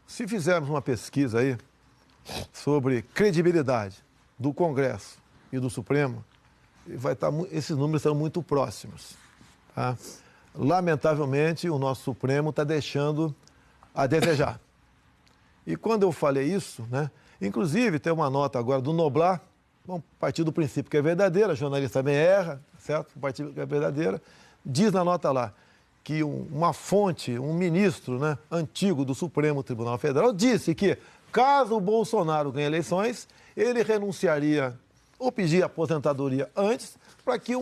Se fizermos uma pesquisa aí sobre credibilidade do Congresso e do Supremo, esses números são muito próximos. Tá? Lamentavelmente, o nosso Supremo está deixando a desejar. E quando eu falei isso, né, inclusive tem uma nota agora do Noblar, vamos partir do princípio que é verdadeira, a jornalista também erra, certo? Partir que é verdadeira, diz na nota lá que uma fonte, um ministro, né, antigo do Supremo Tribunal Federal, disse que caso o Bolsonaro ganhe eleições, ele renunciaria ou pedir aposentadoria antes para que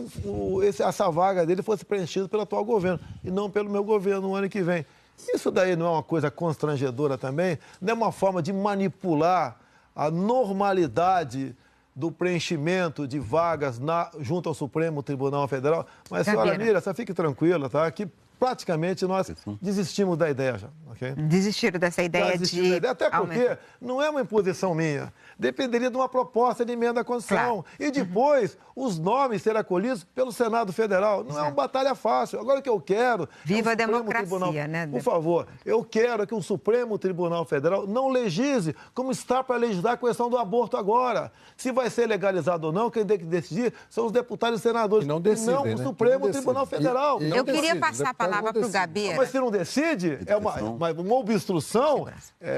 essa vaga dele fosse preenchida pelo atual governo e não pelo meu governo no ano que vem. Isso daí não é uma coisa constrangedora também? Não é uma forma de manipular a normalidade do preenchimento de vagas junto ao Supremo Tribunal Federal? Mas, senhora Miriam, você fique tranquila, tá? Que praticamente nós desistimos da ideia já. Okay? Desistiram dessa ideia de... Até porque não é uma imposição minha. Dependeria de uma proposta de emenda à Constituição. Claro. E depois, os nomes serem acolhidos pelo Senado Federal. Não é uma batalha fácil. Agora o que eu quero... Viva a democracia, né? Por favor, eu quero que o Supremo Tribunal Federal não legisle como está para legislar a questão do aborto agora. Se vai ser legalizado ou não, quem tem que decidir são os deputados e senadores. E não decidem, o Supremo Tribunal Federal. Eu queria passar a palavra para o Gabeira. Mas se não decide, é uma obstrução,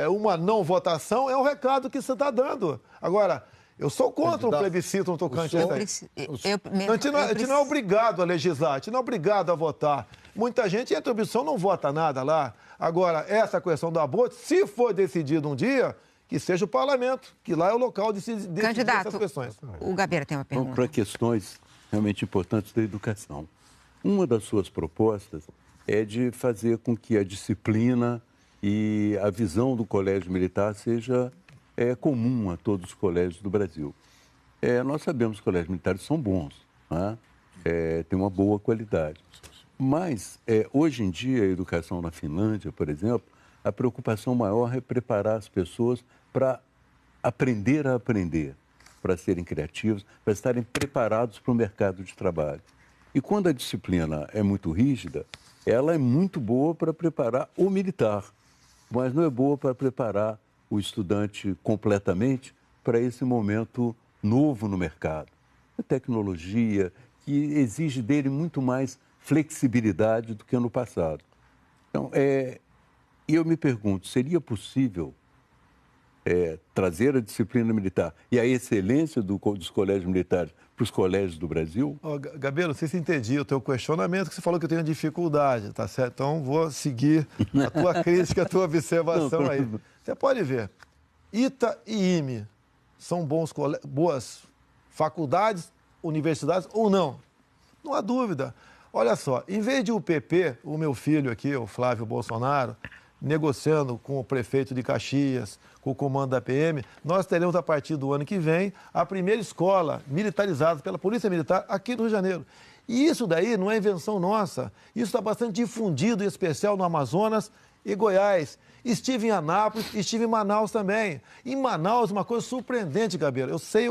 uma não votação, é um recado que você está dando. Agora, eu sou contra o plebiscito no tocante a isso. A gente não é obrigado a legislar, a gente não é obrigado a votar. Muita gente, entre a obstrução, não vota nada lá. Agora, essa questão do aborto, se for decidido um dia, que seja o parlamento, que lá é o local de se decidir essas questões. O Gabeira tem uma pergunta. Para questões realmente importantes da educação. Uma das suas propostas é de fazer com que a disciplina e a visão do colégio militar seja comum a todos os colégios do Brasil. Nós sabemos que os colégios militares são bons, né? Têm uma boa qualidade. Mas, hoje em dia, a educação na Finlândia, por exemplo, a preocupação maior é preparar as pessoas para aprender a aprender, para serem criativos, para estarem preparados para o mercado de trabalho. E quando a disciplina é muito rígida, ela é muito boa para preparar o militar, mas não é boa para preparar o estudante completamente para esse momento novo no mercado. A tecnologia que exige dele muito mais flexibilidade do que no passado. Então, eu me pergunto, seria possível trazer a disciplina militar e a excelência dos colégios militares para os colégios do Brasil? Gabeira, não sei se entendi o teu questionamento, que você falou que eu tenho dificuldade, tá certo? Então, vou seguir a tua crítica, a tua observação aí. Você pode ver, ITA e IME são boas faculdades, universidades ou não? Não há dúvida. Olha só, em vez de o PP, o meu filho aqui, o Flávio Bolsonaro, negociando com o prefeito de Caxias, com o comando da PM, nós teremos a partir do ano que vem a primeira escola militarizada pela Polícia Militar aqui no Rio de Janeiro. E isso daí não é invenção nossa, isso está bastante difundido, em especial no Amazonas e Goiás. Estive em Anápolis, estive em Manaus também. Em Manaus, uma coisa surpreendente, Gabeira, eu sei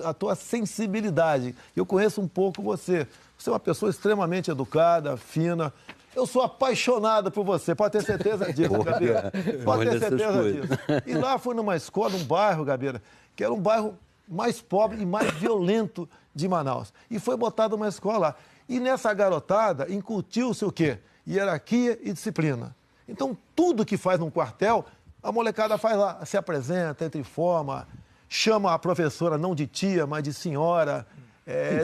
a tua sensibilidade, eu conheço um pouco você. Você é uma pessoa extremamente educada, fina. Eu sou apaixonado por você, pode ter certeza disso, Gabeira. Pode ter certeza disso. E lá fui numa escola, num bairro, Gabeira, que era um bairro mais pobre e mais violento de Manaus. E foi botada uma escola lá. E nessa garotada incutiu-se o quê? Hierarquia e disciplina. Então, tudo que faz num quartel, a molecada faz lá, se apresenta, entra em forma, chama a professora não de tia, mas de senhora,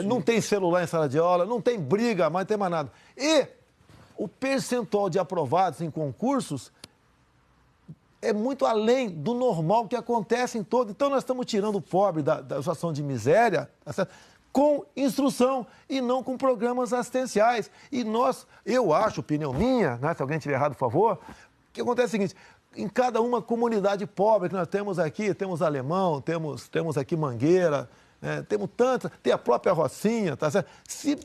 não tem celular em sala de aula, não tem briga, mas não tem mais nada. E o percentual de aprovados em concursos é muito além do normal que acontece em todo. Então, nós estamos tirando o pobre da situação de miséria, com instrução e não com programas assistenciais. E eu acho, opinião minha, né, se alguém tiver errado, por favor, que acontece o seguinte, em cada uma comunidade pobre que nós temos aqui, temos Alemão, temos aqui Mangueira, temos tantas, tem a própria Rocinha, tá certo? Se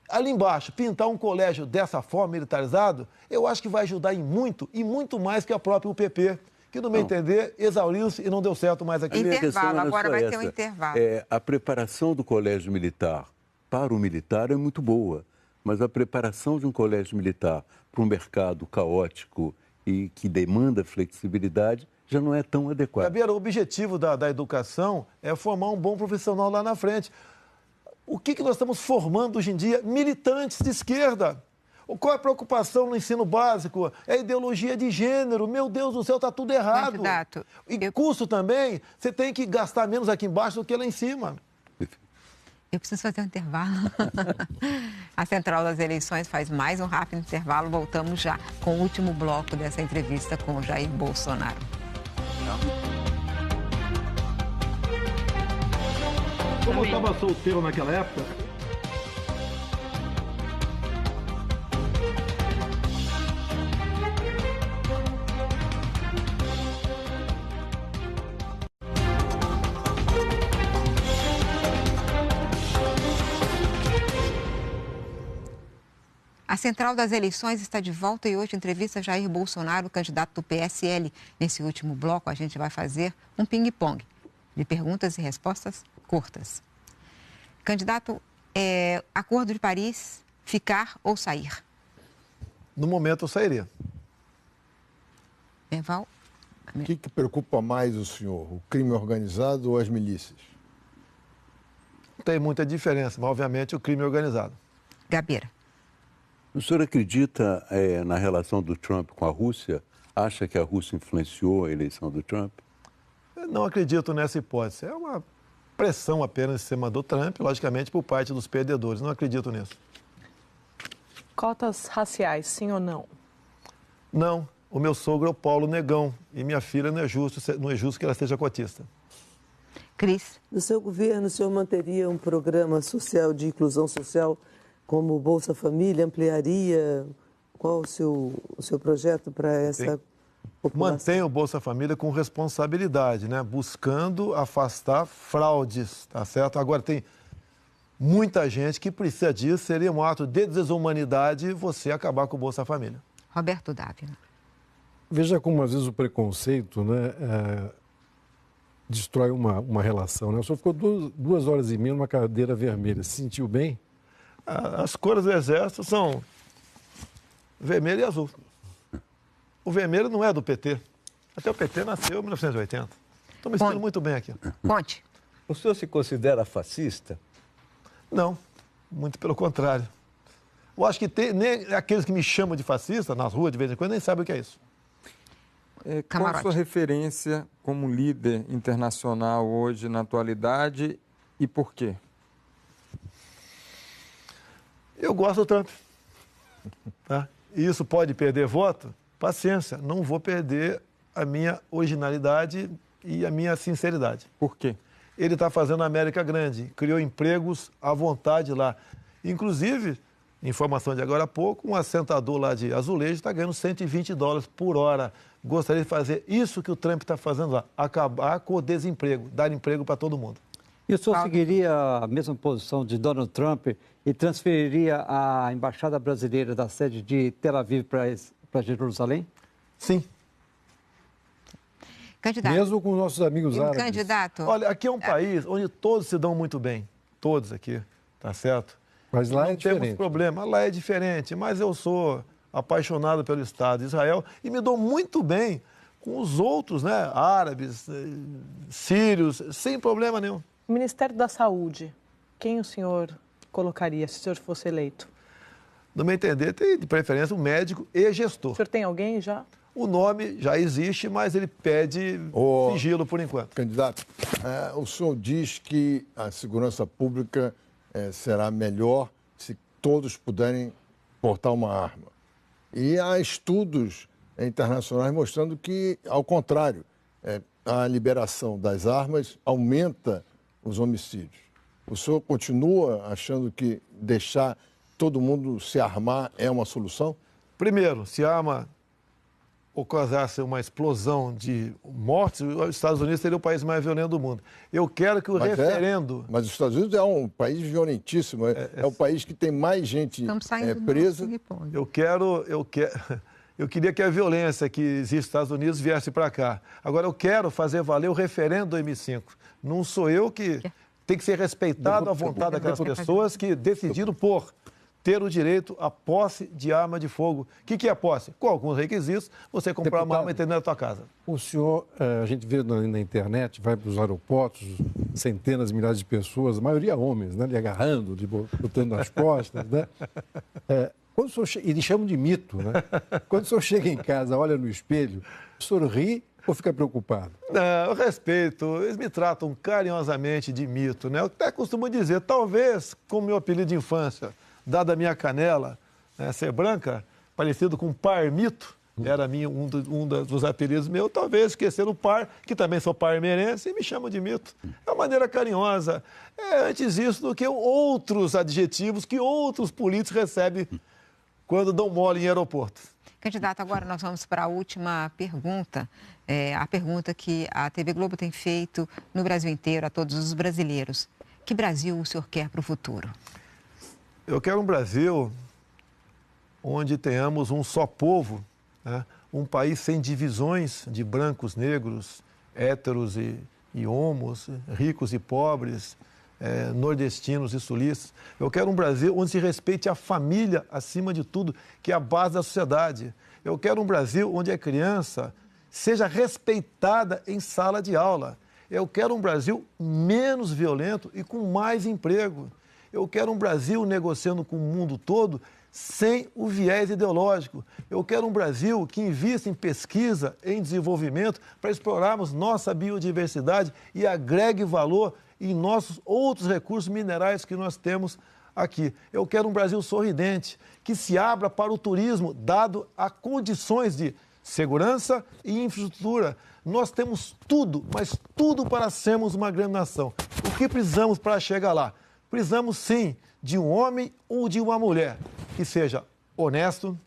ali embaixo pintar um colégio dessa forma, militarizado, eu acho que vai ajudar em muito, e muito mais que a própria UPP, que, no meu entender, exauriu-se e não deu certo mais aqui. Intervalo, agora vai ter um intervalo. A preparação do colégio militar para o militar é muito boa, mas a preparação de um colégio militar para um mercado caótico e que demanda flexibilidade já não é tão adequada. Gabeira, o objetivo da educação é formar um bom profissional lá na frente. O que nós estamos formando hoje em dia? Militantes de esquerda. Qual é a preocupação no ensino básico? É a ideologia de gênero. Meu Deus do céu, está tudo errado. Candidato, e custo também, você tem que gastar menos aqui embaixo do que lá em cima. Eu preciso fazer um intervalo. A Central das Eleições faz mais um rápido intervalo. Voltamos já com o último bloco dessa entrevista com o Jair Bolsonaro. Como eu estava solteiro naquela época... A central das eleições está de volta e hoje entrevista Jair Bolsonaro, candidato do PSL. Nesse último bloco, a gente vai fazer um ping-pong de perguntas e respostas curtas. Candidato, Acordo de Paris, ficar ou sair? No momento, eu sairia. Val? O que preocupa mais o senhor, o crime organizado ou as milícias? Não tem muita diferença, mas, obviamente, o crime organizado. Gabeira. O senhor acredita na relação do Trump com a Rússia? Acha que a Rússia influenciou a eleição do Trump? Eu não acredito nessa hipótese. É uma pressão apenas em cima do Trump, logicamente, por parte dos perdedores. Não acredito nisso. Cotas raciais, sim ou não? Não. O meu sogro é o Paulo Negão e minha filha não é justo que ela seja cotista. Cris. No seu governo, o senhor manteria um programa social de inclusão social como o Bolsa Família? Ampliaria? Qual o seu projeto para essa população? Mantenho o Bolsa Família com responsabilidade, né? Buscando afastar fraudes, tá certo? Agora, tem muita gente que precisa disso. Seria um ato de desumanidade você acabar com o Bolsa Família. Roberto Dávila. Veja como, às vezes, o preconceito, né, destrói uma relação. Né? O senhor ficou 2 horas e meia numa cadeira vermelha. Se sentiu bem? As cores do Exército são vermelho e azul. O vermelho não é do PT. Até o PT nasceu em 1980. Estou me sentindo muito bem aqui. Ponte. O senhor se considera fascista? Não, muito pelo contrário. Eu acho que nem aqueles que me chamam de fascista, nas ruas de vez em quando, nem sabem o que é isso. Qual a sua referência como líder internacional hoje, na atualidade, e por quê? Eu gosto do Trump. Tá? E isso pode perder voto? Paciência, não vou perder a minha originalidade e a minha sinceridade. Por quê? Ele está fazendo a América grande, criou empregos à vontade lá. Inclusive, informação de agora há pouco, um assentador lá de azulejo está ganhando $120 por hora. Gostaria de fazer isso que o Trump está fazendo lá, acabar com o desemprego, dar emprego para todo mundo. E o senhor seguiria a mesma posição de Donald Trump e transferiria a embaixada brasileira da sede de Tel Aviv para Jerusalém? Sim. Candidato. Mesmo com os nossos amigos árabes. Candidato. Olha, aqui é um país onde todos se dão muito bem. Todos aqui, tá certo? Mas lá não é diferente. temos problema. Lá é diferente, mas eu sou apaixonado pelo Estado de Israel e me dou muito bem com os outros, né? Árabes, sírios, sem problema nenhum. O Ministério da Saúde, quem o senhor colocaria se o senhor fosse eleito? No meu entender, tem de preferência um médico e gestor. O senhor tem alguém já? O nome já existe, mas ele pede sigilo por enquanto. Candidato, o senhor diz que a segurança pública será melhor se todos puderem portar uma arma. E há estudos internacionais mostrando que, ao contrário, a liberação das armas aumenta os homicídios. O senhor continua achando que deixar todo mundo se armar é uma solução? Primeiro, se a arma ocorresse uma explosão de mortes, os Estados Unidos seria o país mais violento do mundo. Eu quero que o referendo... Mas os Estados Unidos é um país violentíssimo, é o país que tem mais gente presa. Eu queria que a violência que existe nos Estados Unidos viesse para cá. Agora, eu quero fazer valer o referendo de 2005. Não sou eu que... Tem que ser respeitado a vontade daquelas pessoas que decidiram por ter o direito à posse de arma de fogo. O que é posse? Com alguns requisitos, você comprar uma arma e ter na sua casa. O senhor, a gente vê na internet, vai para os aeroportos, centenas, milhares de pessoas, a maioria homens, né, lhe agarrando, botando nas costas, né? Quando o senhor e lhe chamam de mito, né? Quando o senhor chega em casa, olha no espelho, o senhor ri ou fica preocupado? Não, eu respeito. Eles me tratam carinhosamente de mito, né? Eu até costumo dizer, talvez, com o meu apelido de infância, dada a minha canela, né, ser branca, parecido com parmito, era um dos apelidos meus, talvez esquecer o par, que também sou parmeirense, e me chamam de mito. É uma maneira carinhosa. Antes isso do que outros adjetivos que outros políticos recebem quando dão mole em aeroportos. Candidato, agora nós vamos para a última pergunta. A pergunta que a TV Globo tem feito no Brasil inteiro, a todos os brasileiros. Que Brasil o senhor quer para o futuro? Eu quero um Brasil onde tenhamos um só povo, né? Um país sem divisões de brancos, negros, héteros e homos, ricos e pobres, nordestinos e sulistas. Eu quero um Brasil onde se respeite a família acima de tudo, que é a base da sociedade. Eu quero um Brasil onde a criança seja respeitada em sala de aula. Eu quero um Brasil menos violento e com mais emprego. Eu quero um Brasil negociando com o mundo todo sem o viés ideológico. Eu quero um Brasil que invista em pesquisa, em desenvolvimento, para explorarmos nossa biodiversidade e agregue valor em nossos outros recursos minerais que nós temos aqui. Eu quero um Brasil sorridente, que se abra para o turismo, dado a condições de segurança e infraestrutura. Nós temos tudo, mas tudo para sermos uma grande nação. O que precisamos para chegar lá? Precisamos, sim, de um homem ou de uma mulher que seja honesto,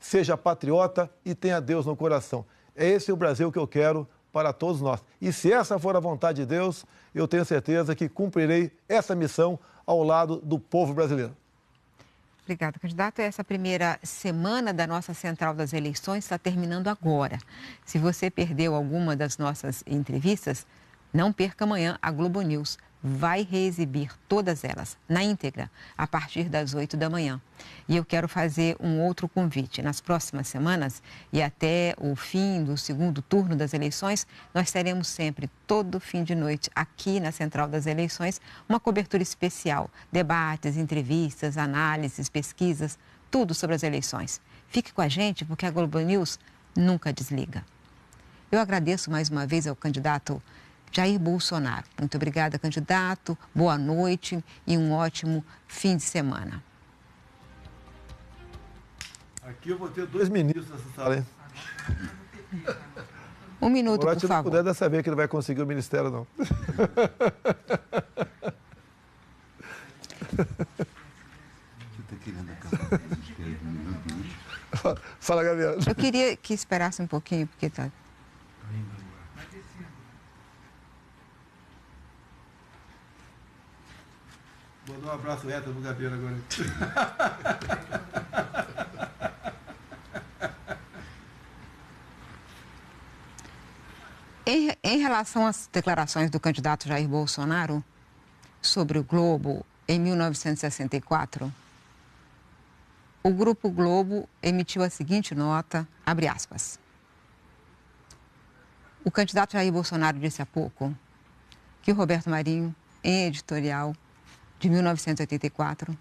seja patriota e tenha Deus no coração. É esse o Brasil que eu quero para todos nós. E se essa for a vontade de Deus, eu tenho certeza que cumprirei essa missão ao lado do povo brasileiro. Obrigada, candidato. Essa primeira semana da nossa Central das Eleições está terminando agora. Se você perdeu alguma das nossas entrevistas, não perca amanhã a Globo News. Vai reexibir todas elas, na íntegra, a partir das 8 da manhã. E eu quero fazer um outro convite. Nas próximas semanas e até o fim do segundo turno das eleições, nós teremos sempre, todo fim de noite, aqui na Central das Eleições, uma cobertura especial. Debates, entrevistas, análises, pesquisas, tudo sobre as eleições. Fique com a gente, porque a Globo News nunca desliga. Eu agradeço mais uma vez ao candidato Jair Bolsonaro. Muito obrigada, candidato. Boa noite e um ótimo fim de semana. Aqui eu vou ter 2 ministros nessa sala, hein? Um minuto, por favor. Se não puder, dessa vez que ele vai conseguir o ministério, não. Fala, Gabriela. Eu queria que esperasse um pouquinho, porque tá... Vou dar um abraço reto no Gabriela agora. Em relação às declarações do candidato Jair Bolsonaro sobre o Globo em 1964, o Grupo Globo emitiu a seguinte nota, abre aspas. O candidato Jair Bolsonaro disse há pouco que o Roberto Marinho, em editorial de 1984,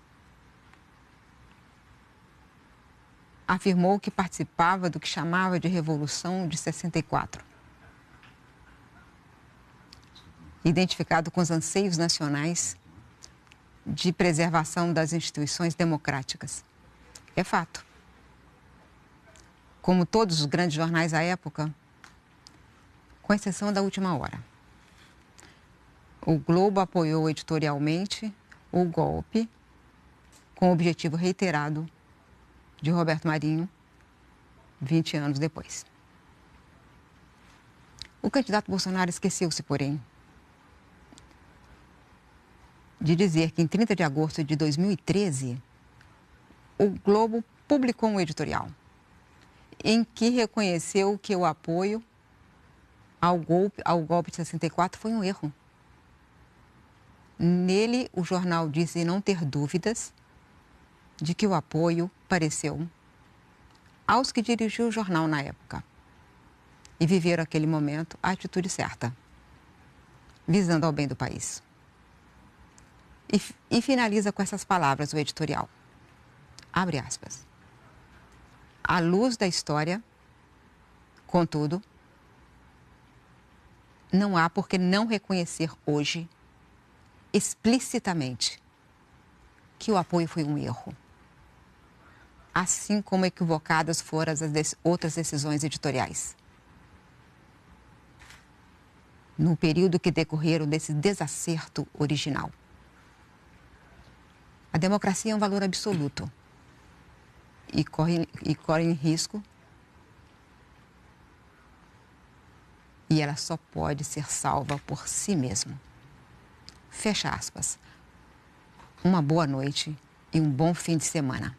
afirmou que participava do que chamava de Revolução de 64. Identificado com os anseios nacionais de preservação das instituições democráticas. É fato. Como todos os grandes jornais à época, com exceção da Última Hora, o Globo apoiou editorialmente o golpe com o objetivo reiterado de Roberto Marinho 20 anos depois. O candidato Bolsonaro esqueceu-se, porém, de dizer que em 30 de agosto de 2013, o Globo publicou um editorial em que reconheceu que o apoio ao golpe de 64 foi um erro. Nele, o jornal disse não ter dúvidas de que o apoio pareceu aos que dirigiam o jornal na época e viveram aquele momento a atitude certa, visando ao bem do país. E finaliza com essas palavras o editorial. Abre aspas. À luz da história, contudo, não há por que não reconhecer hoje, explicitamente, que o apoio foi um erro. Assim como equivocadas foram as outras decisões editoriais. No período que decorreram desse desacerto original. A democracia é um valor absoluto e corre em risco, e ela só pode ser salva por si mesma. Fecha aspas. Uma boa noite e um bom fim de semana.